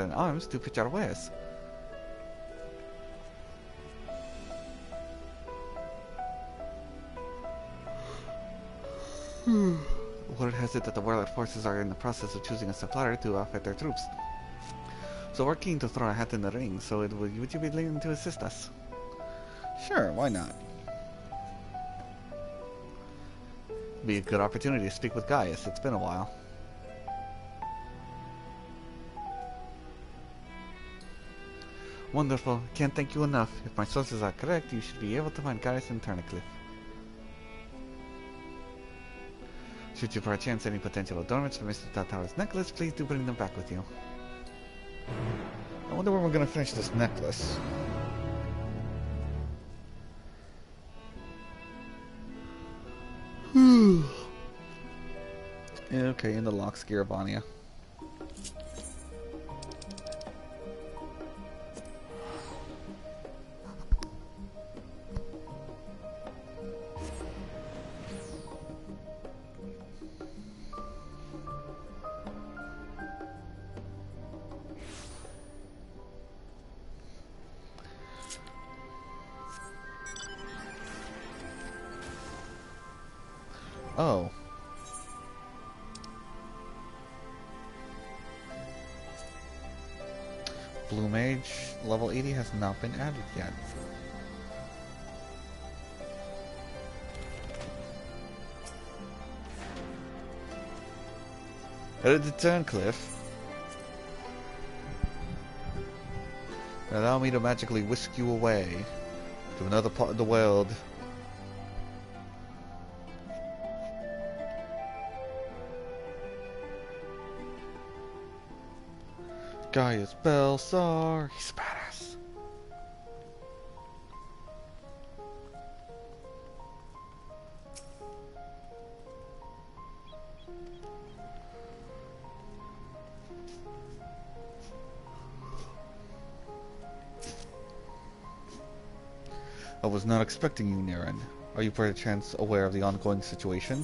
in arms to pitch our wares? Word has it that the Warlord forces are in the process of choosing a supplier to outfit their troops. So we're keen to throw a hat in the ring, so would you be willing to assist us? Sure, why not? Be a good opportunity to speak with Gaius, it's been a while. Wonderful, can't thank you enough. If my sources are correct, you should be able to find Gaius in Turnicliffe. Should you by chance any potential adornments for Mr. Tataru's necklace, please do bring them back with you. I wonder where we're going to finish this necklace. Okay, in the Lockskier Bonia. Oh. Blue Mage level 80 has not been added yet. Headed to Turncliffe. Allow me to magically whisk you away to another part of the world. Gaius Spellsar, he's a badass. I was not expecting you, Niren. Are you by chance aware of the ongoing situation?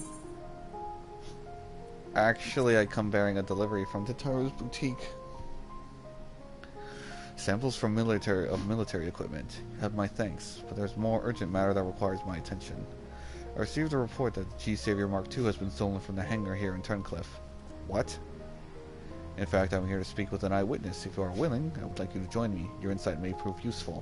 Actually, I come bearing a delivery from Tataru's boutique. Samples from military equipment. Have my thanks, but there's more urgent matter that requires my attention. I received a report that the G-Savior Mark II has been stolen from the hangar here in Turncliffe. What? In fact, I'm here to speak with an eyewitness. If you are willing, I would like you to join me. Your insight may prove useful.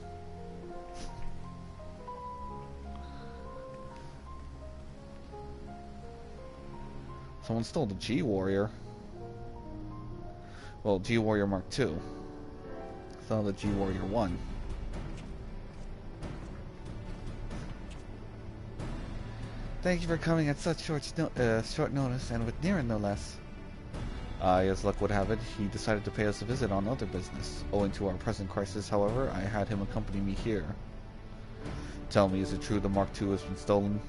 Someone stole the G-Warrior. Well, G-Warrior Mark II. It's not the G-Warrior 1. Thank you for coming at such short notice, and with Niran no less. As luck would have it, he decided to pay us a visit on other business. Owing to our present crisis, however, I had him accompany me here. Tell me, is it true the Mark II has been stolen?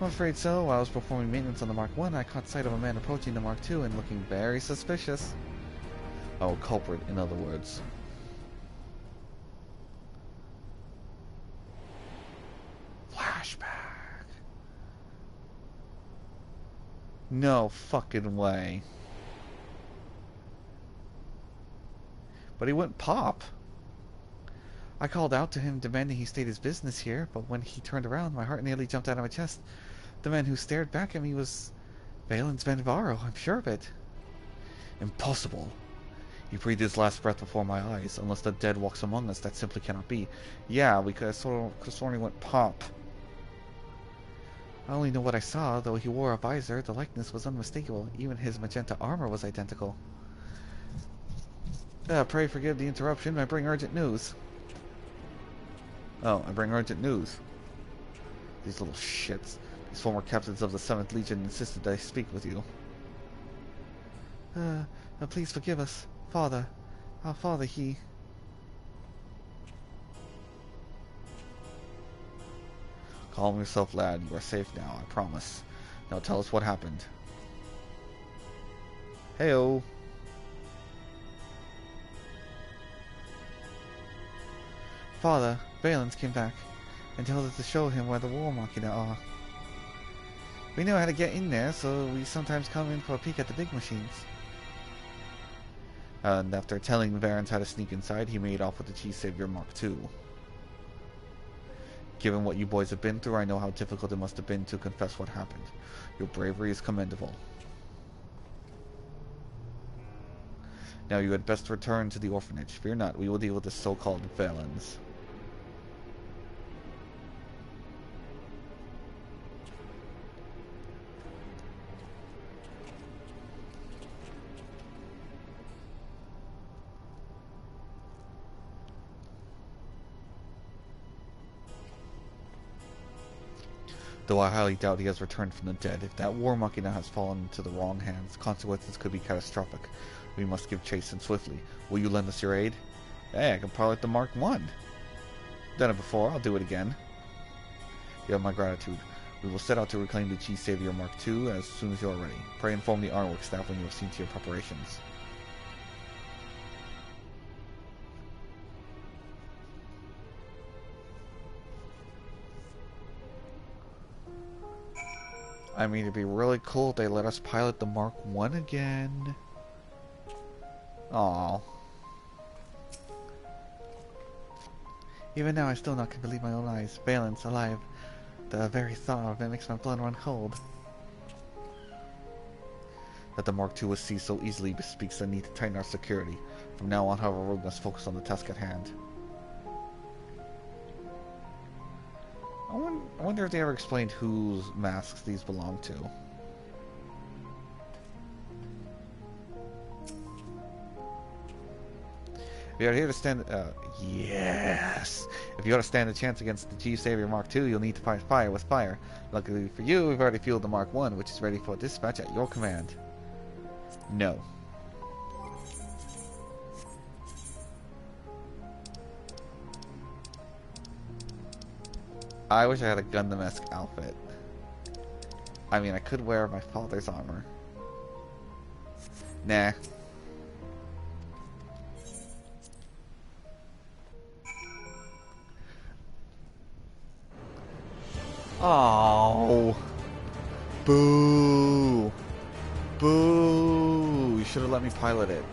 I'm afraid so. While I was performing maintenance on the Mark I, I caught sight of a man approaching the Mark II and looking very suspicious. Our culprit, in other words. Flashback. No fucking way. But he went pop. I called out to him, demanding he state his business here, but when he turned around, my heart nearly jumped out of my chest. The man who stared back at me was Valen's Benvaro, I'm sure of it. Impossible. He breathed his last breath before my eyes. Unless the dead walks among us, that simply cannot be. Yeah, because Sworn went pop. I only know what I saw, though he wore a visor. The likeness was unmistakable. Even his magenta armor was identical. Pray forgive the interruption. I bring urgent news. Oh, I bring urgent news. These little shits. These former captains of the 7th Legion insisted that I speak with you. Please forgive us, Father. Our father, he... Calm yourself, lad. You are safe now, I promise. Now tell us what happened. Heyo. Father, Valens came back and told us to show him where the war machina are. We know how to get in there, so we sometimes come in for a peek at the big machines. And after telling Varens how to sneak inside, he made off with the G-Savior Mark II. Given what you boys have been through, I know how difficult it must have been to confess what happened. Your bravery is commendable. Now you had best return to the orphanage. Fear not, we will deal with the so-called Valens. Though I highly doubt he has returned from the dead. If that war machina has fallen into the wrong hands, consequences could be catastrophic. We must give chase and swiftly. Will you lend us your aid? Hey, I can pilot the Mark I. Done it before, I'll do it again. You have my gratitude. We will set out to reclaim the G-Savior Mark II as soon as you are ready. Pray inform the ironwork staff when you have seen to your preparations. I mean, it'd be really cool if they let us pilot the Mark I again. Aww. Even now, I still not can believe my own eyes. Valens, alive. The very thought of it makes my blood run cold. That the Mark II was seized so easily bespeaks the need to tighten our security. From now on, however, we must focus on the task at hand. I wonder if they ever explained whose masks these belong to. If you are here to stand... yes! If you are to stand a chance against the G-Savior Mark II, you'll need to fight fire with fire. Luckily for you, we've already fueled the Mark I, which is ready for dispatch at your command. No. I wish I had a Gundam-esque outfit. I mean, I could wear my father's armor. Nah. Oh. Boo. Boo. You should have let me pilot it.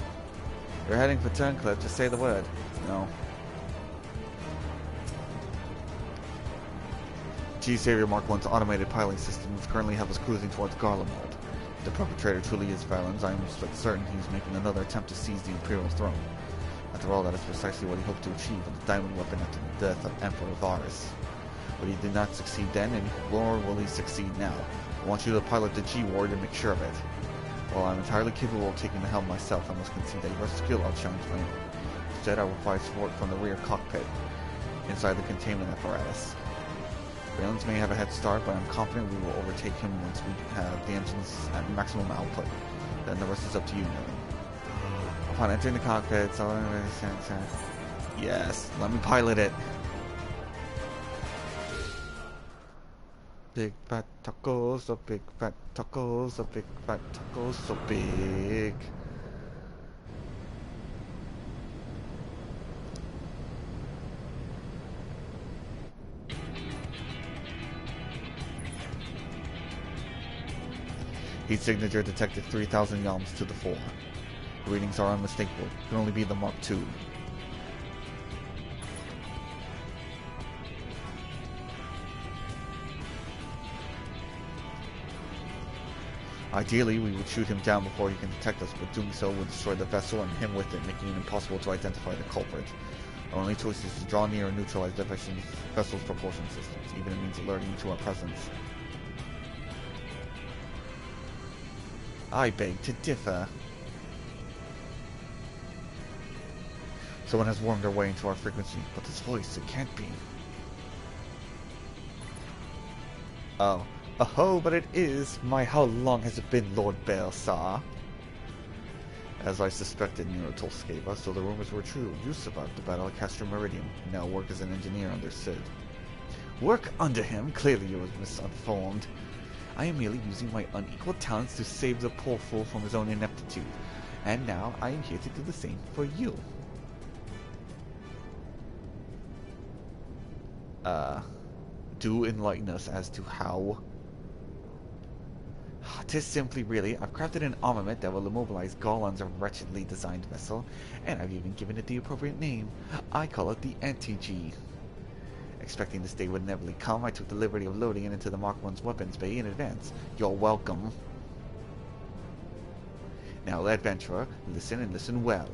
You're heading for Turncliffe. Just say the word. No. G-Savior Mark I's automated piloting systems currently have us cruising towards Garlemald. If the perpetrator truly is Valens, I am certain he's making another attempt to seize the Imperial throne. After all, that is precisely what he hoped to achieve with the diamond weapon after the death of Emperor Varus. But he did not succeed then, and nor will he succeed now. I want you to pilot the G-Warrior to make sure of it. While I'm entirely capable of taking the helm myself, I must concede that your skill outshines my own. Instead, I will provide support from the rear cockpit, inside the containment apparatus. Valens may have a head start, but I'm confident we will overtake him once we have the engines at maximum output. Then the rest is up to you, Nevin. Upon entering the cockpit, yes, let me pilot it. Big fat tacos, so big fat tacos, so big fat tacos, so big. Heat signature detected 3,000 yalms to the fore. The readings are unmistakable. It can only be the Mark II. Ideally, we would shoot him down before he can detect us, but doing so would destroy the vessel and him with it, making it impossible to identify the culprit. Our only choice is to draw near and neutralize the vessel's propulsion systems, even if it means alerting to our presence. I beg to differ. Someone has wormed their way into our frequency, but this voice, it can't be. Oh. Oh, but it is! My, how long has it been, Lord Baelsar? As I suspected, Nero told Sceva, so the rumors were true. You survived the battle at Castro Meridium, and now work as an engineer under Sid. Work under him? Clearly you were misinformed. I am merely using my unequal talents to save the poor fool from his own ineptitude. And now I am here to do the same for you. Do enlighten us as to how? 'Tis simply, really, I've crafted an armament that will immobilize Garland's wretchedly designed vessel, and I've even given it the appropriate name. I call it the Anti-G. Expecting this day would inevitably come, I took the liberty of loading it into the Mark I's weapons bay in advance. You're welcome. Now, adventurer, listen and listen well.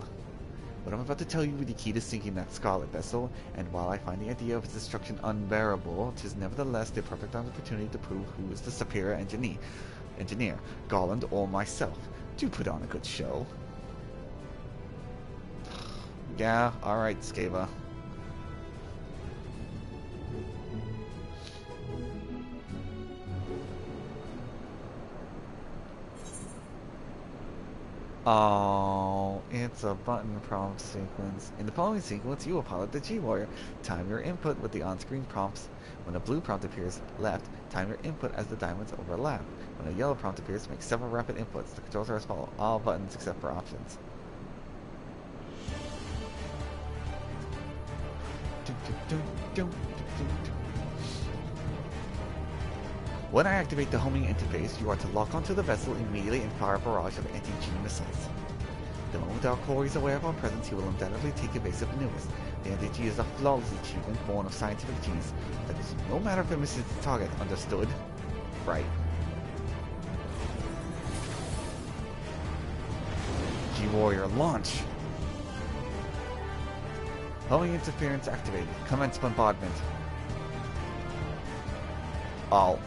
What I'm about to tell you is the key to sinking that Scarlet vessel, and while I find the idea of its destruction unbearable, 'tis nevertheless the perfect opportunity to prove who is the superior engineer, Garland or myself. Do put on a good show. Yeah, alright, Sceva. Oh, it's a button prompt sequence. In the following sequence, you will pilot the G-Warrior. Time your input with the on-screen prompts. When a blue prompt appears, left, time your input as the diamonds overlap. When a yellow prompt appears, make several rapid inputs. The controls are as follows. All buttons except for options. When I activate the homing interface, you are to lock onto the vessel immediately and fire a barrage of anti-G missiles. The moment our core is aware of our presence, he will undoubtedly take evasive maneuvers. The anti-G is a flawless achievement born of scientific genius. That is no matter if it misses its target, understood? Right. G-Warrior, launch! Homing interference activated. Commence bombardment. Oh.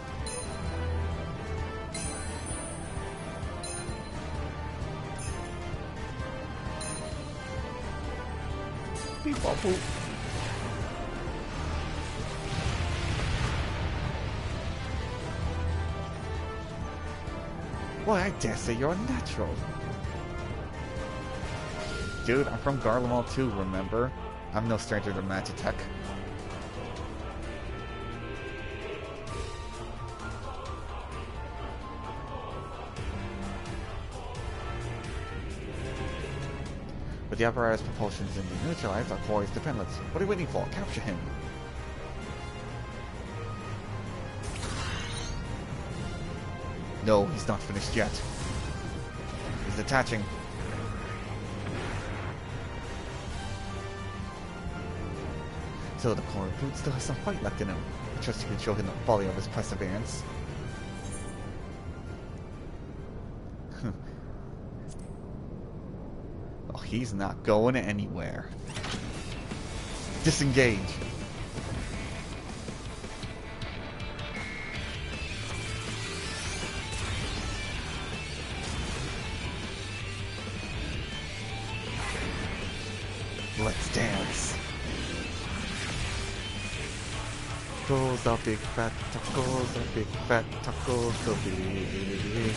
Beep bop boop. Why, I dare say you're a natural. Dude, I'm from Garlemald too, remember? I'm no stranger to Magitech. With the apparatus propulsion engine neutralized, our core is defenseless. What are you waiting for? Capture him! No, he's not finished yet. He's attaching. So the core brute still has some fight left in him. trust you can show him the folly of his perseverance. Oh, he's not going anywhere. Disengage. Let's dance. Tacos are big fat tacos are big fat tacos are big.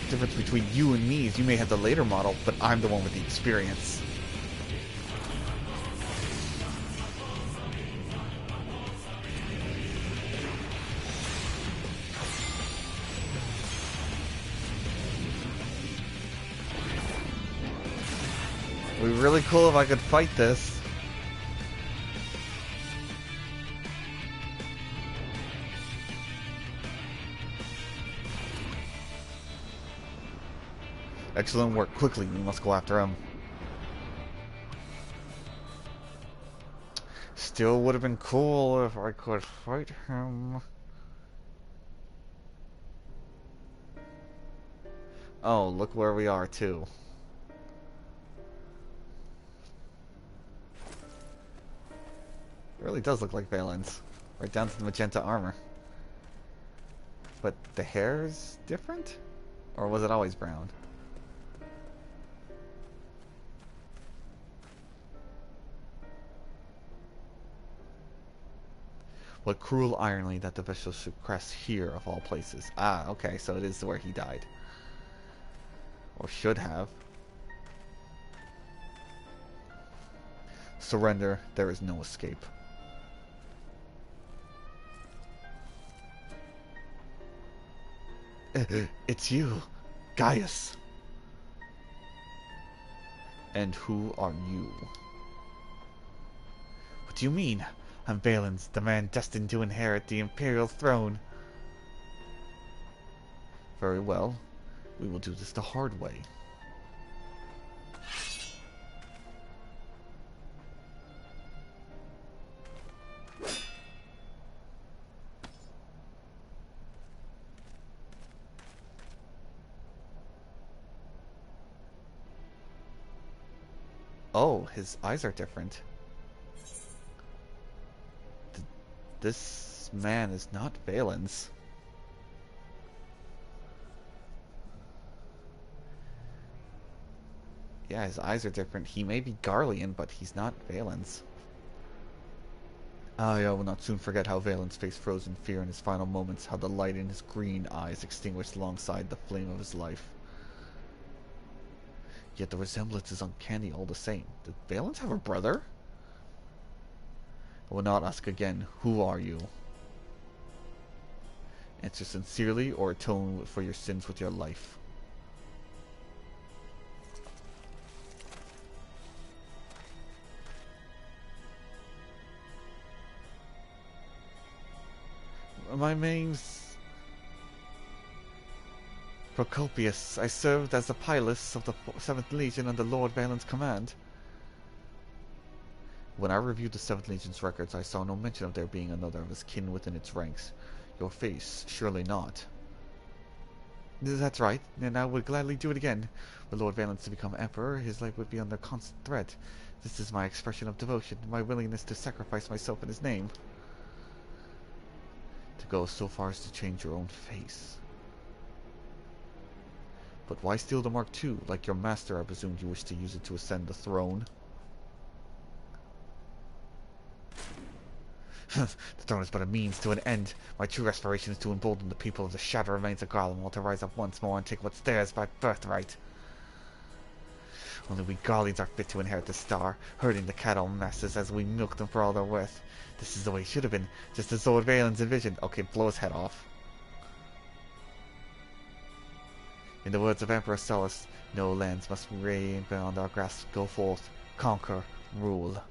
The difference between you and me is you may have the later model, but I'm the one with the experience. It would be really cool if I could fight this. Excellent work. Quickly, we must go after him. Still would have been cool if I could fight him. Oh, look where we are, too. It really does look like Valen's. Right down to the magenta armor. But the hair's different? Or was it always brown? What cruel irony that the vessel should crest here of all places. Ah, okay, so it is where he died. Or should have. Surrender, there is no escape. It's you, Gaius. And who are you? What do you mean? I'm Valens, the man destined to inherit the Imperial throne. Very well. We will do this the hard way. Oh, his eyes are different. This man is not Valens. Yeah, his eyes are different. He may be Garlean, but he's not Valens. I will not soon forget how Valen's face froze in fear in his final moments, how the light in his green eyes extinguished alongside the flame of his life. Yet the resemblance is uncanny all the same. Did Valens have a brother? I will not ask again, who are you? Answer sincerely or atone for your sins with your life. My name's Procopius. I served as the pilot of the 7th Legion under Lord Valen's command. When I reviewed the 7th Legion's records, I saw no mention of there being another of his kin within its ranks. Your face, surely not. That's right, and I would gladly do it again. Were Lord Valens to become Emperor, his life would be under constant threat. This is my expression of devotion, my willingness to sacrifice myself in his name. To go so far as to change your own face. But why steal the Mark II? Like your master, I presumed you wished to use it to ascend the throne. The throne is but a means to an end. My true aspiration is to embolden the people of the shattered remains of Garlemald to rise up once more and take what's theirs by birthright. Only we Garleans are fit to inherit the star, herding the cattle masses as we milk them for all they're worth. This is the way it should have been, just as Lord Valen's envisioned. Okay, blow his head off. In the words of Emperor Solus, no lands must reign beyond our grasp. Go forth, conquer, rule.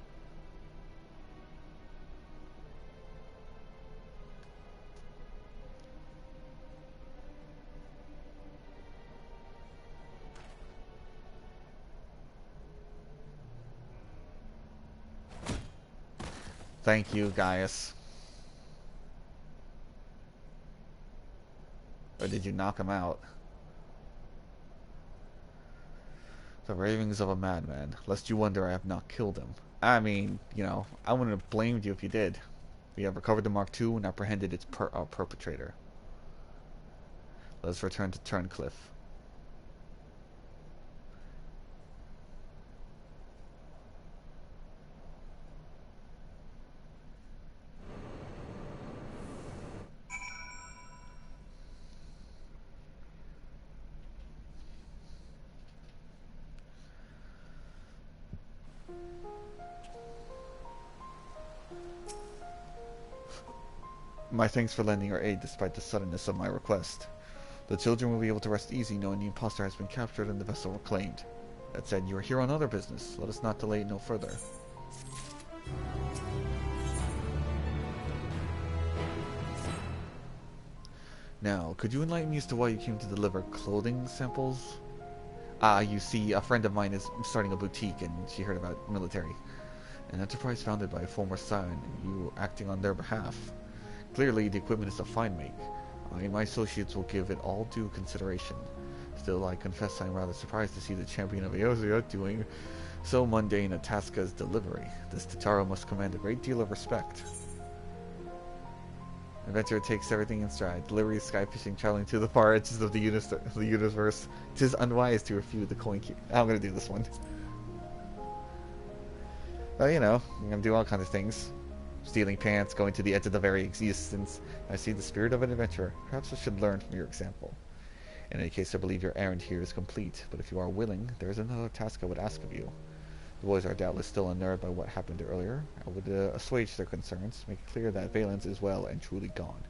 Thank you, Gaius. Or did you knock him out? The ravings of a madman. Lest you wonder I have not killed him. I mean, you know, I wouldn't have blamed you if you did. We have recovered the Mark II and apprehended its perpetrator. Let us return to Turncliffe. My thanks for lending your aid despite the suddenness of my request. The children will be able to rest easy knowing the impostor has been captured and the vessel reclaimed. That said, you are here on other business. Let us not delay it no further. Now, could you enlighten me as to why you came to deliver clothing samples? You see, a friend of mine is starting a boutique and she heard about military. An enterprise founded by a former scion, and you acting on their behalf. Clearly, the equipment is a fine make. I and my associates will give it all due consideration. Still, I confess I am rather surprised to see the champion of Eosia doing so mundane a task as delivery. This Tataro must command a great deal of respect. Adventure takes everything in stride. Delivery, sky fishing, traveling to the far edges of the universe. 'Tis unwise to refuse the coin key. I'm gonna do this one. Well, you know, I'm gonna do all kinds of things. Stealing pants, going to the edge of the very existence. I see the spirit of an adventurer. Perhaps I should learn from your example. In any case, I believe your errand here is complete, but if you are willing, there is another task I would ask of you. The boys are doubtless still unnerved by what happened earlier. I would assuage their concerns, make it clear that Valence is well and truly gone.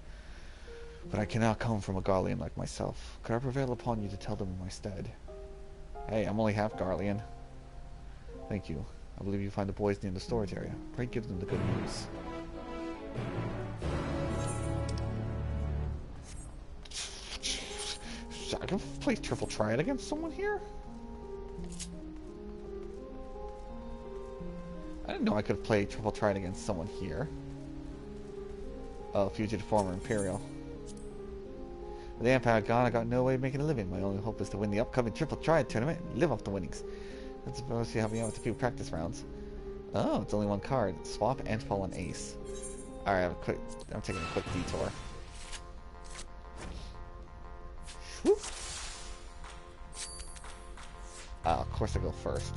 But I cannot come from a Garlean like myself. Could I prevail upon you to tell them in my stead? Hey, I'm only half Garlean. Thank you. I believe you find the boys near the storage area. Pray give them the good news. I can play triple triad against someone here? I didn't know I could play triple triad against someone here. Oh, fugitive former Imperial. With the Empire gone, I got no way of making a living. My only hope is to win the upcoming triple triad tournament and live off the winnings. That's supposed to help me out with a few practice rounds. Oh, it's only one card. Swap and fall on ace. Alright, I'm taking a quick detour. Whoop. Of course I go first.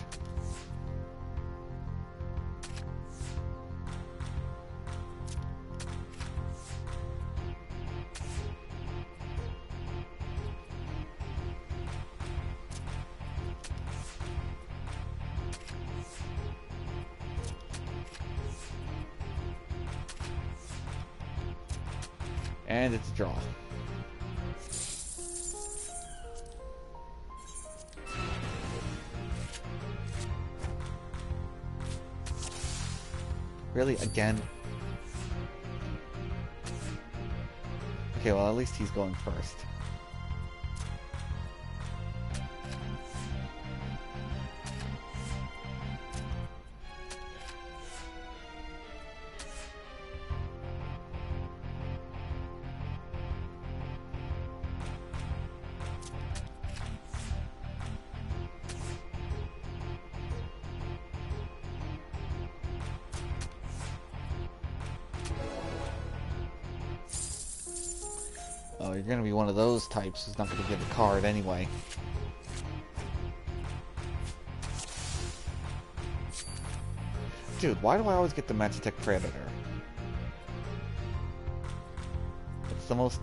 And it's a draw. Really? Again? Okay, well at least he's going first. Oh, you're gonna be one of those types who's not gonna give a card anyway. Dude, why do I always get the Magitech Predator? It's the most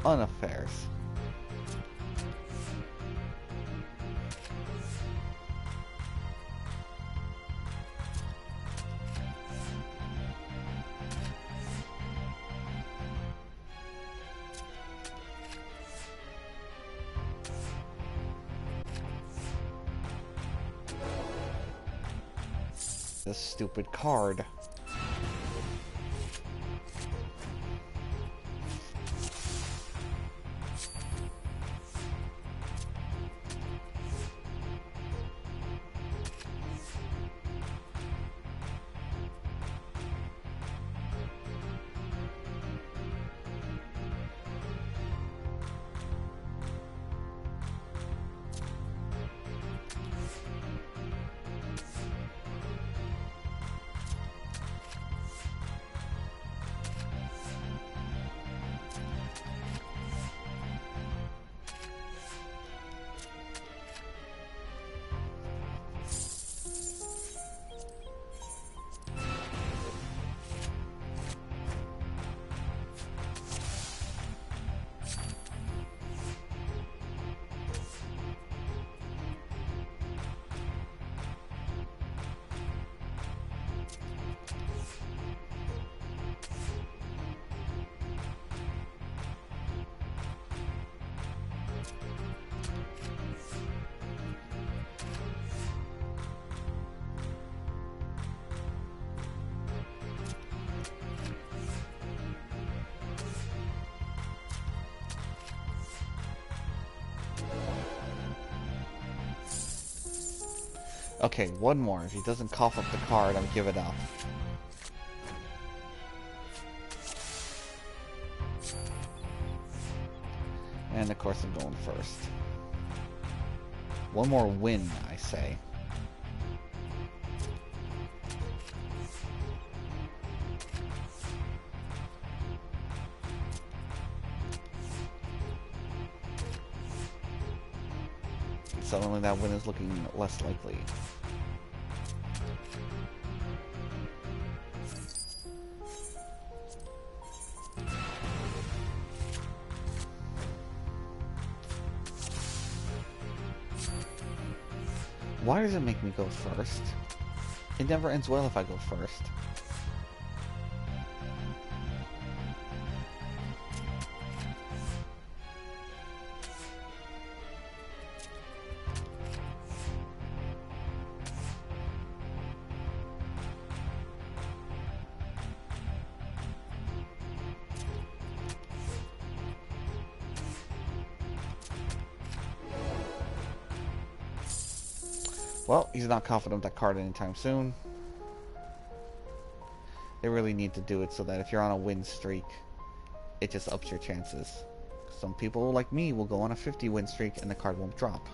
unaffairs. This stupid card. Okay, one more. If he doesn't cough up the card, I'll give it up. And of course I'm going first. One more win, I say. Suddenly that win is looking less likely. Why does it make me go first? It never ends well if I go first. Well, he's not confident of that card anytime soon. They really need to do it so that if you're on a win streak, it just ups your chances. Some people, like me, will go on a 50 win streak and the card won't drop.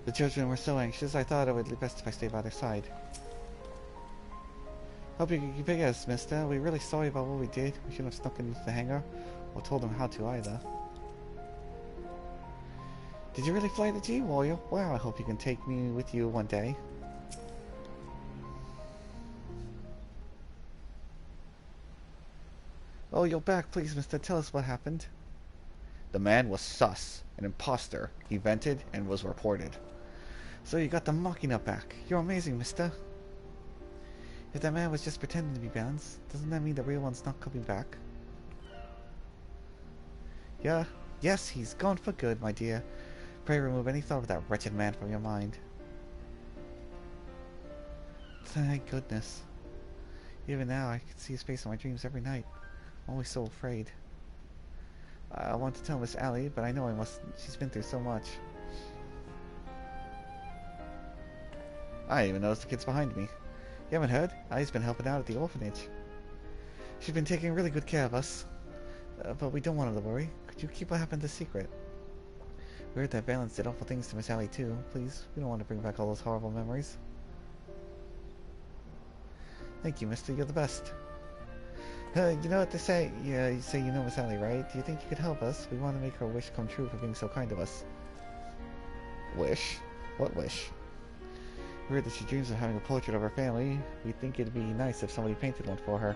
The children were so anxious, I thought it would be best if I stayed by their side. Hope you can forgive us, mister. We're really sorry about what we did. We shouldn't have snuck into the hangar, or told them how to either. Did you really fly the G, warrior? Wow, I hope you can take me with you one day. Oh, you're back. Please, mister, tell us what happened. The man was sus, an imposter. He vented and was reported. So you got the Machina back. You're amazing, mister. If that man was just pretending to be balanced, doesn't that mean the real one's not coming back? Yeah. Yes, he's gone for good, my dear. Pray remove any thought of that wretched man from your mind. Thank goodness. Even now, I can see his face in my dreams every night. I'm always so afraid. I want to tell Miss Allie, but I know I must. She's been through so much. I even noticed the kids behind me. You haven't heard? Allie's been helping out at the orphanage. She's been taking really good care of us. But we don't want her to worry. Could you keep what happened a secret? We heard that Valence did awful things to Miss Allie too. Please, we don't want to bring back all those horrible memories. Thank you, mister. You're the best. You know what they say? Yeah, you say you know Miss Allie, right? Do you think you could help us? We want to make her wish come true for being so kind to us. Wish? What wish? We heard that she dreams of having a portrait of her family. We think it'd be nice if somebody painted one for her.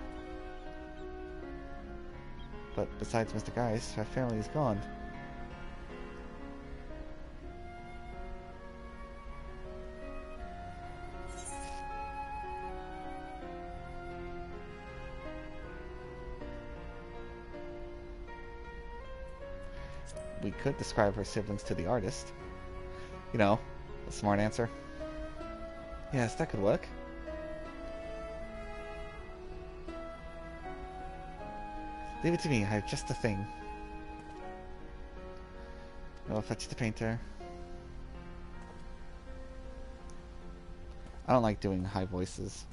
But besides Mr. Geist, her family is gone. We could describe her siblings to the artist. You know, a smart answer. Yes, that could work. Leave it to me, I have just the thing. I'll fetch the painter. I don't like doing high voices.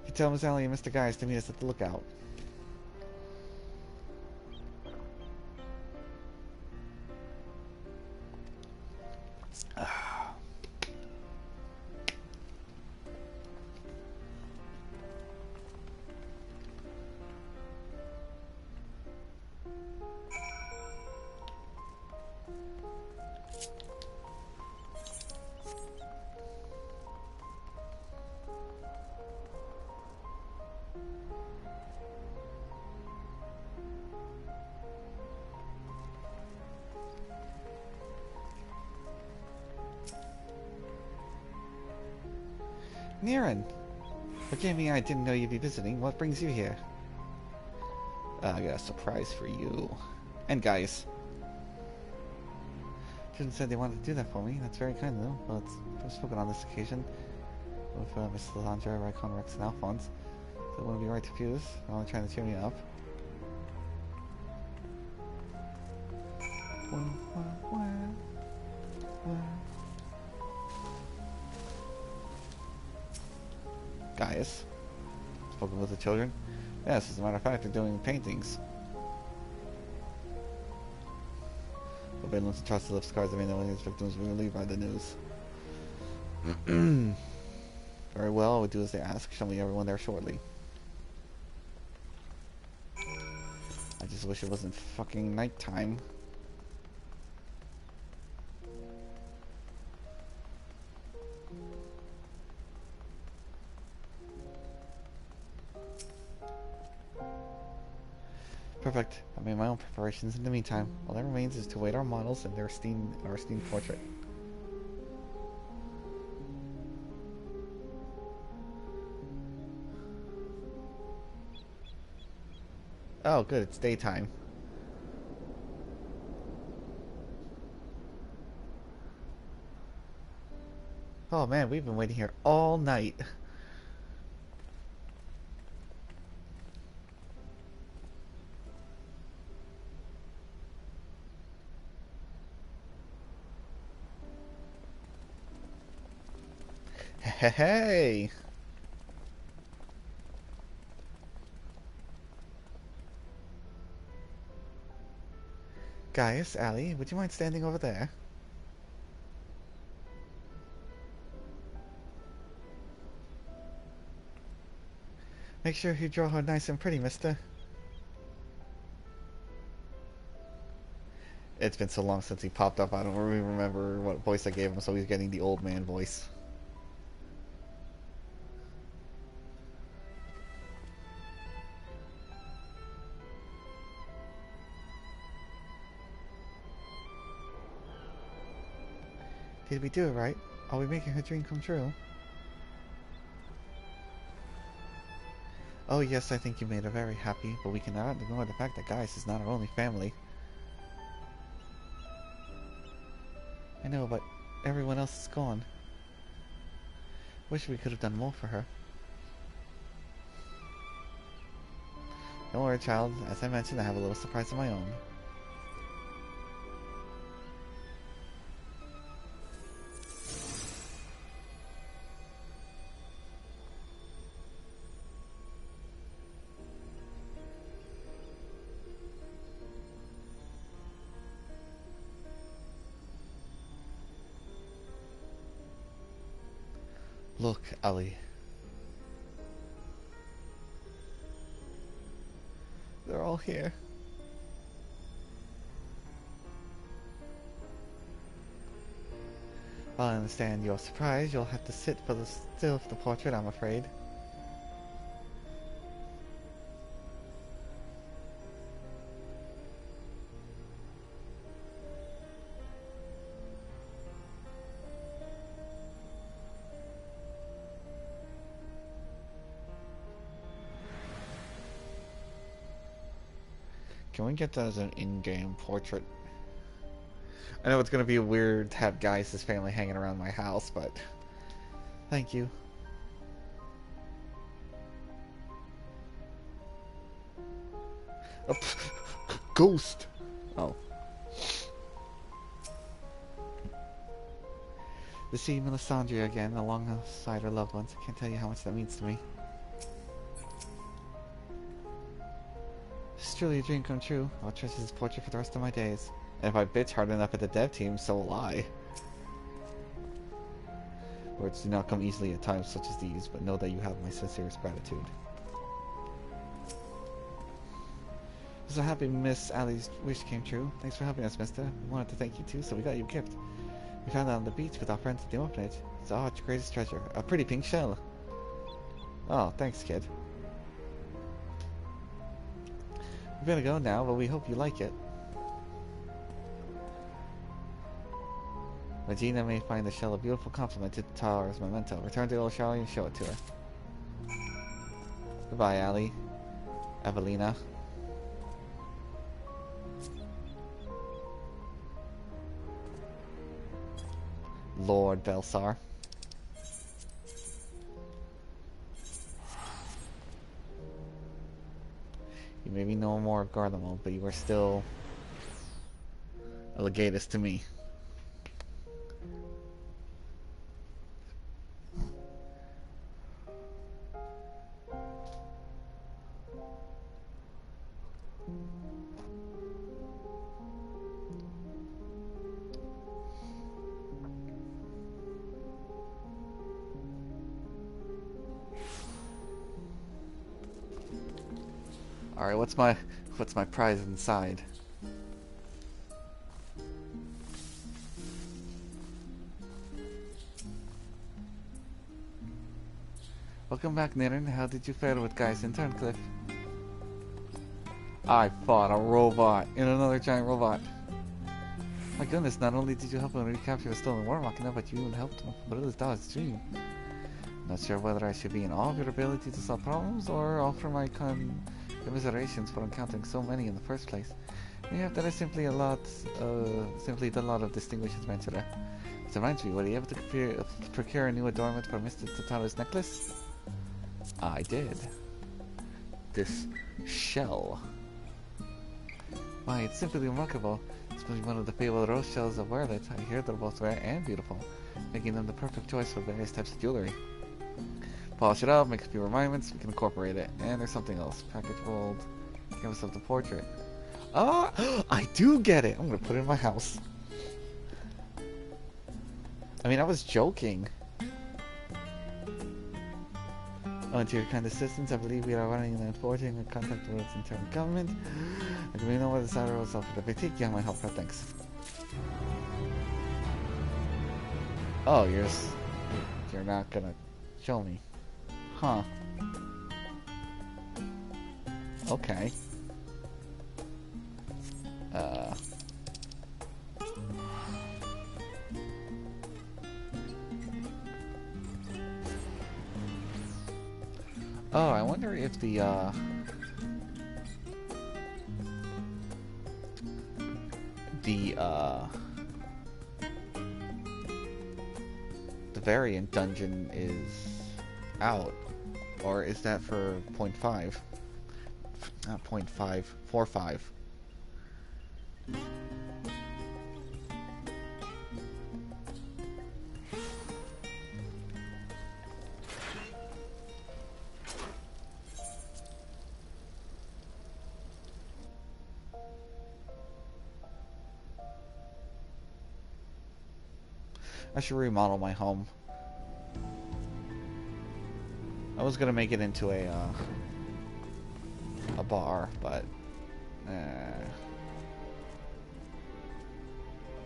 You tell Miss Allie and Mr. Geist to meet us at the lookout. Niran! Forgive me, I didn't know you'd be visiting. What brings you here? I got a surprise for you. And guys. Children said they wanted to do that for me. That's very kind of them. Well, it's spoken on this occasion with Miss Lalandra, Raikon, Rex, and Alphonse. So it wouldn't be right to refuse. They're only trying to cheer me up. Gaius. Spoken with the children? Yes, as a matter of fact, they're doing paintings. Surveillance and trust to lift scars of his victims were relieved by the news. Very well, I will do as they ask. Show me everyone there shortly. I just wish it wasn't fucking nighttime. Perfect. I made my own preparations in the meantime. All that remains is to await our models and their esteemed portrait. Oh, good. It's daytime. Oh man, we've been waiting here all night. Hey! Gaius, Allie, would you mind standing over there? Make sure you draw her nice and pretty, mister. It's been so long since he popped up, I don't really remember what voice I gave him, so he's getting the old man voice. Did we do it right? Are we making her dream come true? Oh yes, I think you made her very happy, but we cannot ignore the fact that Gaius is not our only family. I know, but everyone else is gone. Wish we could have done more for her. Don't worry, child. As I mentioned, I have a little surprise of my own. Look, Ali. They're all here. While I understand your surprise, you'll have to sit for the still for the portrait, I'm afraid. Can we get that as an in-game portrait? I know it's gonna be weird to have Gaius' family hanging around my house, but thank you. Oh, ghost! Oh. To see Melisandre again alongside her loved ones, I can't tell you how much that means to me. It's truly a dream come true. I'll treasure this portrait for the rest of my days. And if I bitch hard enough at the dev team, so will I. Words do not come easily at times such as these, but know that you have my sincerest gratitude. So happy Miss Allie's wish came true. Thanks for helping us, mister. We wanted to thank you too, so we got you a gift. We found it on the beach with our friends at the orphanage. It's our greatest treasure. A pretty pink shell. Oh, thanks, kid. We're gonna go now, but we hope you like it. Regina may find the shell a beautiful compliment to Tara's memento. Return to old Charlie and show it to her. Goodbye, Allie. Evelina. Lord Belsar. You may be no more of Garlemald, but you are still a legatus to me. Alright, what's my prize inside? Welcome back, Niren. How did you fare with guys in Turncliffe? I fought a robot in another giant robot. My goodness, not only did you help him recapture the stolen war machina, but you even helped him fulfill his dog's dream. Not sure whether I should be in awe of your ability to solve problems or offer my commiserations for encountering so many in the first place. Maybe that is simply the lot of distinguished adventurer. It reminds me, were you able to procure a new adornment for Mr. Tataru's necklace? I did. This shell. Why, it's simply remarkable. It's probably one of the fabled rose shells of Werlet. I hear they're both rare and beautiful, making them the perfect choice for various types of jewelry. Polish it up, make a few refinements, we can incorporate it. And there's something else. Package rolled. Canvas of the portrait. Oh, I do get it! I'm gonna put it in my house. I mean, I was joking. Owing to your kind assistance, I believe we are running and forging a contact with its internal government. I do know whether Sarah was offered a boutique. Yeah, my help, thanks. Oh, you're not gonna show me. Huh. Okay. Oh, I wonder if the variant dungeon is out, or is that for 0.5? Not 0.5, 4.5. I should remodel my home. I was gonna make it into a bar, but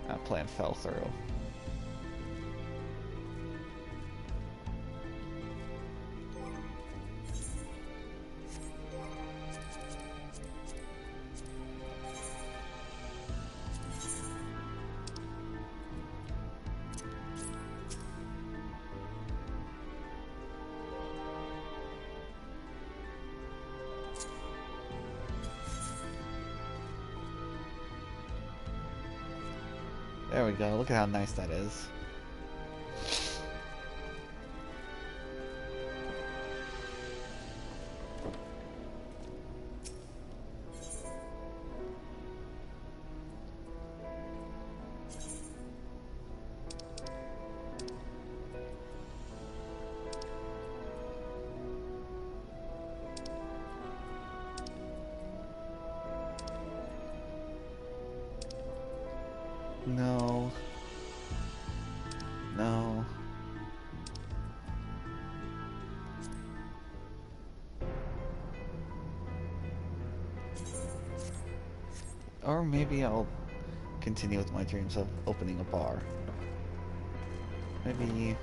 that plan fell through. There we go, look at how nice that is. No. No. Or maybe I'll continue with my dreams of opening a bar. Maybe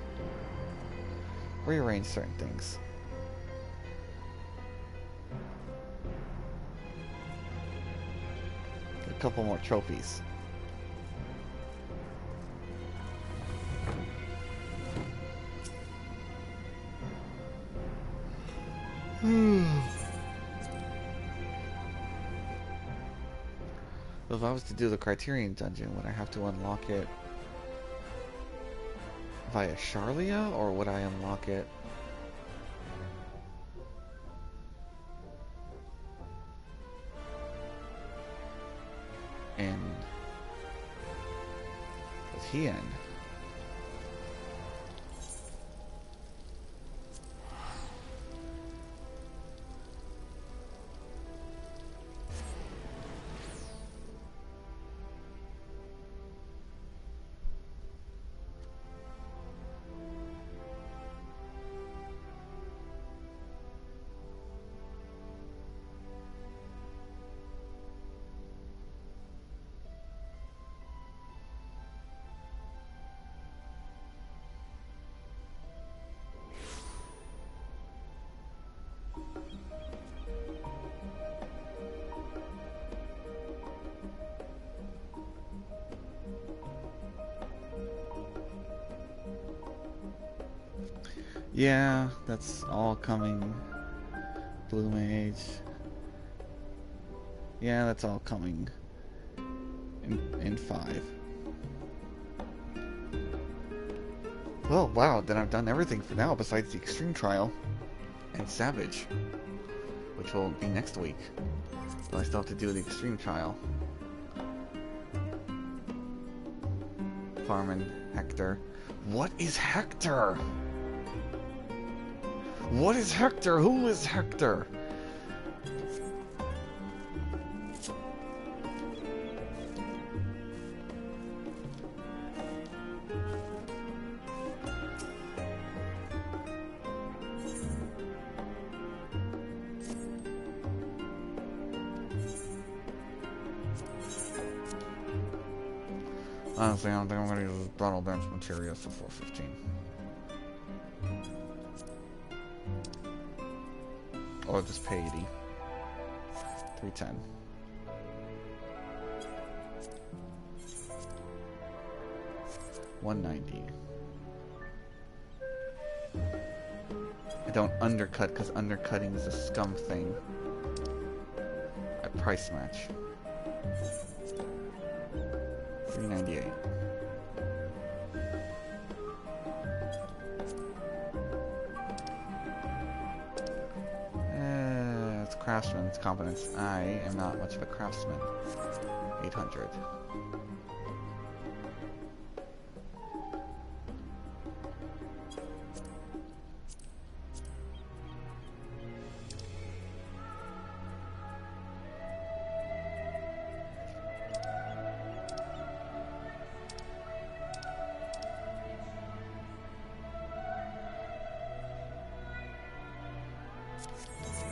rearrange certain things. A couple more trophies. If I was to do the Criterion dungeon, would I have to unlock it via Charlia, or would I unlock it in with Hien? Yeah, that's all coming. Blue Mage. Yeah, that's all coming in 5. Well, wow, then I've done everything for now besides the Extreme Trial and Savage, which will be next week. But I still have to do the Extreme Trial. Farman, Hector. What is Hector? What is Hector? Who is Hector? Honestly, I don't think I'm going to use Bottle Bench Materials for 415. Or just pay 80. 310. $190. I don't undercut because undercutting is a scum thing. I price match. $398. It's craftsman's competence. I am not much of a craftsman. 800.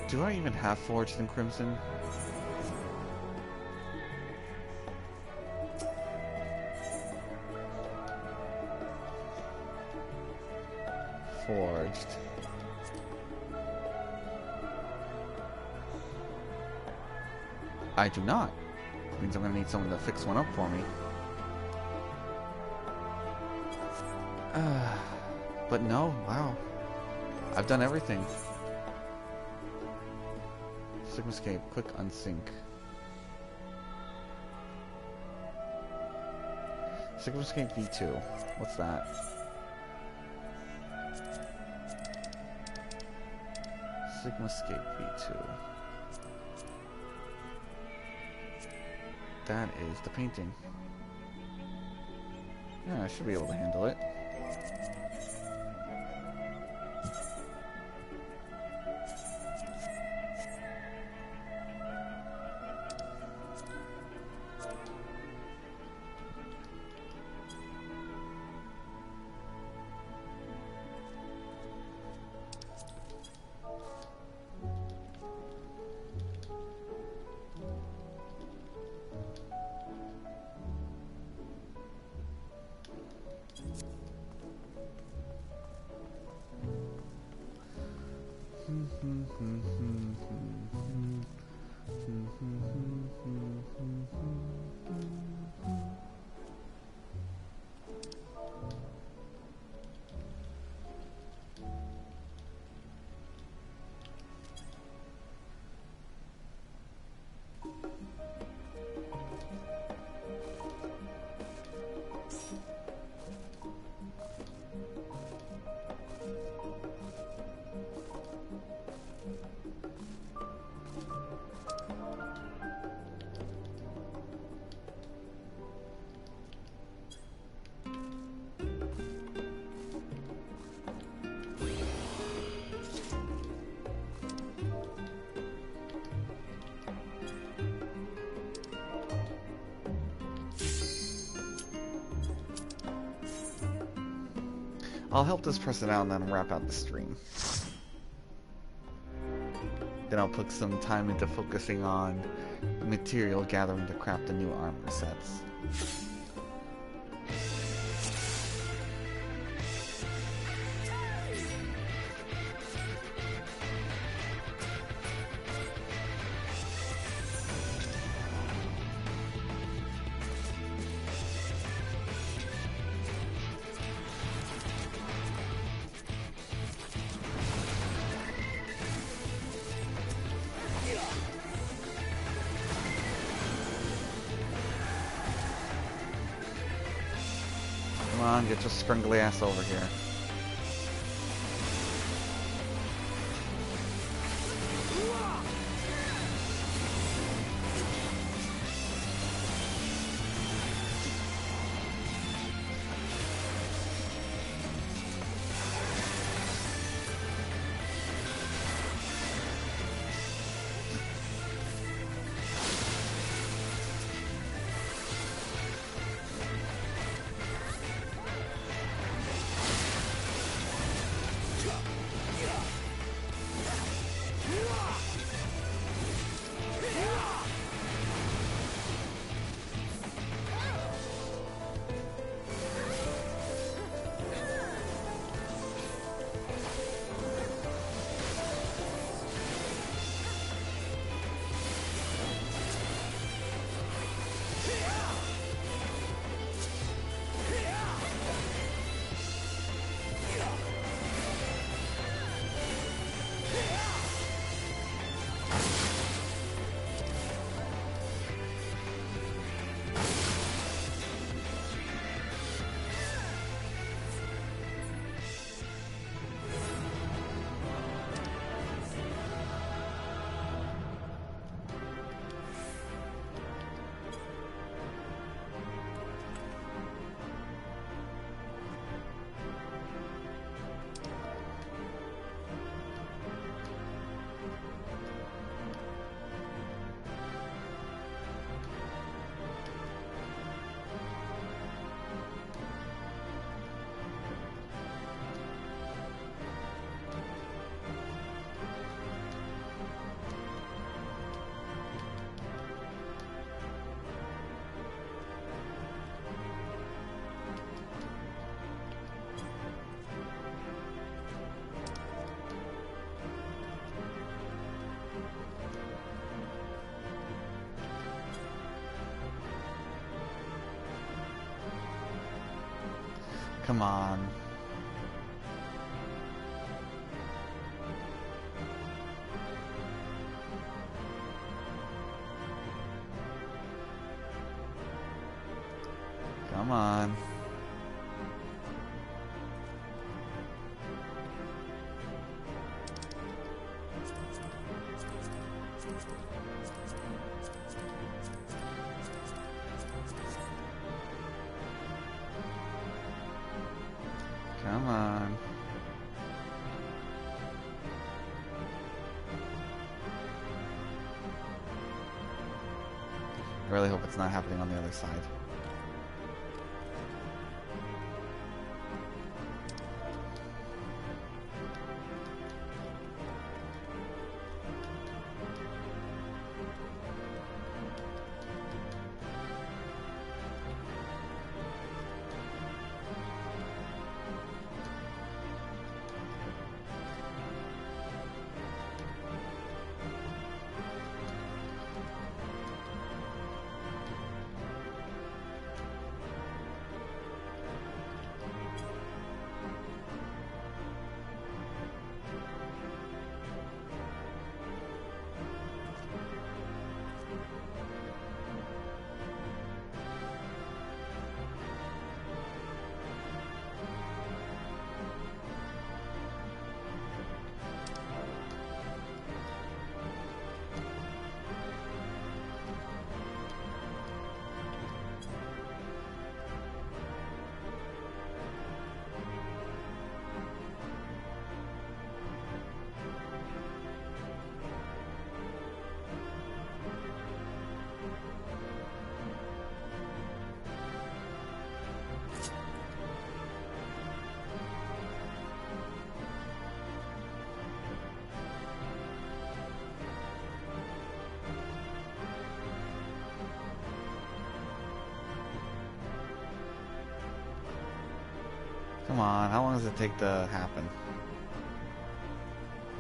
Do I even have Forged in Crimson? Forged. I do not. Which means I'm gonna need someone to fix one up for me. But no, wow. I've done everything. Sigmascape, quick unsync. Sigmascape V2. What's that? Sigmascape V2. That is the painting. Yeah, I should be able to handle it. I'll help this person out and then wrap out the stream. Then I'll put some time into focusing on material gathering to craft the new armor sets. on, get your scrungly ass over here. Come on. Come on. Come on. I really hope it's not happening on the other side. Come on, how long does it take to happen?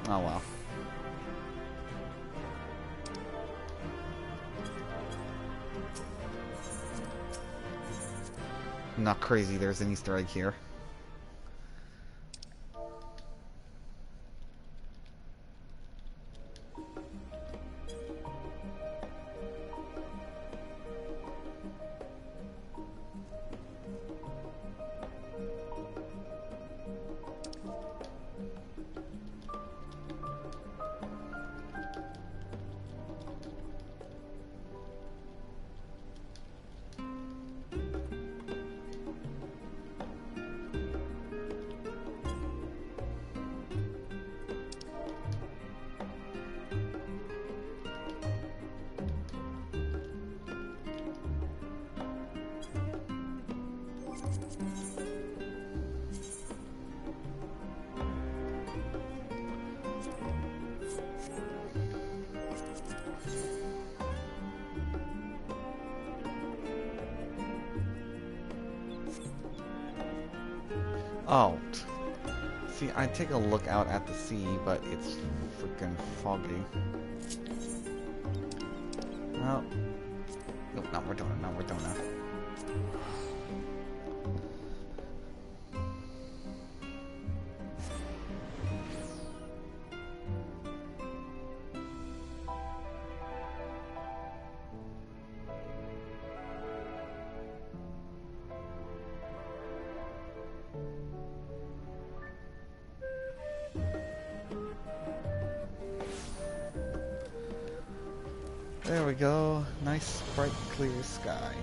Oh well. I'm not crazy, there's an Easter egg here. Oh. See, I take a look out at the sea, but it's freaking foggy. Well. Nope, not Redona, not Redona. There we go. Nice, bright, clear sky.